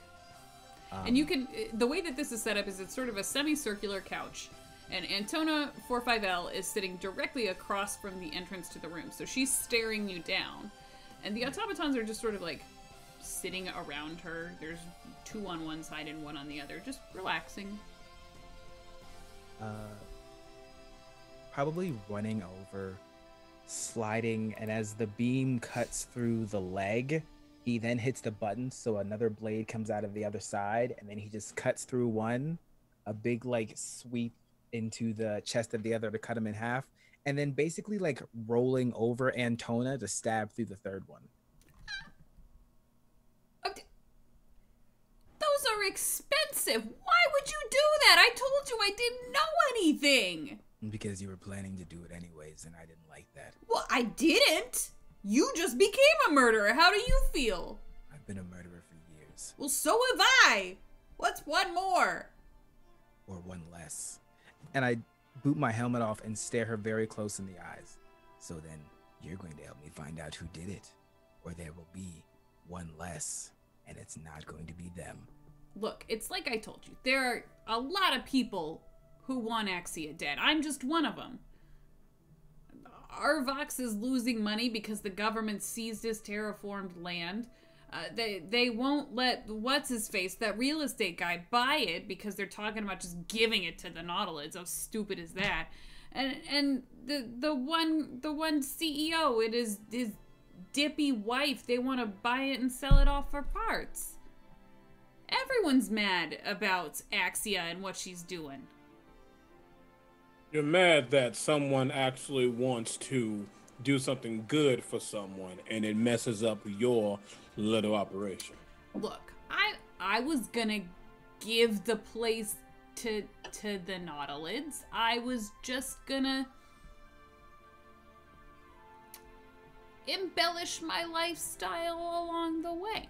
And you can, the way that this is set up is it's sort of a semicircular couch. And Antona 45L is sitting directly across from the entrance to the room. So she's staring you down. And the automatons are just sort of like sitting around her. There's 2 on one side and 1 on the other, just relaxing. Probably running over, sliding, and as the beam cuts through the leg, he then hits the button so another blade comes out of the other side, and then he just cuts through one, a big like sweep into the chest of the other to cut him in half, and then basically like rolling over Antona to stab through the third one. Those are expensive. Why would you do that? I told you I didn't know anything. Because you were planning to do it anyways, and I didn't like that. Well, I didn't. You just became a murderer. How do you feel? I've been a murderer for years. Well, so have I. What's one more? Or one less. And I boot my helmet off and stare her very close in the eyes. So then, You're going to help me find out who did it, or there will be one less, and it's not going to be them. Look, it's like I told you. There are a lot of people who want Axia dead. I'm just one of them. Arvox is losing money because the government seized his terraformed land. They won't let what's-his-face, that real estate guy, buy it because they're talking about just giving it to the Nautiloids. How stupid is that? And the one CEO, it is his dippy wife. They want to buy it and sell it off for parts. Everyone's mad about Axia and what she's doing. You're mad that someone actually wants to do something good for someone and it messes up your little operation. Look, I was gonna give the place to the Nautilids. I was just gonna embellish my lifestyle along the way.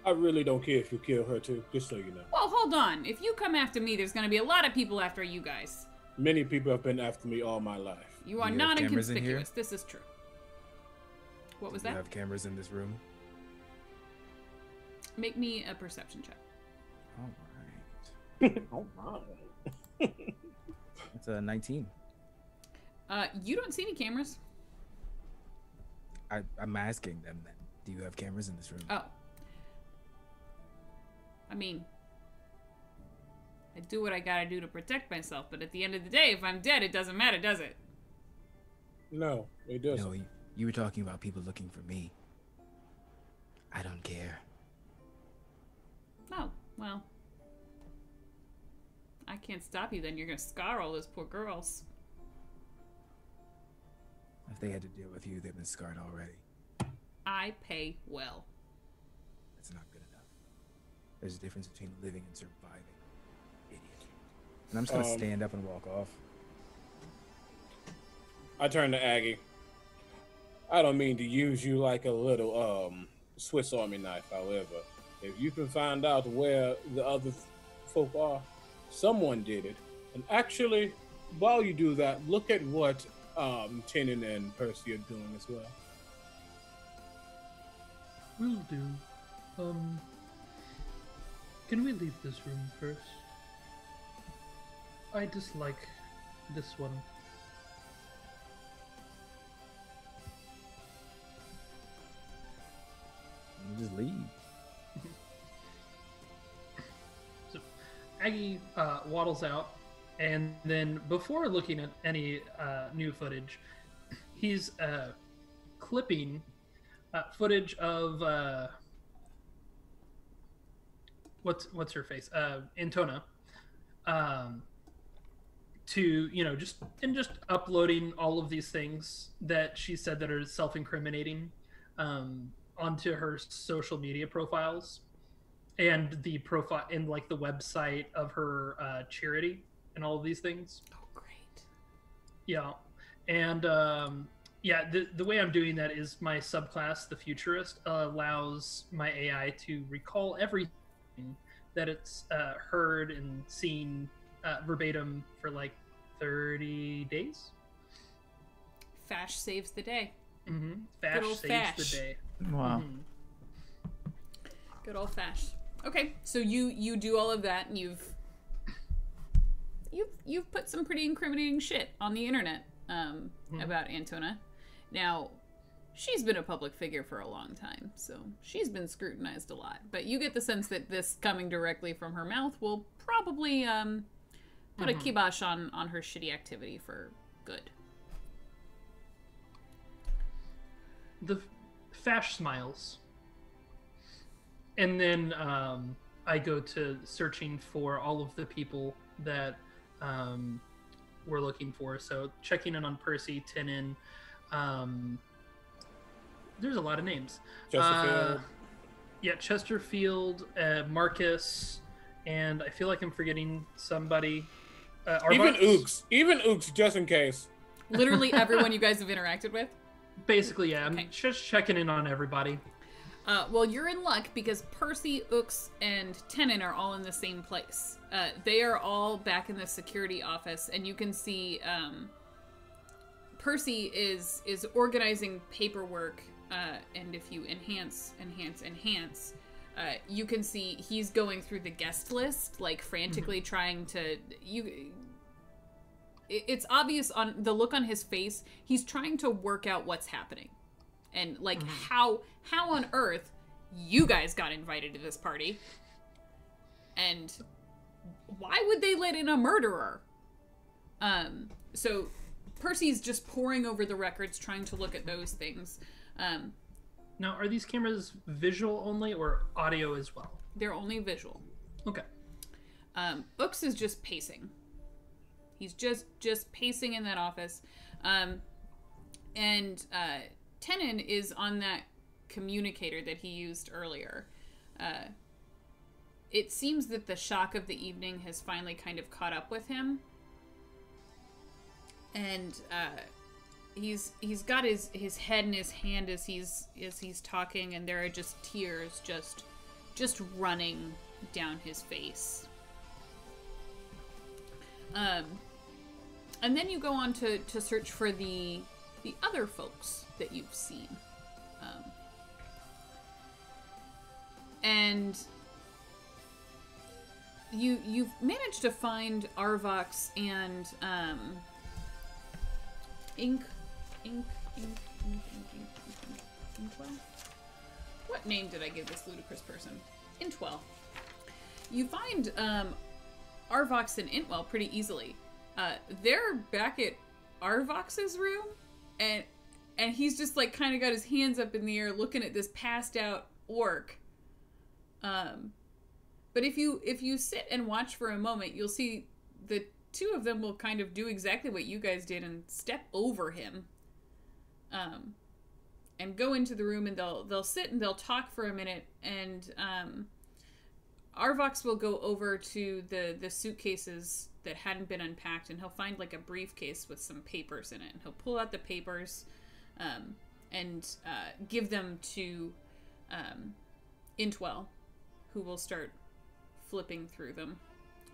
I really don't care if you kill her too, just so you know. Well, hold on. If you come after me, there's gonna be a lot of people after you guys. Many people have been after me all my life. You are You have not cameras in inconspicuous. This is true. What was Do you that? have cameras in this room? Make me a perception check. All right. Oh, wow. It's a 19. You don't see any cameras. I'm asking them then. Do you have cameras in this room? Oh. I mean, I do what I gotta do to protect myself, but at the end of the day, if I'm dead, it doesn't matter, does it? No, it doesn't. No, you were talking about people looking for me. I don't care. Oh, well. I can't stop you then. You're gonna scar all those poor girls. If they had to deal with you, they've been scarred already. I pay well. That's not good enough. There's a difference between living and surviving. Idiot. And I'm just gonna stand up and walk off. I turn to Aggie. I don't mean to use you like a little Swiss Army knife, however. If you can find out where the other folk are, someone did it. And actually, while you do that, look at what Tenon and Percy are doing as well. Will do. Can we leave this room first? I dislike this one. You just leave. So Aggie waddles out, and then before looking at any new footage, he's clipping footage of what's her face, Antona, to just uploading all of these things that she said that are self-incriminating onto her social media profiles and the profile and like the website of her charity and all of these things. Oh, great. Yeah. And yeah, the way I'm doing that is my subclass, the Futurist, allows my AI to recall everything that it's heard and seen verbatim for like 30 days. Fash saves the day. Mm-hmm. Good Fash old saves Fash. the day. Wow. Mhm. Good old Fash. Okay, so you do all of that, and you've put some pretty incriminating shit on the internet about Antona. Now, she's been a public figure for a long time, so she's been scrutinized a lot. But you get the sense that this coming directly from her mouth will probably put a kibosh on her shitty activity for good. The Fash smiles. And then I go to searching for all of the people that we're looking for. So checking in on Percy, Tenon. There's a lot of names. Chesterfield. Yeah, Chesterfield, Marcus, and I feel like I'm forgetting somebody. Even Arvox. Ooks, just in case. Literally everyone you guys have interacted with. Basically, yeah. Okay. I'm just checking in on everybody. Well, you're in luck because Percy, Ooks, and Tenon are all in the same place. They are all back in the security office, and you can see Percy is organizing paperwork, and if you enhance, you can see he's going through the guest list, like frantically trying to. It's obvious on the look on his face. He's trying to work out what's happening, and like how on earth you guys got invited to this party, and why would they let in a murderer? So Percy's just poring over the records, trying to look at those things. Now, are these cameras visual only or audio as well? They're only visual. Okay. Ux is just pacing. He's just pacing in that office. And Tenon is on that communicator that he used earlier. It seems that the shock of the evening has finally kind of caught up with him. And he's got his head in his hand as he's talking, and there are just tears just running down his face. And then you go on to search for the other folks that you've seen. And you've managed to find Arvox and Inkwell? What name did I give this ludicrous person? Intwell. You find Arvox and Intwell pretty easily. They're back at Arvox's room, and he's just like kind of got his hands up in the air looking at this passed out orc. But if you sit and watch for a moment, you'll see the two of them will kind of do exactly what you guys did and step over him. And go into the room, and they'll sit and they'll talk for a minute, and Arvox will go over to the suitcases that hadn't been unpacked, and he'll find like a briefcase with some papers in it, and he'll pull out the papers and give them to Intwell, who will start flipping through them.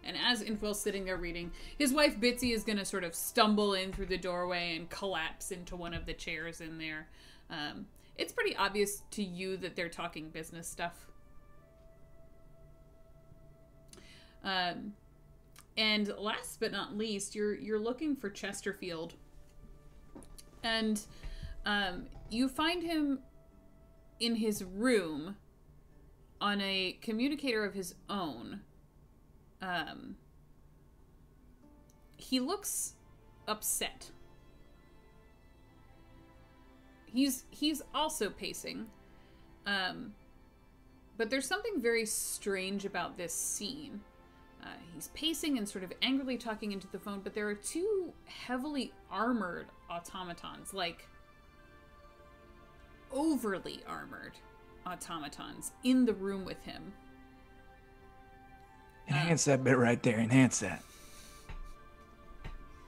And as Intwell's sitting there reading, his wife Bitsy is going to sort of stumble in through the doorway and collapse into one of the chairs in there. It's pretty obvious to you that they're talking business stuff. And last but not least, you're looking for Chesterfield. And you find him in his room on a communicator of his own. He looks upset. He's also pacing. But there's something very strange about this scene. He's pacing and sort of angrily talking into the phone, but there are two heavily armored automatons, like overly armored automatons, in the room with him. Enhance that bit right there. Enhance that.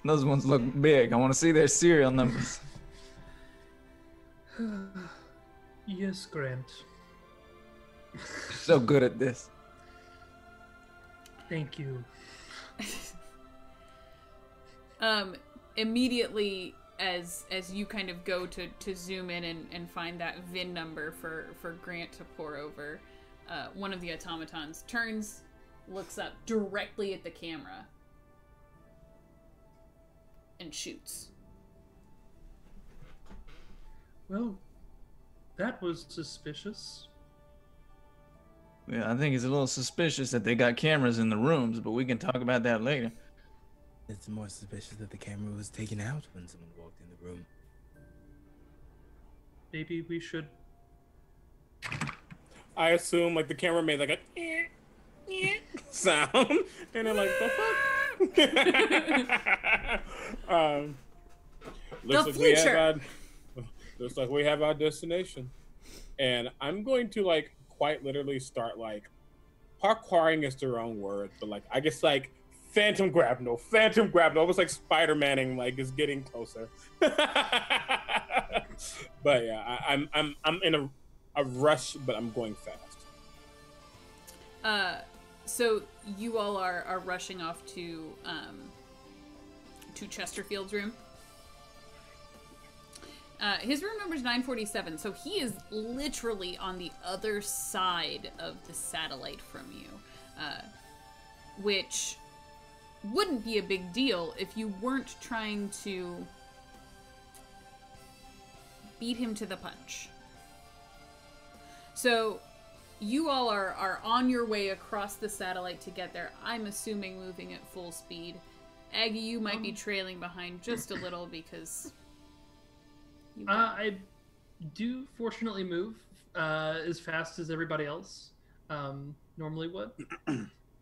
Those ones look big. I want to see their serial numbers. Yes, Grant. So good at this. Thank you. Immediately as you kind of go to zoom in and find that VIN number for Grant to pour over, one of the automatons turns, looks up directly at the camera, and shoots. Well, that was suspicious. Yeah, I think it's a little suspicious that they got cameras in the rooms, but we can talk about that later. It's more suspicious that the camera was taken out when someone walked in the room. Maybe we should... I assume like the camera made like a sound, and I'm like, the fuck? Looks like we have our destination, and I'm going to like quite literally start like parkouring is the wrong word, but like I guess like phantom grapnel, almost like Spider-Maning, like is getting closer. But yeah, I'm in a rush, but I'm going fast. So you all are rushing off to Chesterfield's room. His room number is 947, so he is literally on the other side of the satellite from you, which wouldn't be a big deal if you weren't trying to beat him to the punch. So you all are on your way across the satellite to get there. I'm assuming moving at full speed. Aggie, you might be trailing behind just a little because... I do fortunately move as fast as everybody else normally would.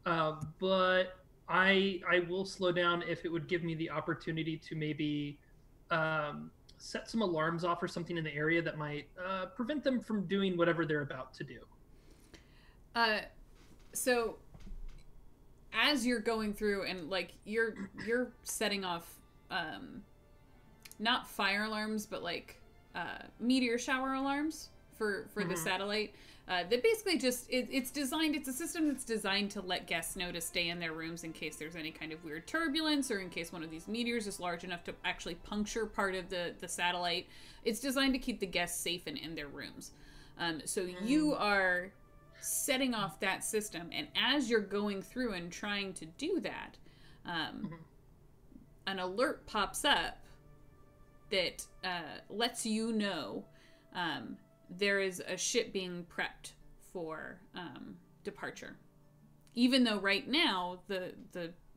But I will slow down if it would give me the opportunity to maybe set some alarms off or something in the area that might prevent them from doing whatever they're about to do. So as you're going through and like you're setting off not fire alarms but like meteor shower alarms for the satellite, that basically just it's designed, it's a system that's designed to let guests know to stay in their rooms in case there's any kind of weird turbulence or in case one of these meteors is large enough to actually puncture part of the satellite. It's designed to keep the guests safe and in their rooms. So you are setting off that system, and as you're going through and trying to do that, an alert pops up that lets you know there is a ship being prepped for departure. Even though right now the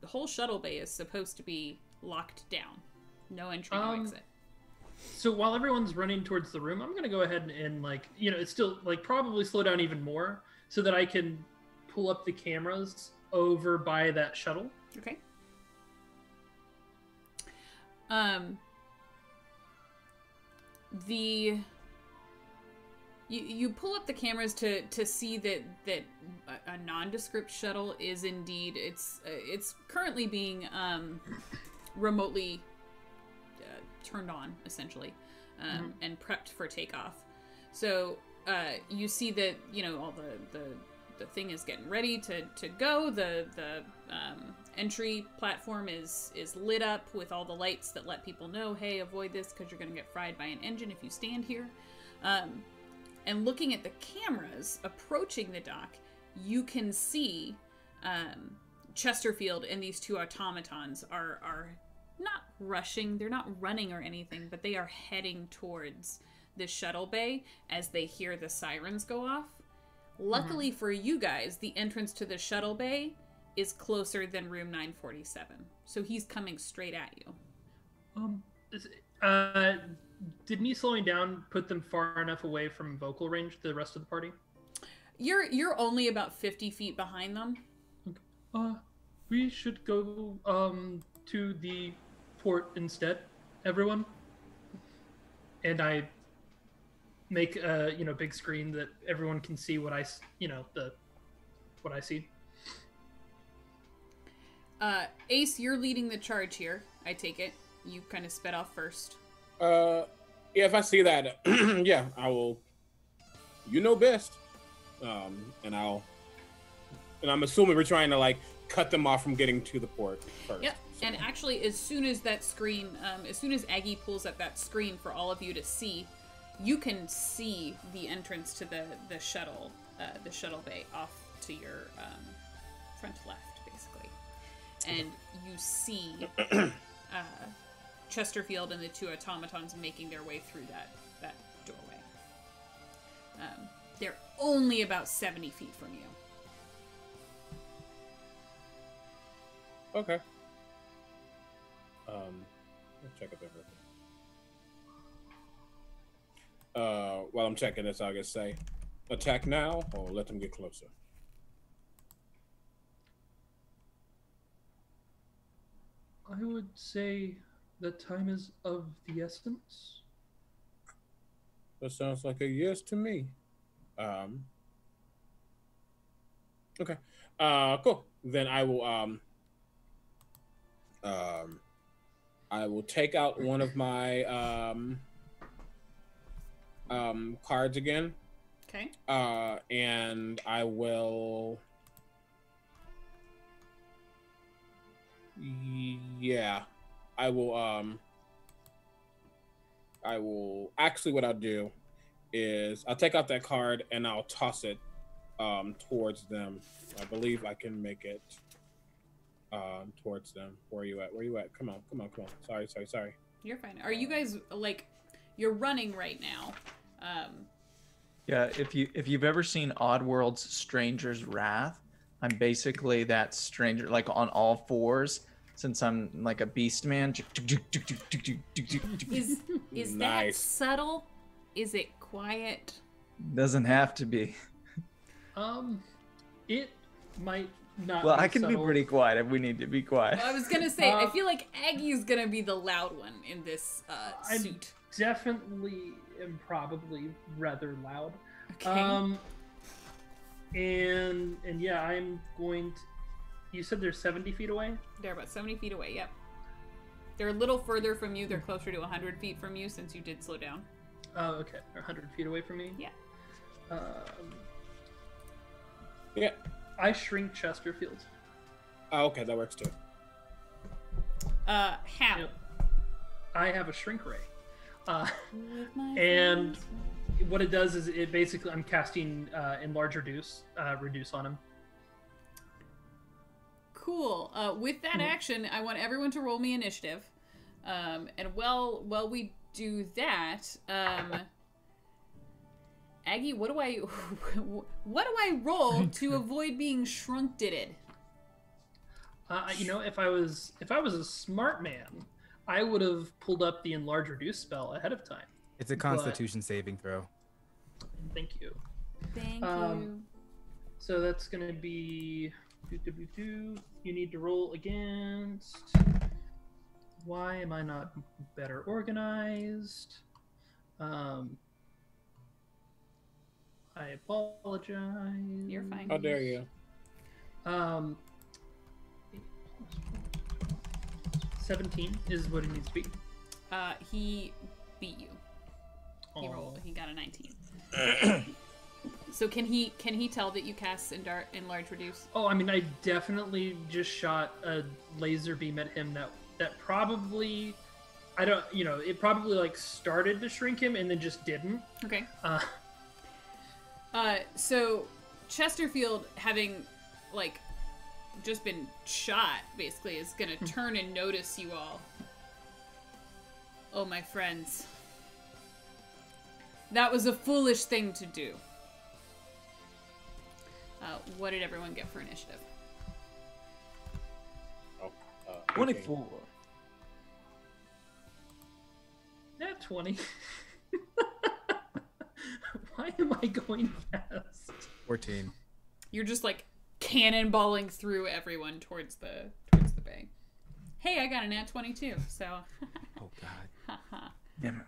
whole shuttle bay is supposed to be locked down. No entry, no exit. So while everyone's running towards the room, I'm going to go ahead and like, it's still like probably slow down even more so that I can pull up the cameras over by that shuttle. Okay. You pull up the cameras to see that a nondescript shuttle is indeed it's currently being remotely turned on essentially and prepped for takeoff. So you see that all the thing is getting ready to go. The entry platform is lit up with all the lights that let people know, hey, avoid this because you're going to get fried by an engine if you stand here. And looking at the cameras approaching the dock, you can see Chesterfield and these two automatons are not rushing, they're not running or anything, but they are heading towards the shuttle bay as they hear the sirens go off. Luckily for you guys, the entrance to the shuttle bay is closer than room 947. So he's coming straight at you. Did me slowing down put them far enough away from vocal range to the rest of the party? You're only about 50 feet behind them. We should go to the port instead, everyone. And I make a big screen that everyone can see what I what I see. Ace, you're leading the charge here. I take it. You kind of sped off first. Yeah, if I see that, yeah, I will. You know best. And I'm assuming we're trying to like cut them off from getting to the port first. Yep. So. And actually, as soon as that screen, as soon as Aggie pulls up that screen for all of you to see, you can see the entrance to the shuttle bay off to your front left, basically, and you see Chesterfield and the two automatons making their way through that doorway. They're only about 70 feet from you. Okay. Let's check it over. While I'm checking this, I'll just say, attack now or let them get closer. I would say the time is of the essence. That sounds like a yes to me. Okay. Cool. Then I will take out one of my cards again. Okay. And I will. Yeah, I will. I will actually what I'll do is I'll take out that card and I'll toss it towards them. I believe I can make it towards them. Where are you at? Where are you at? Come on. Sorry. You're fine. Are you guys like you're running right now? Yeah, if you've ever seen Oddworld's Stranger's Wrath, I'm basically that stranger, like on all fours, since I'm like a beast man. Is that subtle? Is it quiet? Doesn't have to be. It might not. Well, be I can subtle. be pretty quiet if we need to be quiet. Well, I was gonna say, I feel like Aggie's gonna be the loud one in this suit. Definitely am probably rather loud. Okay. And yeah, I'm going to. You said they're 70 feet away? They're about 70 feet away, yep. They're a little further from you. They're closer to 100 feet from you since you did slow down. Oh, okay. They're 100 feet away from me? Yeah. Yeah. I shrink Chesterfield. Oh, okay, that works too. How? Yep. I have a shrink ray. And what it does is it basically, I'm casting enlarge reduce on him. Cool. With that action, I want everyone to roll me initiative. And while we do that, Aggie, what do I roll to avoid being shrunk-ditted? If I was a smart man, I would have pulled up the enlarge reduce spell ahead of time. It's a Constitution saving throw. Thank you. Thank you. So that's gonna be you need to roll against. Why am I not better organized? I apologize. You're fine. How dare you? 17 is what it needs to be. He beat you. He got a 19. So can he tell that you cast enlarge reduce? Oh, I mean, I definitely just shot a laser beam at him that probably, it probably like started to shrink him and then just didn't. Okay. So Chesterfield, having like just been shot, basically is gonna turn and notice you all. Oh, my friends. That was a foolish thing to do. What did everyone get for initiative? 24. Nat 20. Why am I going fast? 14. You're just like cannonballing through everyone towards the bay. Hey, I got a nat 22, so. Oh God. Damn it.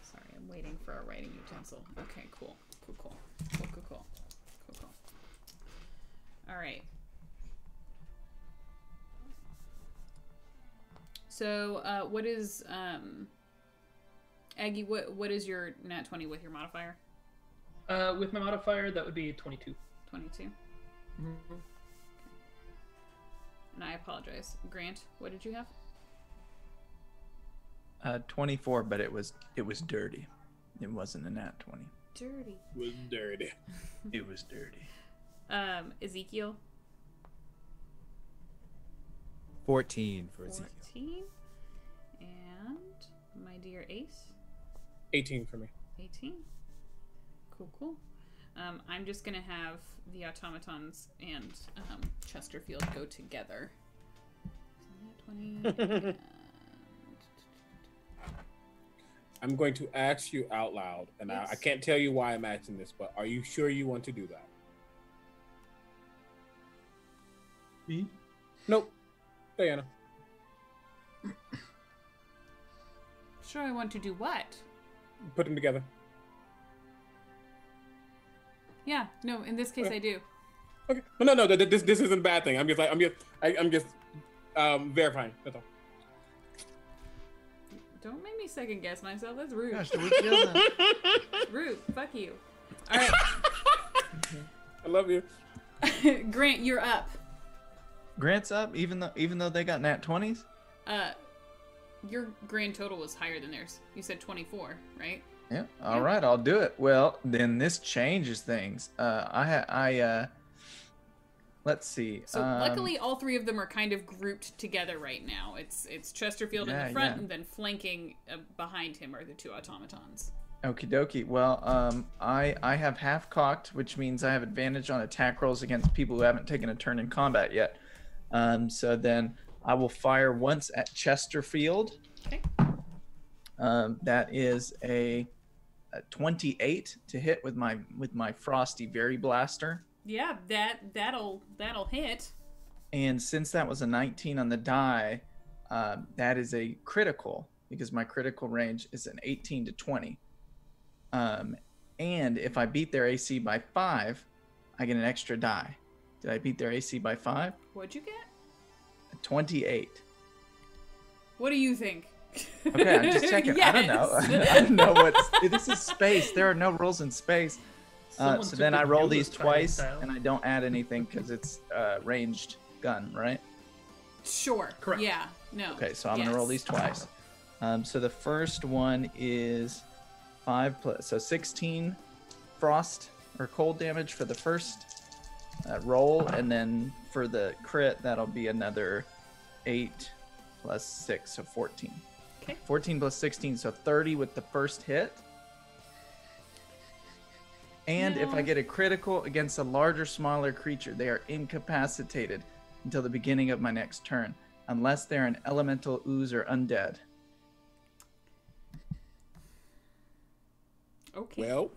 Sorry, I'm waiting for a writing utensil. Okay, cool. All right. So, what is Aggie? What is your nat 20 with your modifier? With my modifier, that would be 22. 22. Mm-hmm. And I apologize, Grant. What did you have? 24, but it was dirty. It wasn't a nat 20. Dirty. It was dirty. It was dirty. Ezekiel. 14 for Ezekiel. 14. And my dear Ace. 18 for me. 18. Cool. I'm just gonna have the automatons and Chesterfield go together. So 20. I'm going to ask you out loud, and Yes. I can't tell you why I'm asking this, but are you sure you want to do that? Me? Nope. Diana. Sure, I want to do what? Put them together. Yeah, no, in this case I do. Okay. No. This isn't a bad thing. I'm just verifying. That's all. Don't make me second guess myself. That's rude. Gosh, did we kill them? Rude. Fuck you. All right. I love you. Grant, you're up. Grant's up, even though they got nat 20s. your grand total was higher than theirs. You said 24, right? Yeah. All right, I'll do it. Well, then this changes things. Let's see. So luckily, all three of them are kind of grouped together right now. It's Chesterfield in the front, and then flanking behind him are the two automatons. Okie dokie. Well, I have half cocked, which means I have advantage on attack rolls against people who haven't taken a turn in combat yet. So then I will fire once at Chesterfield. Okay. That is a 28 to hit with my Frosty Berry Blaster. Yeah, that'll hit. And since that was a 19 on the die, that is a critical because my critical range is an 18 to 20. And if I beat their AC by 5, I get an extra die. Did I beat their AC by 5? What'd you get? 28. What do you think? Okay, I'm just checking. Yes. I don't know. I don't know what's... This is space. There are no rules in space. So then I roll these twice, and I don't add anything because it's ranged gun, right? Sure. Correct. Yeah. No. Okay, so I'm gonna roll these twice. So the first one is 5 plus, so 16 frost or cold damage for the first roll, and then for the crit that'll be another 8 plus 6, so 14. Okay. 14 plus 16, so 30 with the first hit. And if I get a critical against a larger, smaller creature, they are incapacitated until the beginning of my next turn, unless they're an elemental, ooze, or undead. Okay. Well,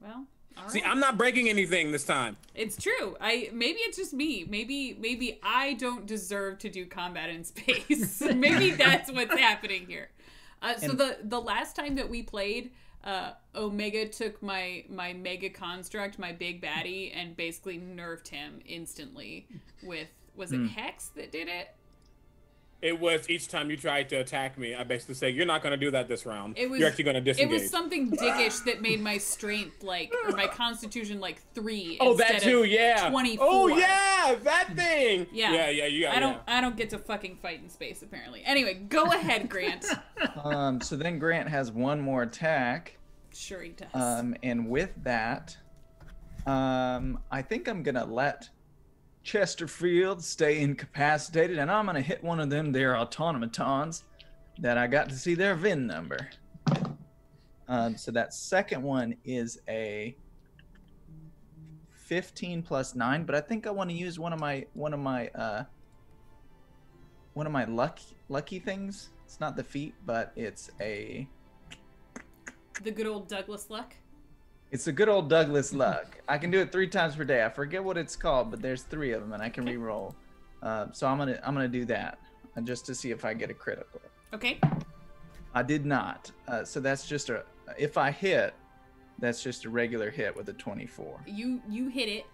all right. see, I'm not breaking anything this time. It's true. Maybe it's just me. Maybe I don't deserve to do combat in space. Maybe that's what's happening here. So the last time that we played, Omega took my mega construct, my big baddie, and basically nerfed him instantly with, was it Hex that did it? It was each time you tried to attack me, I basically say, you're not going to do that this round. It was, you're actually going to disengage. It was something dickish that made my strength or my constitution 3 Oh, instead that too, of yeah. 24. Oh, yeah, that thing. Yeah. Yeah. I don't get to fucking fight in space, apparently. Anyway, go ahead, Grant. So then Grant has one more attack. Sure he does. And with that, I think I'm going to let Chesterfield stay incapacitated, and I'm gonna hit one of them there automatons that I got to see their VIN number. So that second one is a 15 plus 9, but I think I want to use one of my lucky things. It's not the feat, but it's the good old Douglas luck. It's a good old Douglas luck. I can do it 3 times per day. I forget what it's called, but there's 3 of them, and I can re-roll. So I'm gonna do that just to see if I get a critical. Okay. I did not. So that's just if I hit, that's just a regular hit with a 24. You hit it.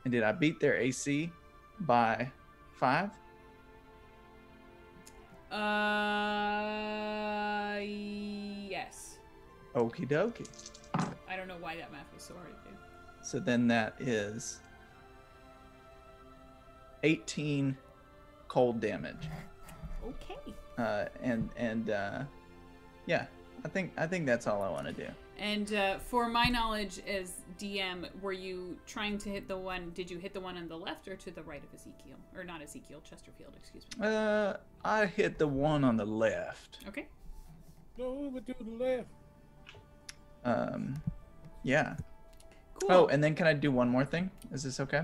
And did I beat their AC by 5? Yes. Okie dokie. I don't know why that math was so hard to do. So then that is 18 cold damage. Okay. Yeah, I think that's all I want to do. And for my knowledge as DM, were you trying to hit the one? Did you hit the one on the left or to the right of Ezekiel, or not Ezekiel, Chesterfield? Excuse me. I hit the one on the left. Okay. Go over to the left. Yeah. Cool. Oh, and then can I do one more thing? Is this okay?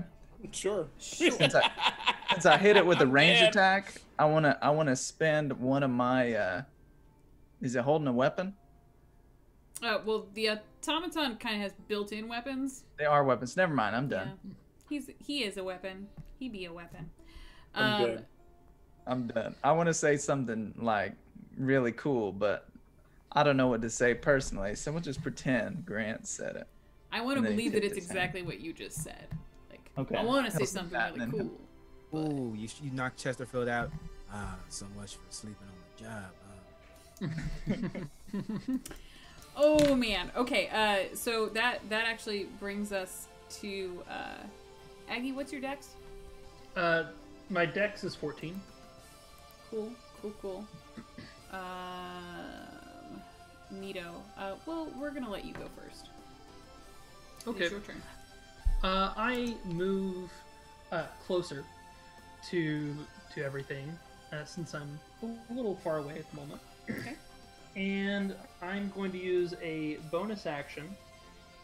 Sure. Since I hit it with a range attack, I wanna spend one of my. Is it holding a weapon? Well, the automaton kind of has built-in weapons. They are weapons. Never mind. I'm done. Yeah. He is a weapon. He be a weapon. I'm done. I want to say something really cool, but I don't know what to say personally, so we'll just pretend Grant said it. I want to believe that it's exactly what you just said. Okay. I want to say something really cool. Ooh, you knocked Chesterfield out. So much for sleeping on the job. Oh man. Okay. So that actually brings us to Aggie. What's your dex? My dex is 14. Cool. Nito. Well, we're gonna let you go first. Okay. It's your turn. I move closer to everything since I'm a little far away at the moment. Okay. And I'm going to use a bonus action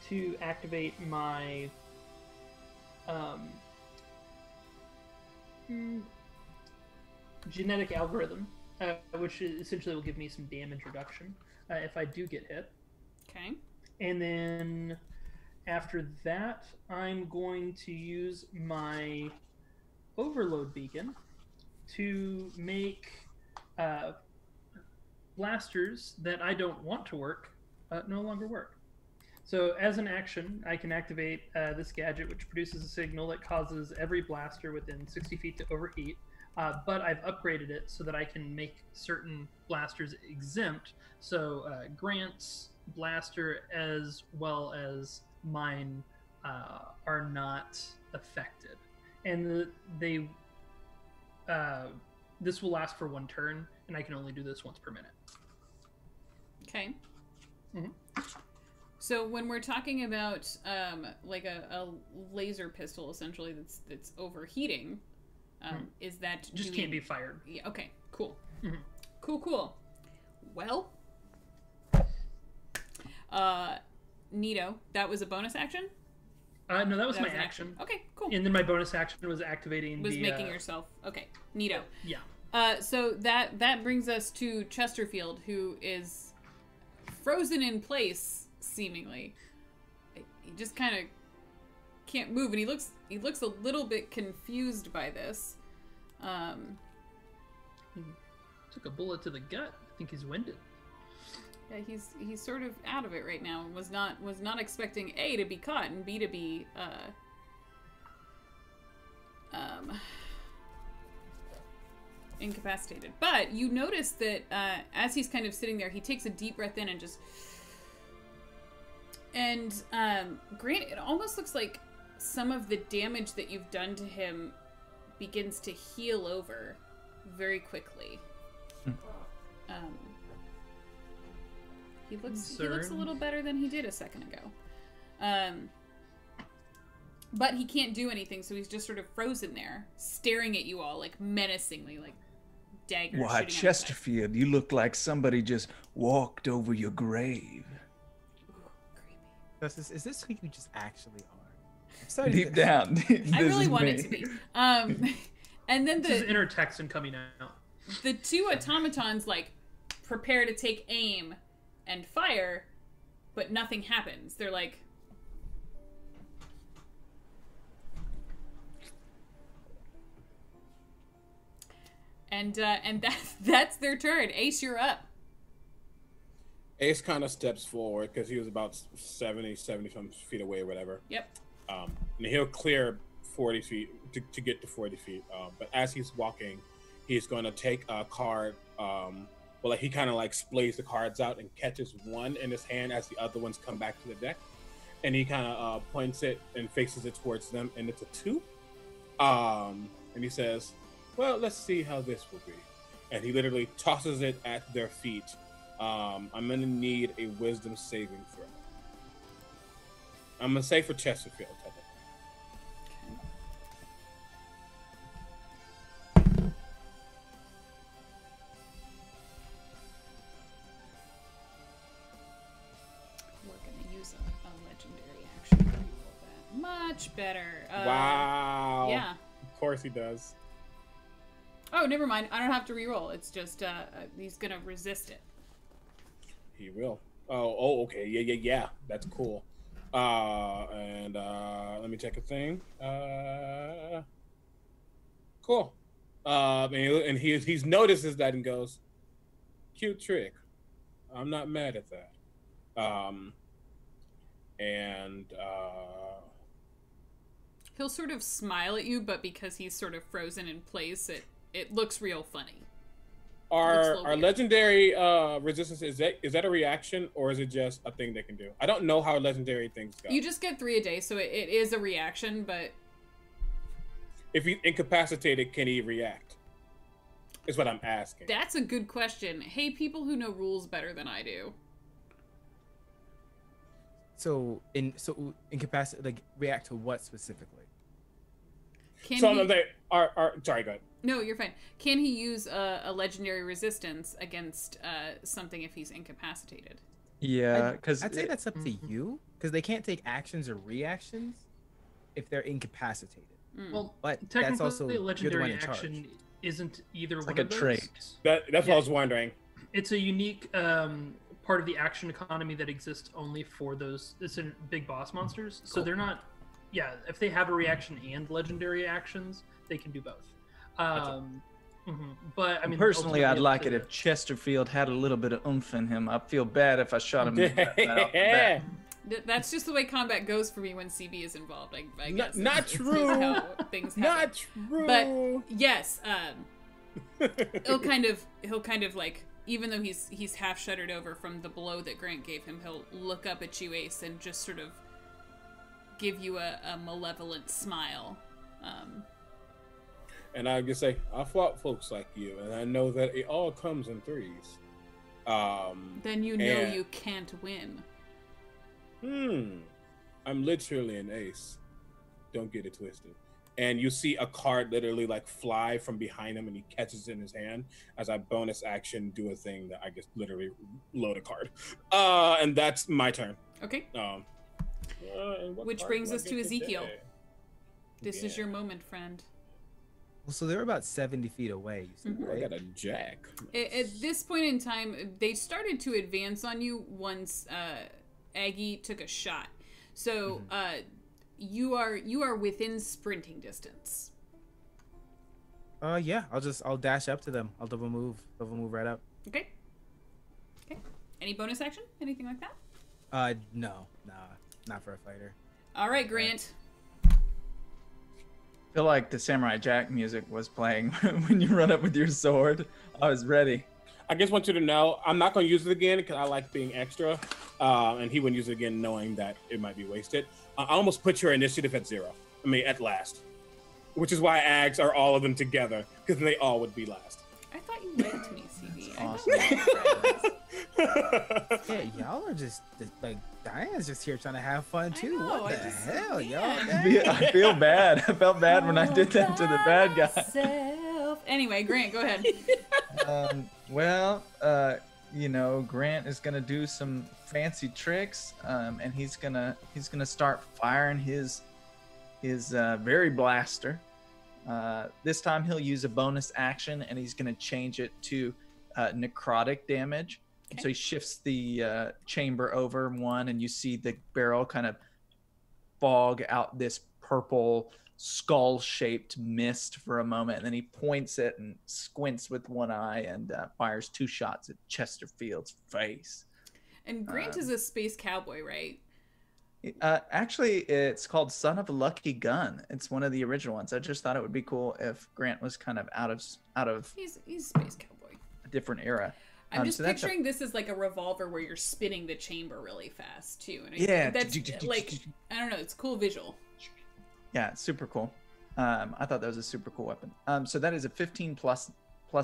to activate my genetic algorithm, which essentially will give me some damage reduction if I do get hit. Okay. And then after that, I'm going to use my overload beacon to make blasters that I don't want to work no longer work. So as an action, I can activate this gadget, which produces a signal that causes every blaster within 60 feet to overheat. But I've upgraded it so that I can make certain blasters exempt. So Grant's blaster as well as mine are not affected. And this will last for 1 turn, and I can only do this once per minute. Okay. Mhm. So when we're talking about like a laser pistol, essentially that's overheating, is that Just can't be fired. Yeah. Okay. Cool. Mhm. Cool. Well, Nito, that was a bonus action. No, that was my an action. Okay. Cool. And then my bonus action was activating Making yourself. Okay. Nito. Yeah. So that brings us to Chesterfield, who is frozen in place, seemingly. He just kind of can't move, and he looks a little bit confused by this. Took a bullet to the gut. I think he's winded. Yeah, he's sort of out of it right now, and was not expecting A, to be caught, and B, to be incapacitated. But you notice that as he's kind of sitting there, he takes a deep breath in and just... And Grant, it almost looks like some of the damage that you've done to him begins to heal over very quickly. He looks a little better than he did a second ago. But he can't do anything, so he's just sort of frozen there, staring at you all, like, menacingly, like daggers. Why, Chesterfield, you look like somebody just walked over your grave. Is this who you just actually are? Deep down. I really want it to be. And then This is inner Texan coming out. the 2 automatons, like, prepare to take aim and fire, but nothing happens. They're like... And that's their turn. Ace, you're up. Ace kind of steps forward because he was about 70 some feet away or whatever. Yep. And he'll clear 40 feet to get to 40 feet. But as he's walking, he's going to take a card. He kind of like splays the cards out and catches one in his hand as the other ones come back to the deck. And he kind of points it and faces it towards them, and it's a 2. And he says, well, let's see how this will be. And he literally tosses it at their feet. I'm going to need a wisdom saving throw. I'm going to say for Chesterfield. We're going to use a legendary action to roll that. Much better. Wow. Yeah. Of course he does. Oh, never mind. I don't have to reroll. It's just he's going to resist it. He will. Oh, okay. Yeah. That's cool. And let me check a thing. Cool. And he's notices that and goes, cute trick. I'm not mad at that. He'll sort of smile at you, but because he's sort of frozen in place, it looks real funny. Our legendary resistance, is that a reaction or is it just a thing they can do? I don't know how legendary things go. You just get 3 a day, so it is a reaction, but if he's incapacitated, can he react? Is what I'm asking. That's a good question. Hey, people who know rules better than I do. So incapacity, like react to what specifically? Can Some he... of they are sorry, go ahead. No, you're fine. Can he use a legendary resistance against something if he's incapacitated? Yeah, because I'd say that's up to you, because they can't take actions or reactions if they're incapacitated. Well, But technically, that's also a you're the one legendary in charge. action isn't either one like a of those. trait. That's what I was wondering. It's a unique part of the action economy that exists only for those. It's in big boss monsters, so they're not. Yeah, if they have a reaction and legendary actions, they can do both. But I mean, Personally, I'd ultimately, like it's it if Chesterfield had a little bit of oomph in him. I feel bad if I shot him. right off the bat. That's just the way combat goes for me when CB is involved. I guess Not it's true. how things happen. Not true. But yes, he'll kind of like, even though he's half shuttered over from the blow that Grant gave him, he'll look up at you, Ace, and just sort of give you a malevolent smile. And I just say, I fought folks like you, and I know that it all comes in threes. Then you know you can't win. I'm literally an ace. Don't get it twisted. And you see a card literally like fly from behind him, and he catches it in his hand as I bonus action do a thing that I just literally load a card. And that's my turn. Okay. Which card brings do I us to get Ezekiel. today? This is your moment, friend. Well, so they're about 70 feet away, you said, Ooh, I right? got a jack. At this point in time, they started to advance on you once Aggie took a shot. So you are within sprinting distance. Yeah, I'll dash up to them. I'll double move right up. Okay. Any bonus action? Anything like that? No, not for a fighter. All right, Grant. I feel like the Samurai Jack music was playing when you run up with your sword. I was ready. I just want you to know I'm not going to use it again because I like being extra, and he wouldn't use it again knowing that it might be wasted. I almost put your initiative at 0. I mean, at last, which is why Ags are all of them together, because then they all would be last. I thought you lied to me, CB. Awesome. Yeah, y'all are just like Diane's just here trying to have fun too. know, What I the just- hell, yeah. y'all? I feel bad. I felt bad when I did that to the bad guy. Anyway, Grant, go ahead. Grant is gonna do some fancy tricks, and he's gonna start firing his very blaster. This time he'll use a bonus action, and he's gonna change it to necrotic damage. Okay. So he shifts the chamber over one, and you see the barrel kind of fog out this purple skull-shaped mist for a moment, and then he points it and squints with one eye and fires 2 shots at Chesterfield's face. And Grant is a space cowboy, right? Actually, it's called Son of a Lucky Gun. It's one of the original ones. I just thought it would be cool if Grant was kind of out of He's a space cowboy. a different era. I'm just so that's picturing this as like a revolver where you're spinning the chamber really fast too. And Yeah. that's like, I don't know, it's a cool visual. Yeah, it's super cool. I thought that was a super cool weapon. So that is a 15 plus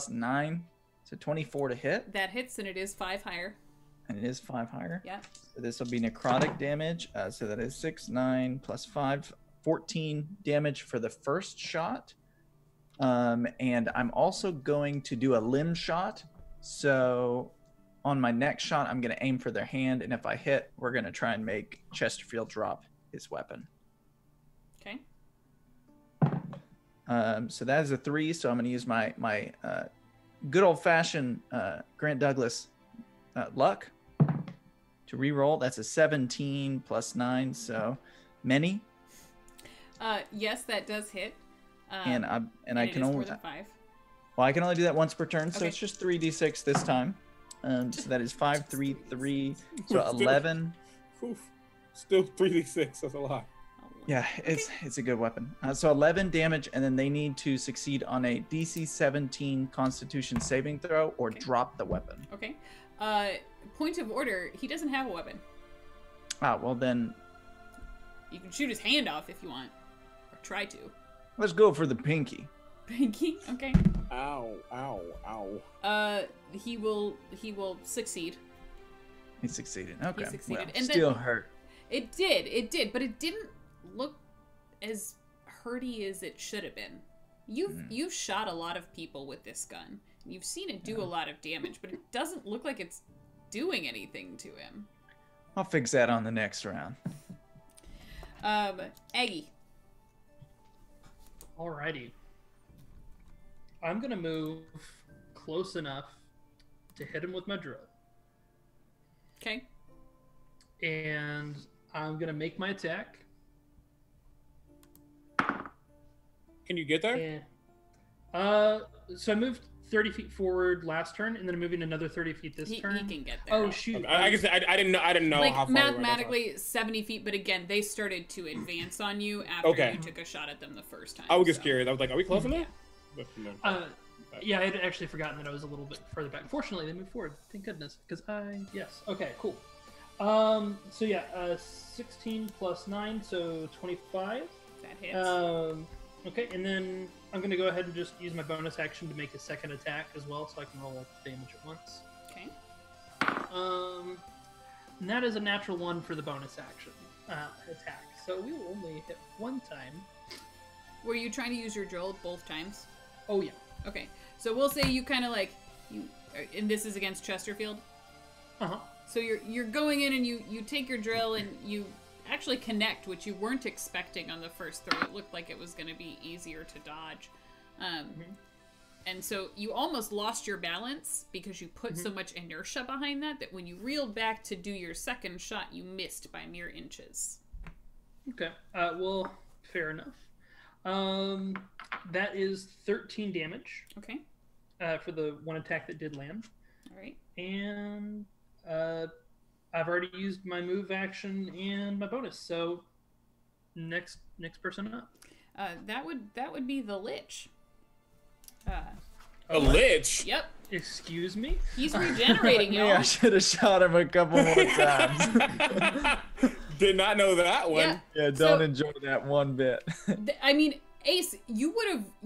9, so 24 to hit, That hits, and it is 5 higher. and it is 5 higher. Yeah. So this will be necrotic damage. So that is 6, 9 plus 5, 14 damage for the first shot. And I'm also going to do a limb shot. So on my next shot, I'm going to aim for their hand, and if I hit, we're going to try and make Chesterfield drop his weapon. Okay. So that is a 3. So I'm going to use my good old fashioned Grant Douglas luck to re-roll. That's a 17 plus 9. So many. Yes, that does hit. And I it can is only more than 5. well, I can only do that once per turn. So Okay. it's just 3d6 this time. So that is 5, 3, 3. So 11. Oof. Still 3d6. That's a lot. Yeah, it's a good weapon. So 11 damage, and then they need to succeed on a DC 17 Constitution saving throw or drop the weapon. Okay. Point of order, he doesn't have a weapon. Well then, You can shoot his hand off if you want. Or try to. let's go for the pinky. Pinky. Okay. Ow, ow, ow. He will succeed. He succeeded. Okay. He succeeded. Well, And still then- hurt. It did, but it didn't look as hurty as it should have been. You've shot a lot of people with this gun. You've seen it do a lot of damage, but it doesn't look like it's doing anything to him. I'll fix that on the next round. Aggie. Alrighty. I'm gonna move close enough to hit him with my drill. Okay. And I'm gonna make my attack. Can you get there? And, so I moved 30 feet forward last turn, and then I'm moving another 30 feet this He turn. can get there. Oh shoot! Okay, I guess I didn't know Like how far. mathematically 70 feet, but again, they started to advance on you after Okay. you took a shot at them the first time. I was just so. curious. I was like, are we close enough? Yeah. Yeah, I had actually forgotten that I was a little bit further back. Fortunately, they moved forward. Thank goodness. Yes. Okay, cool. So yeah, 16 plus 9, so 25. That hits. Okay, and then I'm going to go ahead and just use my bonus action to make a second attack as well, so I can roll damage at once. Okay. And that is a natural 1 for the bonus action attack. So we will only hit one time. Were you trying to use your drill both times? Oh yeah. Okay. So we'll say you kind of like and this is against Chesterfield. Uh-huh. So you're going in and you take your drill and you actually connect, which you weren't expecting on the first throw. It looked like it was going to be easier to dodge. And so you almost lost your balance because you put so much inertia behind that when you reeled back to do your second shot, you missed by mere inches. Okay. Well, fair enough. That is 13 damage Okay. for the one attack that did land. All right. And I've already used my move action and my bonus, so next person up. That would be the Lich. A lich. Yep. Excuse me? He's regenerating, Yeah, I y'all. should have shot him a couple more times. Did not know that one. Yeah. Yeah, don't So- enjoy that one bit. I mean, Ace, you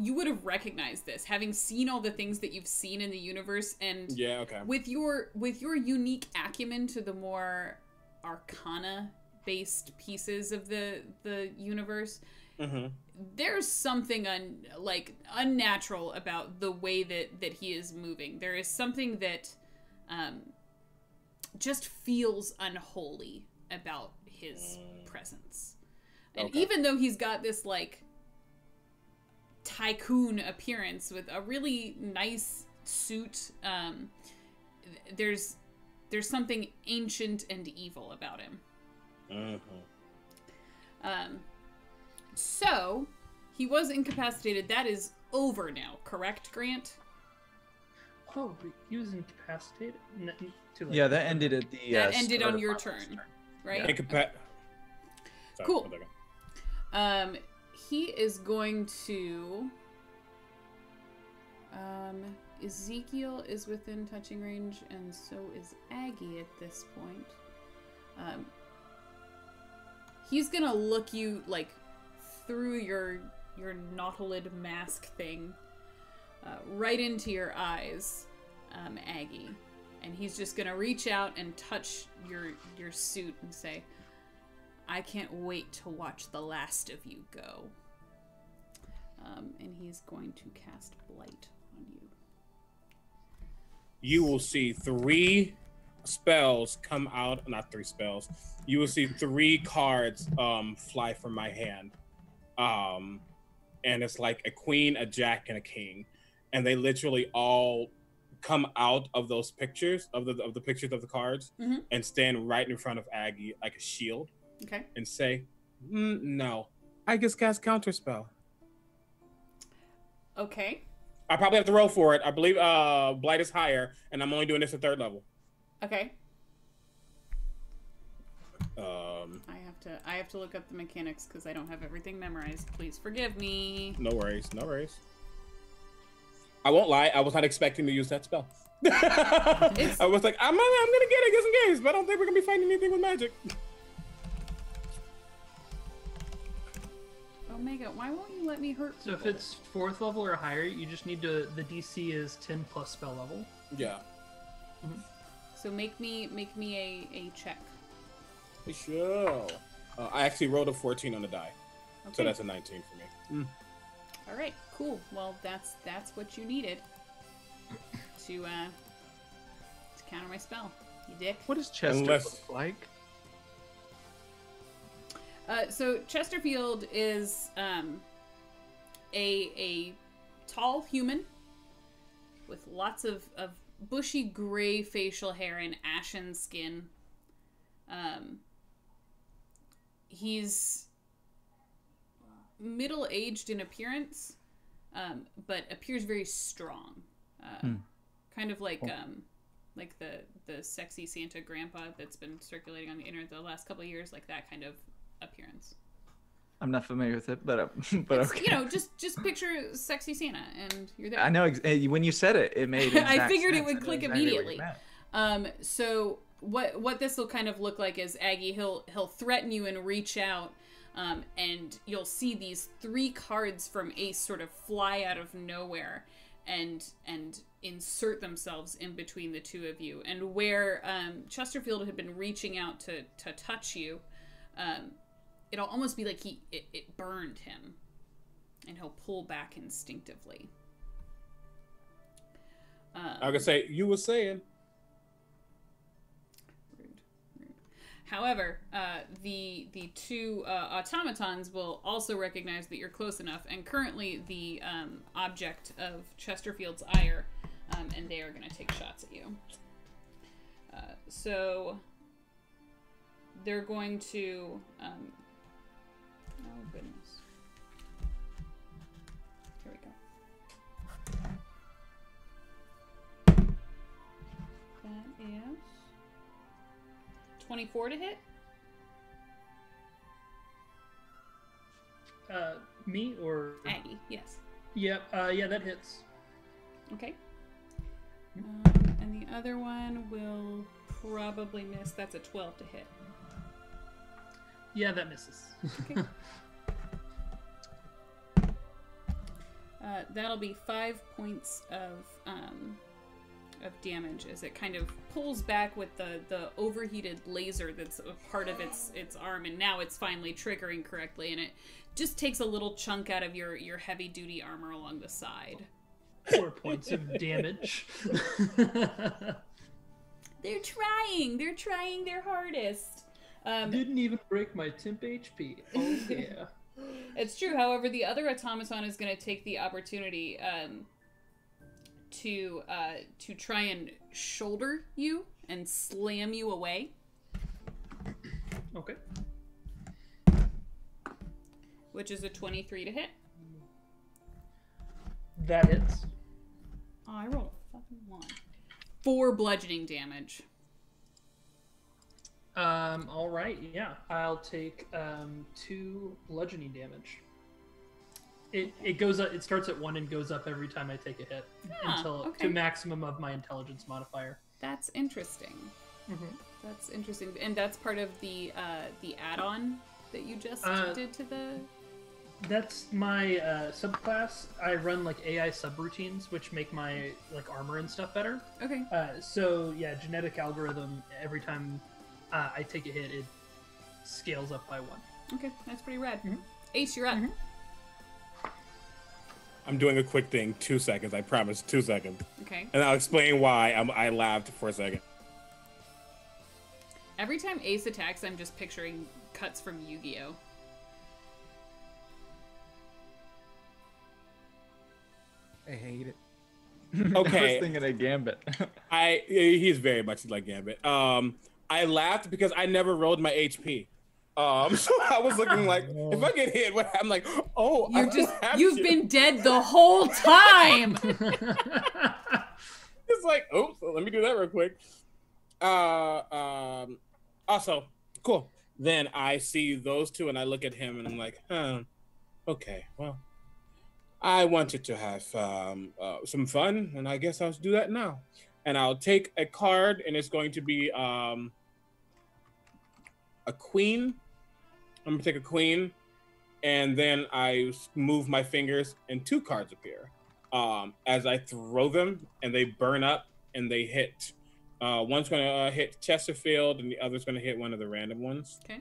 would have recognized this, having seen all the things that you've seen in the universe, and Yeah. Okay. with your unique acumen to the more arcana based pieces of the universe, Mm-hmm. there's something unnatural about the way that he is moving. There is something that just feels unholy about his presence. And Okay. even though he's got this like tycoon appearance with a really nice suit, there's something ancient and evil about him. Mm-hmm. So he was incapacitated. That is over now, correct, Grant? Oh, but he was incapacitated? Too late. Yeah, that ended at the. That ended start on of your my turn, right? Sorry, Cool. one second. He is going to. Ezekiel is within touching range, and so is Aggie at this point. He's gonna look you like through your nautilid mask thing, right into your eyes, Aggie, and he's just gonna reach out and touch your suit and say, "I can't wait to watch the last of you go." And he's going to cast Blight on you. You will see 3 spells come out. Not 3 spells. You will see 3 cards fly from my hand. And it's like a queen, a jack, and a king. And they literally all come out of those pictures, of the pictures of the cards, and stand right in front of Aggie like a shield. Okay. And say, no, I just cast counterspell. Okay. I probably have to roll for it. I believe Blight is higher, and I'm only doing this at 3rd level. Okay. I have to look up the mechanics because I don't have everything memorized. Please forgive me. No worries, no worries. I won't lie, I was not expecting to use that spell. I was like, I'm gonna get it just in case, but I don't think we're gonna be fighting anything with magic. Omega, why won't you let me hurt So if people? it's 4th level or higher, you just need to. The DC is 10 plus spell level. Yeah. So make me a check. Sure. I actually rolled a 14 on the die, Okay. so that's a 19 for me. All right, cool. Well, that's what you needed to counter my spell. You dick. What does Chester Unless- look like? So Chesterfield is a tall human with lots of bushy gray facial hair and ashen skin. He's middle-aged in appearance, but appears very strong. Kind of like the sexy Santa grandpa that's been circulating on the internet the last couple of years, like that kind of appearance. I'm not familiar with it, but It's, okay. you know, just picture sexy Santa and you're there. I know when you said it, it made. I exact figured it sense. would I know click exactly what you immediately. meant. So what this will kind of look like is Aggie, he'll threaten you and reach out, and you'll see these 3 cards from Ace sort of fly out of nowhere and insert themselves in between the two of you. And where Chesterfield had been reaching out to touch you, it'll almost be like it burned him, and he'll pull back instinctively. I could say you were saying. Rude. However, the 2 automatons will also recognize that you're close enough, and currently the object of Chesterfield's ire, and they are going to take shots at you. So they're going to. Oh goodness. Here we go. That is 24 to hit. Me or Aggie, yes. Yep. Yeah, that hits. Okay. And the other one will probably miss. That's a 12 to hit. Yeah, that misses. Okay. That'll be 5 points of damage as it kind of pulls back with the overheated laser that's a part of its arm, and now it's finally triggering correctly, and it just takes a little chunk out of your heavy duty armor along the side. 4 points of damage. They're trying their hardest. Didn't even break my temp HP. Oh yeah. It's true. However, the other automaton is going to take the opportunity to try and shoulder you and slam you away. Okay. Which is a 23 to hit. That hits. Oh, I rolled a fucking 1. 4 bludgeoning damage. All right. Yeah, I'll take 2 bludgeoning damage. It goes up. It starts at 1 and goes up every time I take a hit until okay. to maximum of my intelligence modifier. That's interesting. Mm-hmm. That's interesting, and that's part of the add-on that you just did to the. That's my subclass. I run like AI subroutines, which make my like armor and stuff better. Okay. So yeah, genetic algorithm. Every time I take a hit, it scales up by 1. Okay, that's pretty rad. Mhm. Ace, you're up. Mhm. I'm doing a quick thing. 2 seconds. I promise. 2 seconds. Okay. And I'll explain why I laughed for a second. Every time Ace attacks, I'm just picturing cuts from Yu-Gi-Oh. I hate it. I Okay. was thinking of Gambit. He's very much like Gambit. I laughed because I never rolled my HP. So I was looking like, if I get hit, I'm like, oh, You've been dead the whole time. It's like, oh, so let me do that real quick. Also, cool. Then I see those two and I look at him and I'm like, okay, well, I wanted to have some fun and I guess I'll do that now. And I'll take a card and it's going to be a queen. I'm gonna take a queen and then I move my fingers, and 2 cards appear. As I throw them, and they burn up, and they hit. One's going to hit Chesterfield, and the other's going to hit one of the random ones. Okay.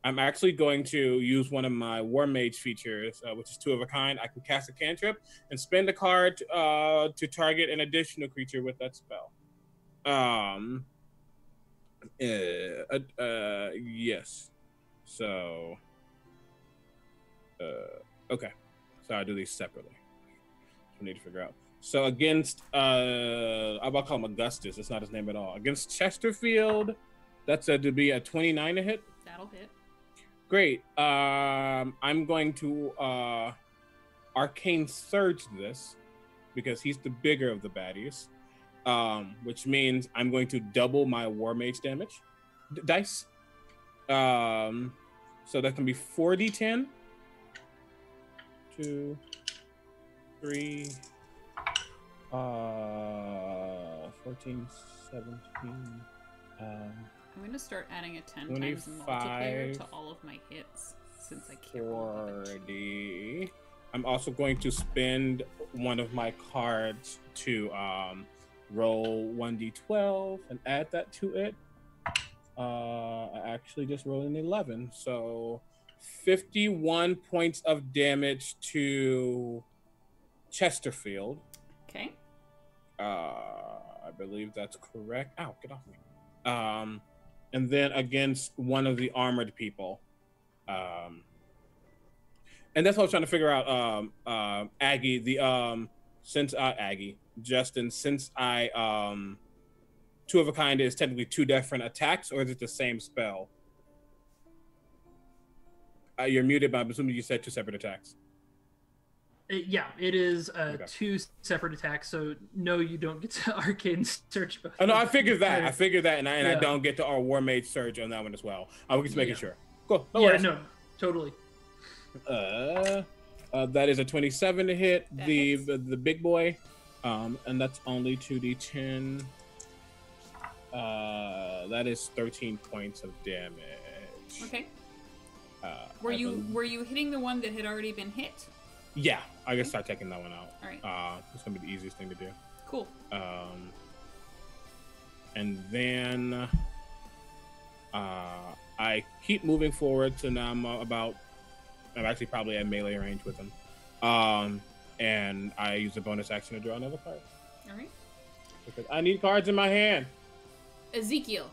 I'm actually going to use one of my War Mage features, which is 2 of a kind. I can cast a cantrip and spend a card to target an additional creature with that spell. Yes. So, okay. So I do these separately. I need to figure out. So against, I'm about to call him Augustus. That's not his name at all. Against Chesterfield, that's to be a 29 to hit. That'll hit. Great. I'm going to Arcane Surge this because he's the bigger of the baddies, which means I'm going to double my War Mage damage dice. So that can be 4d10. 2, 3, 14, 17. I'm going to start adding a 10 times multiplier to all of my hits since I can't roll 40. I'm also going to spend one of my cards to roll 1d12 and add that to it. I actually just rolled an 11, so 51 points of damage to Chesterfield. Okay. I believe that's correct. Ow, get off me. And then against one of the armored people. And that's what I was trying to figure out. Justin, since I 2 of a kind is technically 2 different attacks, or is it the same spell? You're muted, but I'm assuming you said 2 separate attacks. Yeah, it is Okay. 2 separate attacks, so no, you don't get to Arcane Search both. Oh no, I figured that. And I Yeah. don't get to our War Mage Surge on that one as well. I was just making sure. Cool. No Yeah, worries. no, totally. That is a 27 to hit That the hits. the big boy, and that's only 2d10. That is 13 points of damage. Okay. Were Were you hitting the one that had already been hit? Yeah, I guess start taking that one out. All right. It's gonna be the easiest thing to do. Cool. And then I keep moving forward, so now I'm actually probably at melee range with him. And I use a bonus action to draw another card. All right. Because I need cards in my hand. Ezekiel,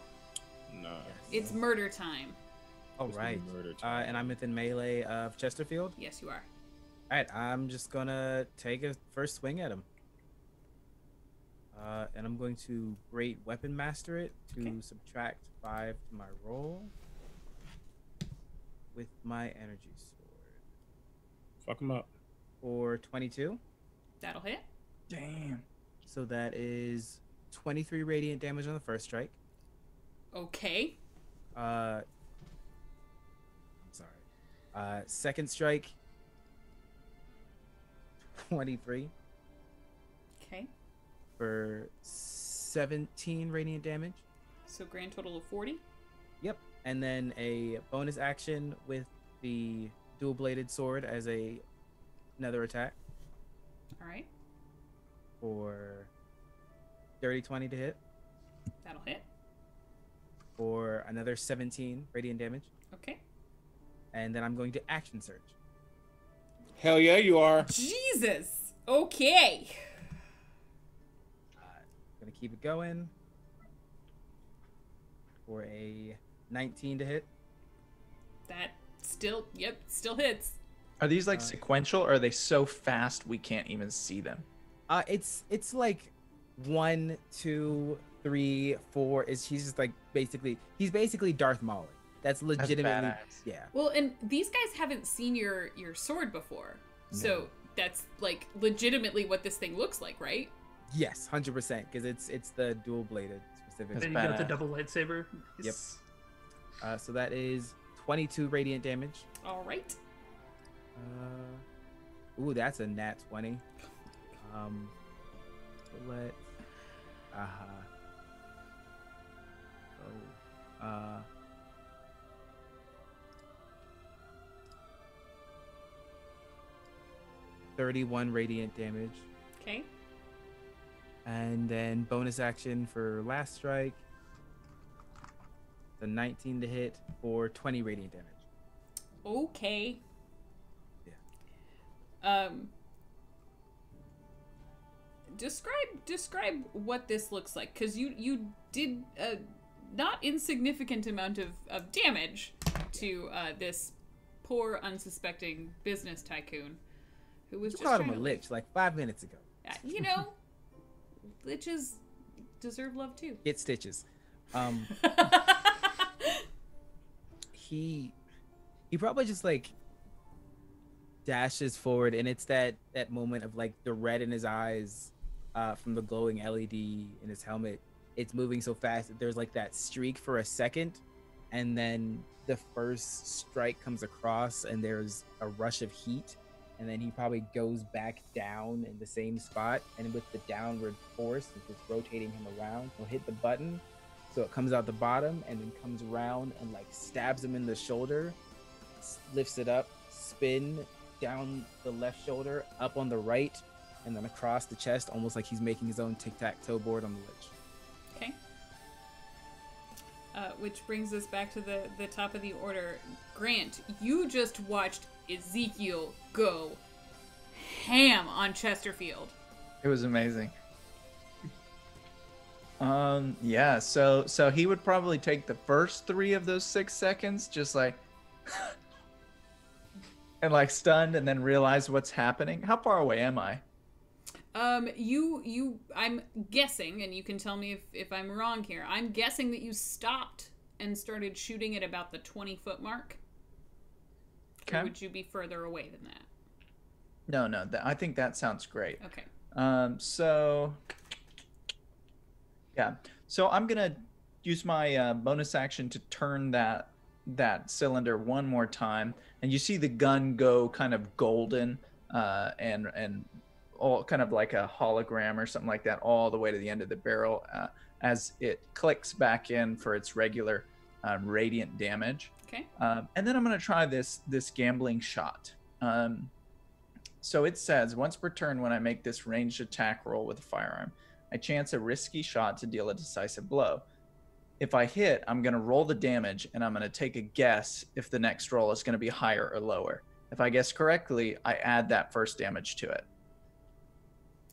No. it's murder time. All right. And I'm within melee of Chesterfield. Yes, you are. All right, I'm just gonna take a first swing at him. And I'm going to Great Weapon Master it to Okay. subtract 5 to my roll with my energy sword. Fuck him up. For 22. That'll hit. Damn. So that is 23 radiant damage on the first strike. Okay. I'm sorry. Second strike, 23 Okay. for 17 radiant damage. So grand total of 40. Yep. And then a bonus action with the dual bladed sword as another attack All right. for 30-20 to hit That'll hit. for another 17 radiant damage. Okay. And then I'm going to action search. Hell yeah, you are. Jesus. Okay. Gonna keep it going for a 19 to hit. That still hits. Are these like sequential, or are they so fast we can't even see them? It's like 1, 2, 3, 4. He's just like he's basically Darth Maul. That's legitimately badass. yeah. Well, and these guys haven't seen your sword before. So that's like legitimately what this thing looks like, right? Yes, 100%, because it's the dual bladed specifically. Then you That's got the badass. double lightsaber. Yep. So that is 22 radiant damage. All right. Ooh, that's a nat 20. Let 31 radiant damage. Okay. And then bonus action for last strike. The 19 to hit for 20 radiant damage. Okay. Yeah. Describe what this looks like, because you did a not insignificant amount of damage to this poor unsuspecting business tycoon who was You just called him trying a to lich like 5 minutes ago. you know, liches deserve love too. Get stitches. He probably just like dashes forward, and it's that moment of like the red in his eyes from the glowing LED in his helmet. It's moving so fast that there's like that streak for a second, and then the first strike comes across and there's a rush of heat, and then he probably goes back down in the same spot, and with the downward force it's just rotating him around, he'll hit the button so it comes out the bottom and then comes around and like stabs him in the shoulder, lifts it up, spin down the left shoulder, up on the right, and then across the chest, almost like he's making his own tic-tac-toe board on the ledge. Okay. Which brings us back to the top of the order. Grant, you just watched Ezekiel go ham on Chesterfield. It was amazing. Yeah, so he would probably take the first 3 of those 6 seconds just like and like stunned, and then realize what's happening. How far away am I? I'm guessing, and you can tell me if I'm wrong here, I'm guessing that you stopped and started shooting at about the 20-foot mark. Okay. Or would you be further away than that? No, I think that sounds great. Okay. So yeah, so I'm gonna use my bonus action to turn that cylinder one more time, and you see the gun go kind of golden and all kind of like a hologram or something like that, all the way to the end of the barrel as it clicks back in for its regular radiant damage. Okay. And then I'm going to try this gambling shot. So it says, once per turn when I make this ranged attack roll with a firearm, I chance a risky shot to deal a decisive blow. If I hit, I'm going to roll the damage, and I'm going to take a guess if the next roll is going to be higher or lower. If I guess correctly, I add that first damage to it.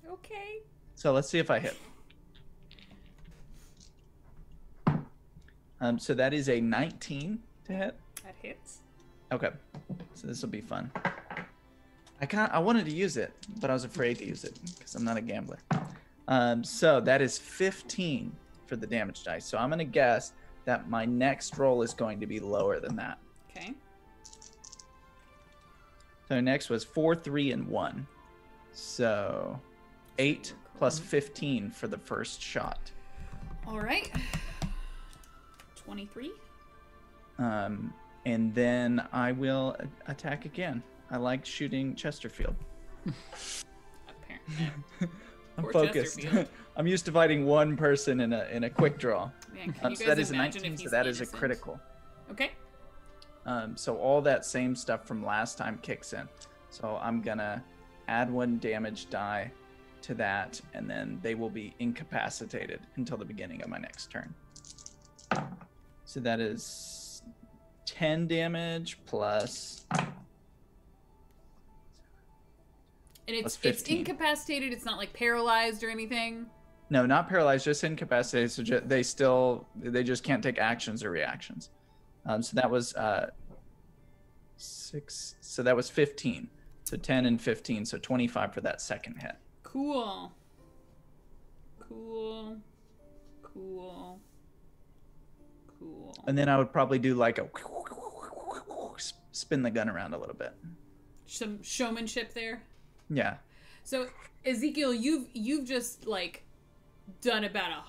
Okay. So let's see if I hit. So that is a 19 to hit. That hits. Okay. So this will be fun. I wanted to use it, but I was afraid to use it because I'm not a gambler. So that is 15 for the damage dice. So I'm going to guess that my next roll is going to be lower than that. Okay. So next was 4, 3, and 1. So 8 plus 15 for the first shot. All right. 23. And then I will attack again. I like shooting Chesterfield. Apparently. I'm Poor focused. Chesterfield. I'm used to fighting one person in a quick draw. Man, can you So guys that is a imagine 19, if so he's that is a innocent? critical. Okay. So all that same stuff from last time kicks in. So I'm gonna add 1 damage die to that, and then they will be incapacitated until the beginning of my next turn. So that is 10 damage plus. And Plus it's 15. incapacitated. It's not like paralyzed or anything. No, not paralyzed, just incapacitated. So they just can't take actions or reactions. So that was 6. So that was 15. So 10 and 15. So 25 for that second hit. Cool. And then I would probably do like a spin the gun around a little bit. Some showmanship there. Yeah. So Ezekiel, you've just like done about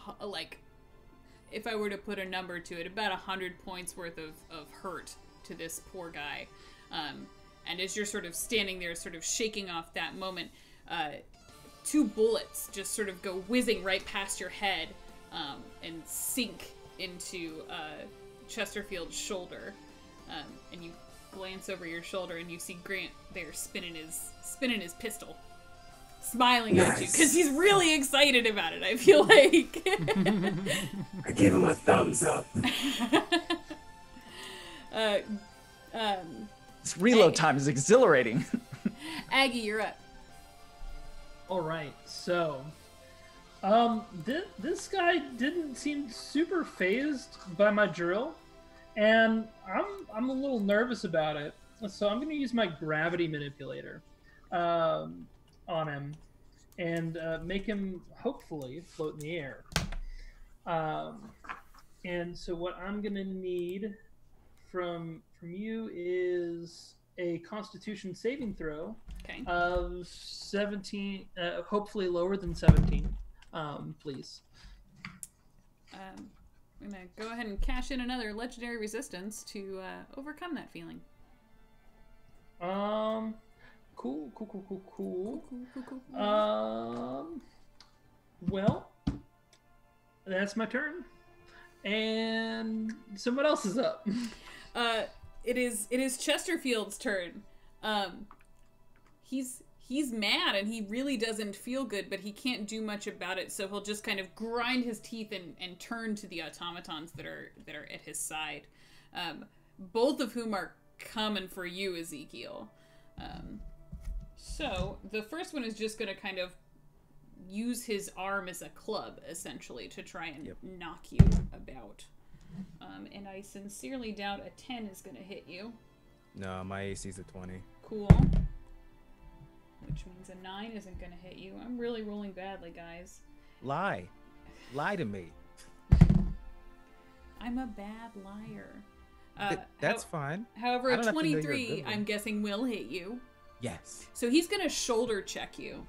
if I were to put a number to it, about 100 points worth of hurt to this poor guy. And as you're sort of standing there, sort of shaking off that moment, 2 bullets just sort of go whizzing right past your head and sink into Chesterfield's shoulder. And you glance over your shoulder and you see Grant there spinning his pistol, smiling at you Nice. because he's really excited about it. I feel like. I give him a thumbs up. This reload time is exhilarating. Aggie, you're up. All right, so this guy didn't seem super phased by my drill, and I'm a little nervous about it. So I'm going to use my gravity manipulator on him and make him hopefully float in the air. And so what I'm going to need from you is a Constitution saving throw Okay. of 17, hopefully lower than 17, please. I'm gonna go ahead and cash in another legendary resistance to overcome that feeling. Cool. Cool. Well, that's my turn, and someone else is up. It is Chesterfield's turn. He's mad and he really doesn't feel good, but he can't do much about it, so he'll just kind of grind his teeth and turn to the automatons that are at his side. Both of whom are coming for you, Ezekiel. So the first one is just gonna kind of use his arm as a club, essentially, to try and knock you about. And I sincerely doubt a 10 is gonna hit you. No, my AC's a 20. Cool. Which means a 9 isn't gonna hit you. I'm really rolling badly, guys. Lie to me. I'm a bad liar. That's fine. However, I a don't have to know your 23, ability. I'm guessing, will hit you. Yes. So he's gonna shoulder check you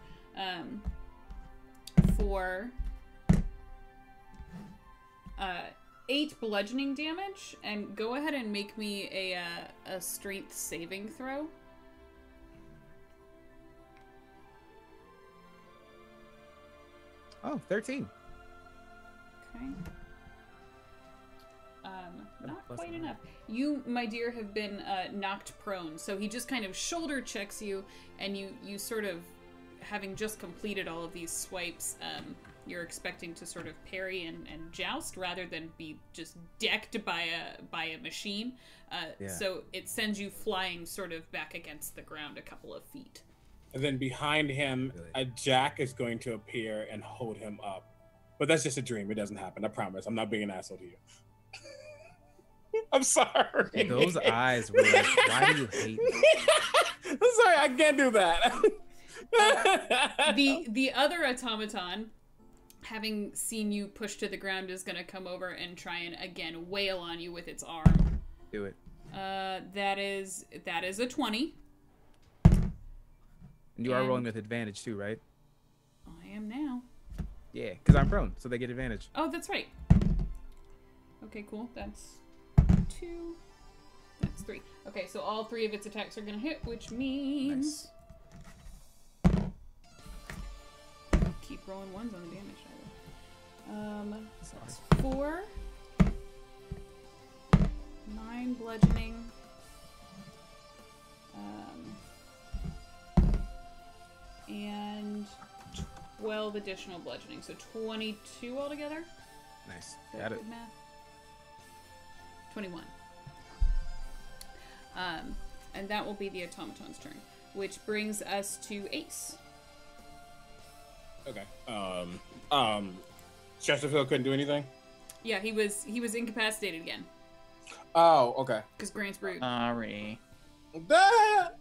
for 8 bludgeoning damage, and go ahead and make me a strength saving throw. Oh, 13. Okay. Not Plus quite nine. enough. You, my dear, have been knocked prone. So he just kind of shoulder checks you, and you sort of, having just completed all of these swipes, you're expecting to sort of parry and joust rather than be just decked by a machine. Yeah. So it sends you flying sort of back against the ground a couple of feet. And then behind him, Really? a Jack is going to appear and hold him up. But that's just a dream. It doesn't happen. I promise. I'm not being an asshole to you. I'm sorry. Those eyes were like, why do you hate me? I'm sorry. I can't do that. The other automaton, having seen you push to the ground, is going to come over and try and again wail on you with its arm. Do it. That is a 20. And you are And- rolling with advantage too, right? I am now. Yeah, because I'm prone, so they get advantage. Oh, that's right. Okay, cool. That's 2. That's 3. Okay, so all 3 of its attacks are gonna hit, which means keep rolling 1s on the damage dice. So that's 4, 9 bludgeoning, and 12 additional bludgeoning, so 22 altogether. Nice. Is that Got it. good math? 21. And that will be the automaton's turn, which brings us to Ace. Okay. Chesterfield couldn't do anything? Yeah, he was incapacitated again Oh, okay. because Grant's rude. Sorry. Ah!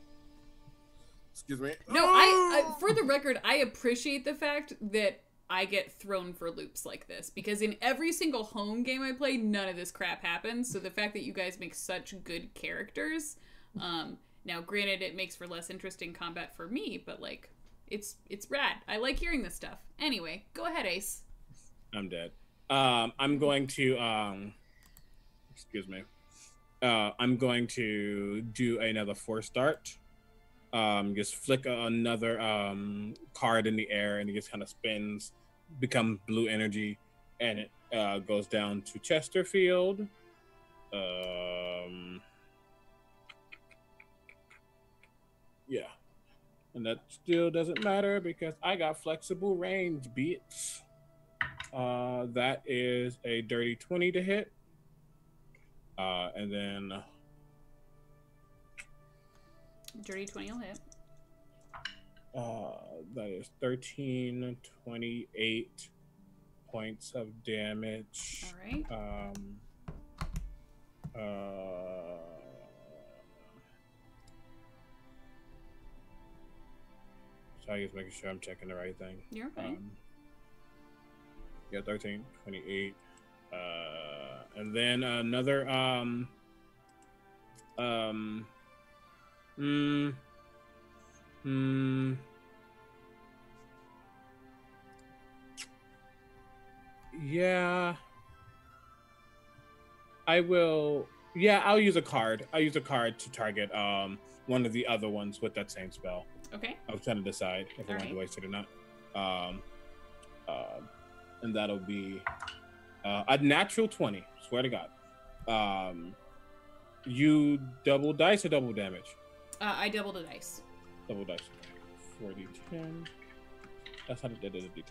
Excuse me. No, I for the record, I appreciate the fact that I get thrown for loops like this, because in every single home game I play, none of this crap happens. So the fact that you guys make such good characters, now granted it makes for less interesting combat for me, but like it's rad. I like hearing this stuff. Anyway, go ahead, Ace. I'm dead. I'm going to excuse me. I'm going to do another force dart. Just flick another card in the air, and it just kind of spins, becomes blue energy, and it goes down to Chesterfield. And that still doesn't matter because I got flexible range, bitch. That is a dirty 20 to hit. And then Dirty 20 will hit. that is 13, 28 points of damage. All right. So I guess making sure I'm checking the right thing. You're fine. Yeah, 13, 28. And then another yeah. I will. Yeah, I'll use a card. I'll use a card to target one of the other ones with that same spell. Okay. I was trying to decide if I wanted to waste it or not. And that'll be a natural 20. Swear to God. You double dice or double damage? I doubled a dice. Double dice. 40, 10. That's how they did it, D10.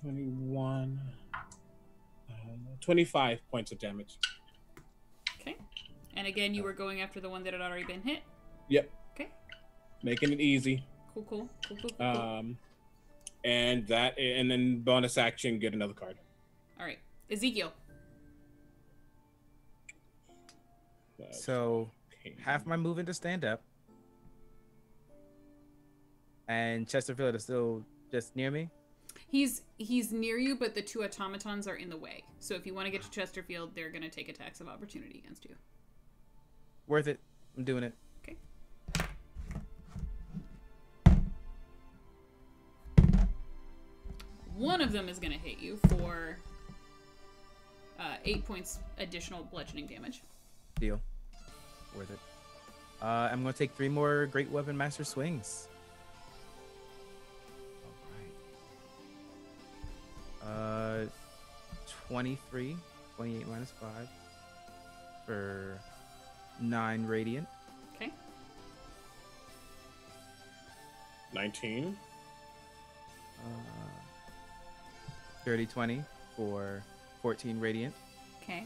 21. 25 points of damage. Okay. And again, you were going after the one that had already been hit? Yep. Okay. Making it easy. Cool. And then bonus action, get another card. All right. Ezekiel. So, half my movement to stand up. And Chesterfield is still just near me? He's near you, but the two automatons are in the way. So if you want to get to Chesterfield, they're going to take attacks of opportunity against you. Worth it. I'm doing it. Okay. One of them is going to hit you for 8 points additional bludgeoning damage. Deal. Worth it. I'm going to take 3 more Great Weapon Master swings. All right. 28 minus 5 for 9 radiant. Okay. 19. 20 for 14 radiant. Okay.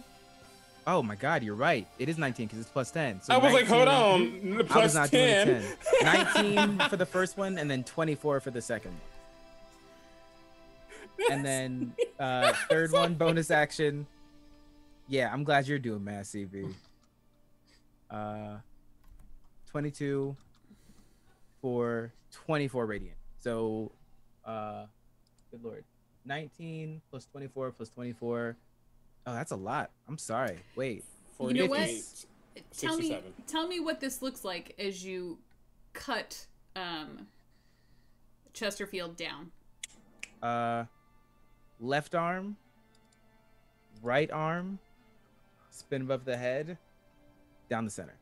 Oh my god, you're right. It is 19 because it's plus 10. So I was 19, like, hold on. Plus I was not 10. doing a 10. 19 for the first one and then 24 for the second. And then third one, bonus action. Yeah, I'm glad you're doing math, CB. 22 for 24 radiant. So, good lord. 19 plus 24 plus 24. Oh, that's a lot. I'm sorry. Wait. You know what? 67. Tell me what this looks like as you cut Chesterfield down. Left arm, right arm, spin above the head, down the center.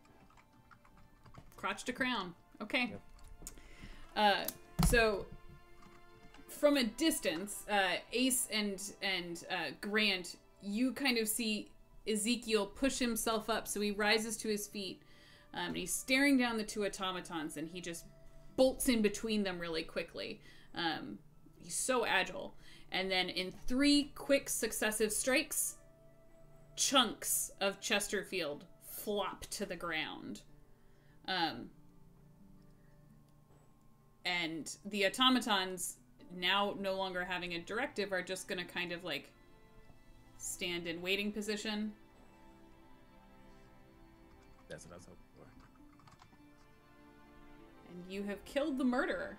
Crotch to crown. Okay. Yep. So from a distance, Ace and Grant, you kind of see Ezekiel push himself up, so he rises to his feet, and he's staring down the two automatons, and he just bolts in between them really quickly. He's so agile. And then in 3 quick successive strikes, chunks of Chesterfield flop to the ground. And the automatons, now no longer having a directive, are just going to kind of like stand in waiting position. That's what I was hoping for. And you have killed the murderer.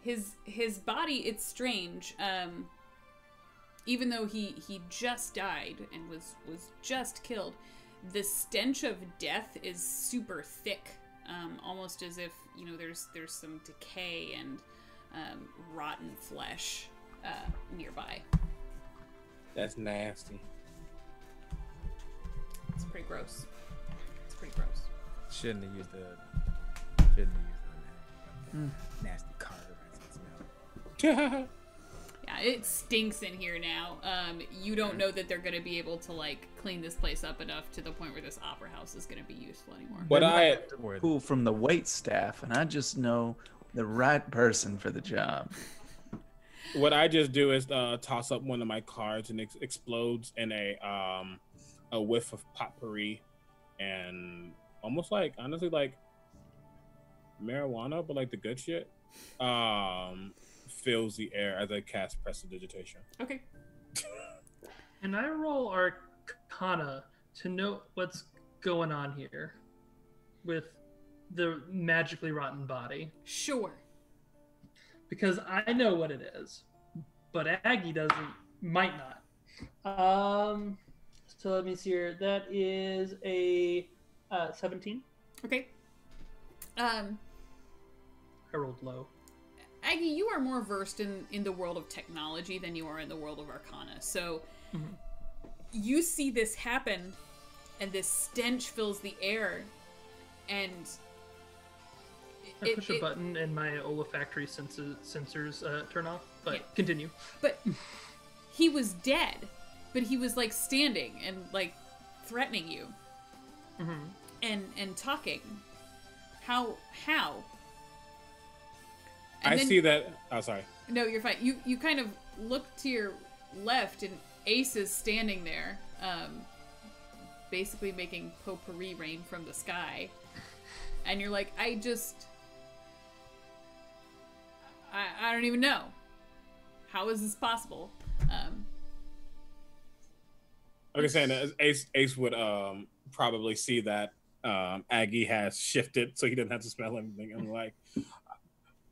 His body, it's strange. Even though he just died and was just killed, the stench of death is super thick, almost as if, you know, there's some decay and rotten flesh nearby. That's nasty. It's pretty gross. Shouldn't have used the nasty carter. Yeah, it stinks in here now. You don't know that they're going to be able to like clean this place up enough to the point where this opera house is going to be useful anymore. What I Pull from the wait staff, and I just know the right person for the job. What I just do is toss up one of my cards and it explodes in a whiff of potpourri and almost like, honestly, like marijuana, but like the good shit, fills the air as I cast Prestidigitation. Okay. And I roll Arcana to note what's going on here with the magically rotten body. Sure. Because I know what it is, but Aggie might not. So let me see here. That is a 17. Okay. I rolled low. Aggie, you are more versed in the world of technology than you are in the world of Arcana. So you see this happen, and this stench fills the air, and I push a button and my olfactory sensors turn off, but Yeah. continue. But he was dead, but he was like standing and like threatening you and talking. How? And I then- see that. Oh, sorry. No, you're fine. You kind of look to your left, and Ace is standing there, basically making potpourri rain from the sky. And you're like, I don't even know. How is this possible? Like I said, Ace would probably see that Aggie has shifted, so he doesn't have to smell anything. I'm like,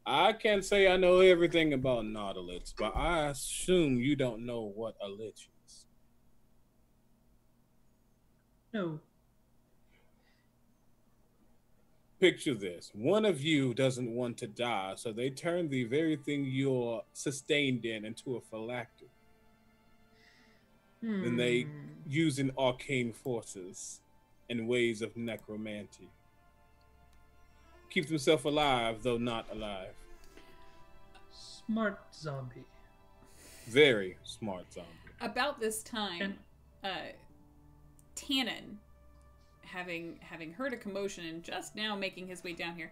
I can't say I know everything about Nautilus, but I assume you don't know what a lich is. No. Picture this. One of you doesn't want to die, so they turn the very thing you're sustained in into a phylactery. Then they use in arcane forces and ways of necromancy. Keep themselves alive, though not alive. Smart zombie. Very smart zombie. About this time, Tannen, having heard a commotion and just now making his way down here.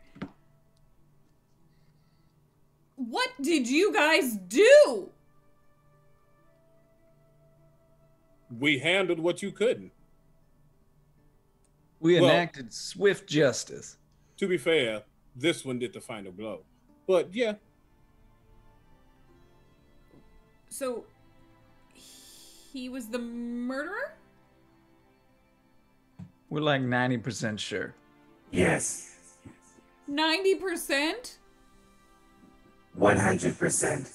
What did you guys do? We handled what you couldn't. We Well- enacted swift justice. To be fair, this one did the final blow. But yeah, So, he was the murderer? We're like 90% sure. Yes, 90%? 100%.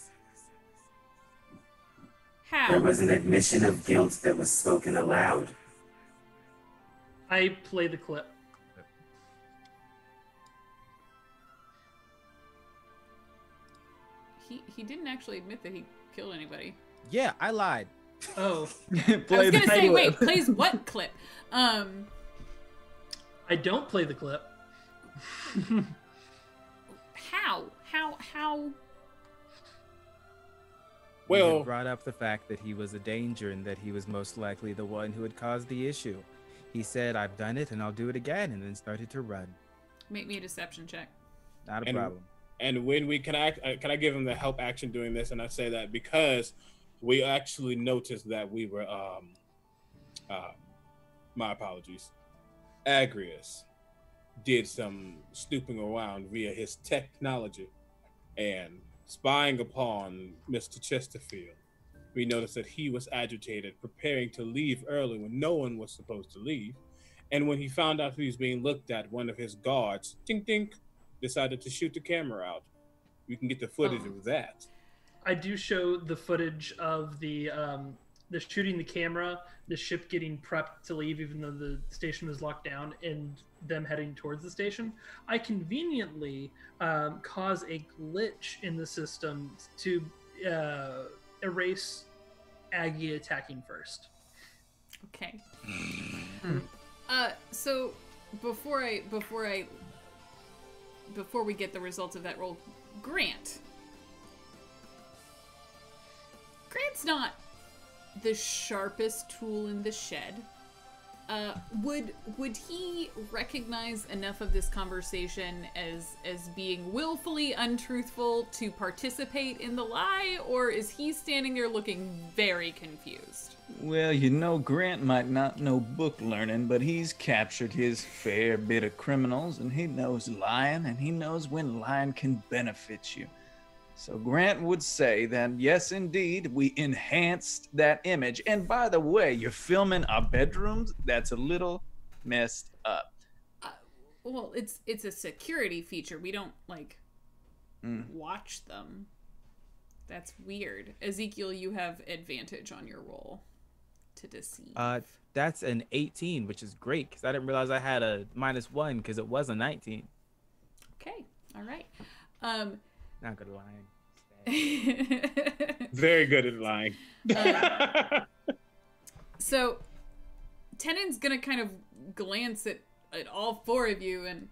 How? There was an admission of guilt that was spoken aloud. I play the clip. He didn't actually admit that he killed anybody. Yeah, I lied. Oh, I was gonna say, wait, plays what clip? I don't play the clip. How? We well, had brought up the fact that he was a danger and that he was most likely the one who had caused the issue. He said, "I've done it and I'll do it again," and then started to run. Make me a deception check. Not a And- problem. and when we can I give him the help action doing this? And I say that because we actually noticed that we were my apologies, Agrius did some snooping around via his technology and spying upon Mr. Chesterfield. We noticed that he was agitated, preparing to leave early when no one was supposed to leave. And when he found out he was being looked at, one of his guards, tink tink, decided to shoot the camera out. You can get the footage of that. I do show the footage of the shooting the camera, the ship getting prepped to leave even though the station was locked down, and them heading towards the station. I conveniently cause a glitch in the system to erase Aggie attacking first. Okay. So before we get the results of that roll, Grant, Grant's not the sharpest tool in the shed. Would he recognize enough of this conversation as being willfully untruthful to participate in the lie, or is he standing there looking very confused? Well, you know, Grant might not know book learning, but he's captured his fair bit of criminals, and he knows lying, and he knows when lying can benefit you. So Grant would say that, yes, indeed, we enhanced that image. And by the way, you're filming our bedrooms? That's a little messed up. Well, it's a security feature. We don't, like, watch them. That's weird. Ezekiel, you have advantage on your roll to deceive. That's an 18, which is great, because I didn't realize I had a -1, because it was a 19. Okay, all right. Not good at lying. Very good at lying. So, Tenen's gonna kind of glance at all four of you, and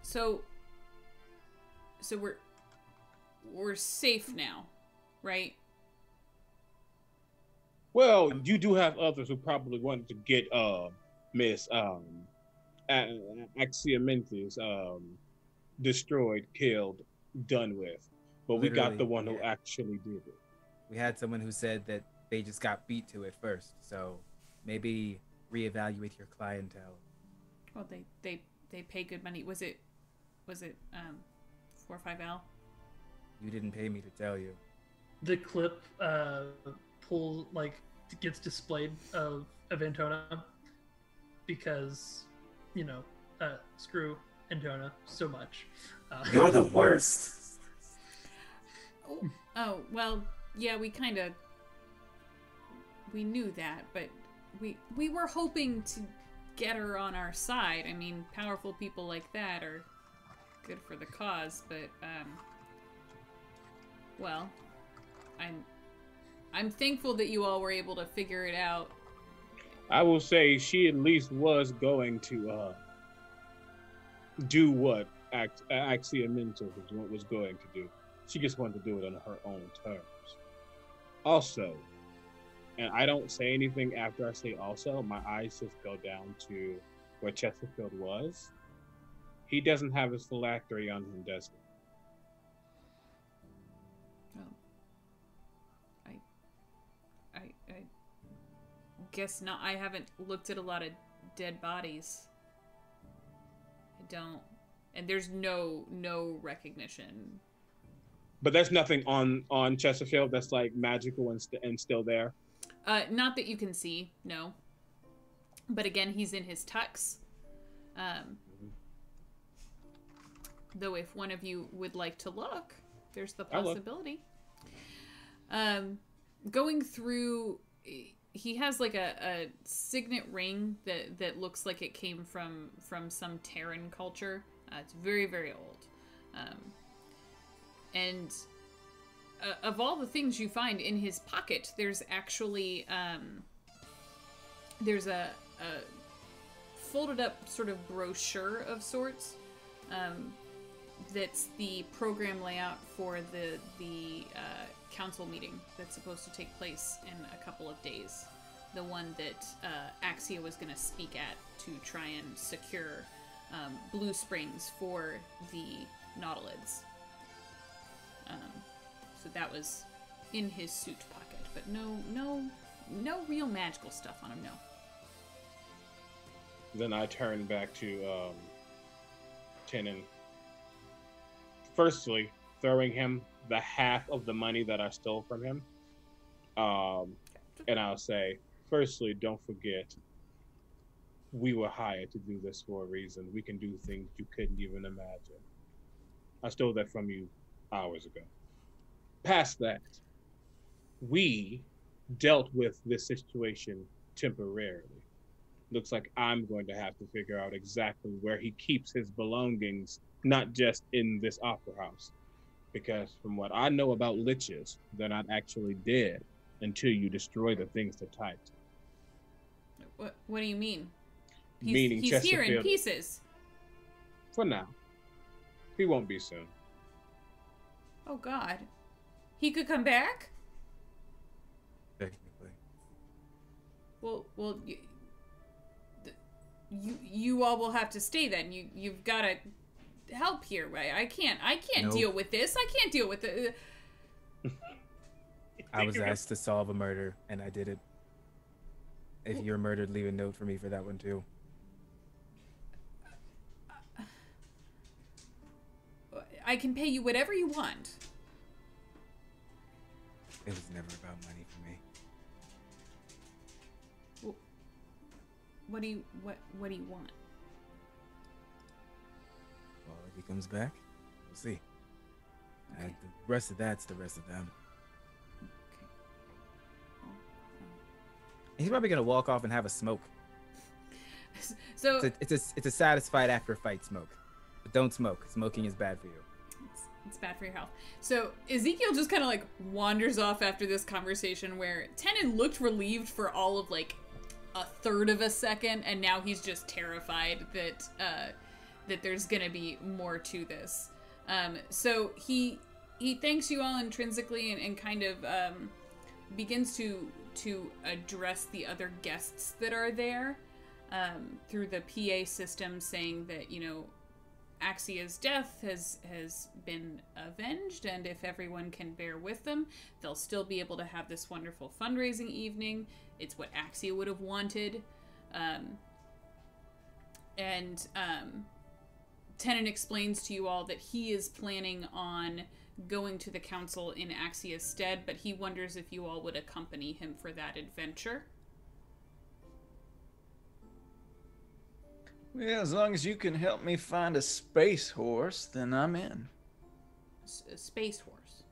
so we're safe now, right? Well, you do have others who probably wanted to get Miss Axiamentis destroyed, killed, done with. But we got the one who actually did it. We had someone who said that they just got beat to it first, so maybe reevaluate your clientele. Well, they pay good money. Was it 4 or 5L? You didn't pay me to tell you. The clip gets displayed of Antona because, screw Antona so much. You're the worst. Oh, well, yeah, we knew that, but we were hoping to get her on our side. I mean, powerful people like that are good for the cause, but, well, I'm thankful that you all were able to figure it out. I will say she at least was going to do what Axiamentis was going to do. She just wanted to do it on her own terms. Also, and I don't say anything after I say also, my eyes just go down to where Chesterfield was. He doesn't have his phylactery on him, does he? Well, I guess not. I haven't looked at a lot of dead bodies. I don't. And there's no recognition. But there's nothing on Chesterfield that's like magical and still there. Not that you can see, no. But again, he's in his tux. Though if one of you would like to look, there's the possibility. Going through, he has like a signet ring that looks like it came from some Terran culture. It's very, very old. And of all the things you find in his pocket, there's actually there's a folded up sort of brochure of sorts. That's the program layout for the council meeting that's supposed to take place in a couple of days. The one that Axia was going to speak at to try and secure Blue Springs for the Nautilids. So that was in his suit pocket, but no real magical stuff on him, no. Then I turn back to Tenen. Firstly, throwing him the half of the money that I stole from him. And I'll say, firstly, don't forget, we were hired to do this for a reason. We can do things you couldn't even imagine. I stole that from you hours ago. Past that, we dealt with this situation temporarily. Looks like I'm going to have to figure out exactly where he keeps his belongings, not just in this opera house. Because from what I know about liches, they're not actually dead until you destroy the things they're tied to. What do you mean? Meaning he's here in pieces. For now. He won't be soon. Oh God. He could come back? Well, you all will have to stay then. You've got to help here, right? I can't Nope. deal with this. I can't deal with it. I was asked to solve a murder, and I did it. If you're murdered, leave a note for me for that one too. I can pay you whatever you want. It was never about money for me. What do you want? Well, if he comes back, we'll see. And the rest of that's the rest of them. He's probably gonna walk off and have a smoke. So It's a satisfied after fight smoke, but don't smoke. Smoking is bad for you. it's bad for your health. So Ezekiel just kind of like wanders off after this conversation where Tenon looked relieved for all of like a third of a second, and now he's just terrified that that there's gonna be more to this. So he thanks you all intrinsically and kind of begins to address the other guests that are there through the PA system, saying that, you know, Axia's death has been avenged, and if everyone can bear with them, they'll still be able to have this wonderful fundraising evening. It's what Axia would have wanted. Tenon explains to you all that he is planning on going to the council in Axia's stead, but he wonders if you all would accompany him for that adventure. Well, as long as you can help me find a space horse, then I'm in. A space horse.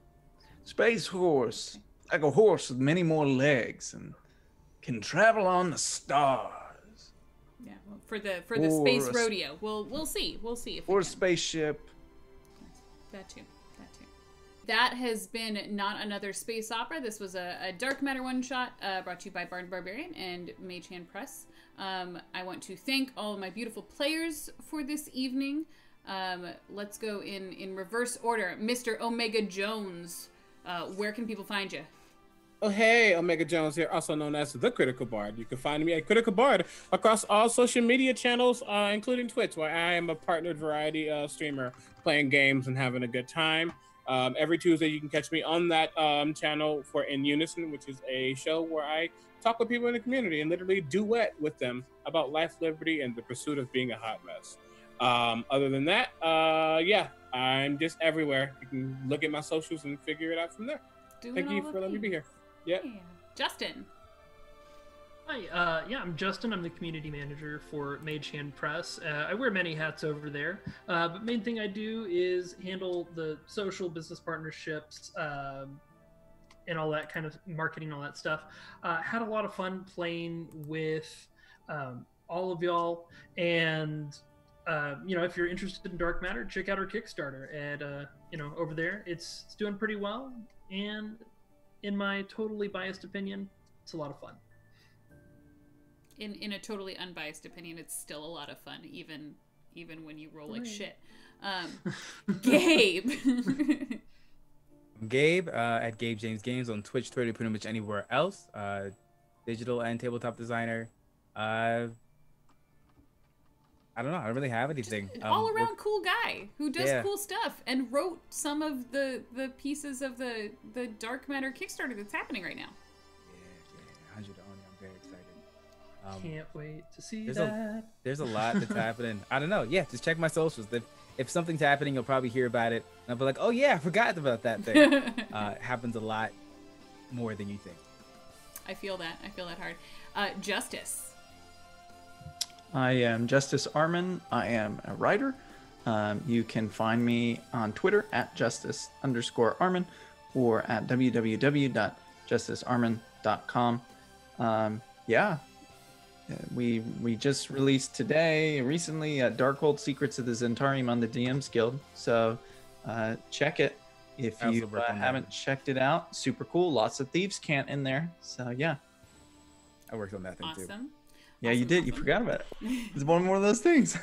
Space horse, like a horse with many more legs and can travel on the stars. Yeah, well, for the Or space a rodeo. We'll see. We'll see if Or we a can. spaceship. That too. That has been Not Another Space Opera. This was a Dark Matter one-shot brought to you by Barn Barbarian and Mage Hand Press. I want to thank all of my beautiful players for this evening. Let's go in reverse order. Mr. Omega Jones, where can people find you? Oh, hey, Omega Jones here, also known as The Critical Bard. You can find me at Critical Bard across all social media channels, including Twitch, where I am a partnered variety streamer playing games and having a good time. Every Tuesday, you can catch me on that channel for In Unison, which is a show where I talk with people in the community and literally duet with them about life, liberty, and the pursuit of being a hot mess. Other than that, yeah, I'm just everywhere. You can look at my socials and figure it out from there. Thank you for letting me be here. Yeah. Justin. Hi, yeah, I'm Justin. I'm the community manager for Mage Hand Press. I wear many hats over there, but main thing I do is handle the social business partnerships and all that kind of marketing, all that stuff. Had a lot of fun playing with all of y'all, and you know, if you're interested in Dark Matter, check out our Kickstarter. And you know, over there, it's doing pretty well, and in my totally biased opinion, it's a lot of fun. In a totally unbiased opinion, it's still a lot of fun, even when you roll like shit. Gabe. I'm Gabe at Gabe James Games on Twitch, Twitter, pretty much anywhere else. Digital and tabletop designer. I don't know. I don't really have anything. Just all around cool guy who does cool stuff and wrote some of the pieces of the Dark Matter Kickstarter that's happening right now. Yeah, 100 on. I'm very excited. Can't wait to see that. There's a lot that's happening. I don't know. Yeah, just check my socials. If something's happening, you'll probably hear about it. And I'll be like, oh yeah, I forgot about that thing. It happens a lot more than you think. I feel that hard. Justice. I am Justice Armin. I am a writer. You can find me on Twitter at Justice_Armin or at www.justicearmin.com. Yeah. We just released recently Darkhold Secrets of the Zentarium on the DMs Guild. So check it if you haven't checked it out. Super cool. Lots of Thieves' Cant in there. So yeah. I worked on that thing too. Yeah, you did. You forgot about it. It's one more of those things.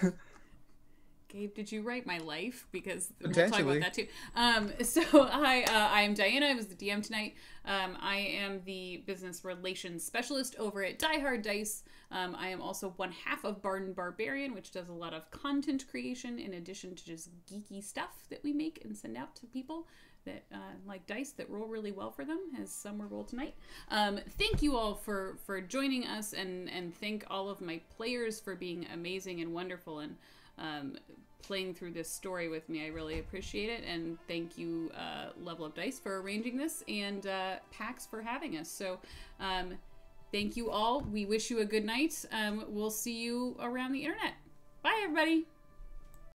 Gabe, did you write my life? Because we'll talk Potentially. about that too. So hi, I am Diana. I was the DM tonight. I am the business relations specialist over at Die Hard Dice. I am also one half of Barden Barbarian, which does a lot of content creation in addition to just geeky stuff that we make and send out to people that like dice that roll really well for them, as some were rolled tonight. Thank you all for joining us, and thank all of my players for being amazing and wonderful and playing through this story with me. I really appreciate it, and thank you Level Up Dice for arranging this, and PAX for having us. So thank you all. We wish you a good night. We'll see you around the internet. Bye everybody.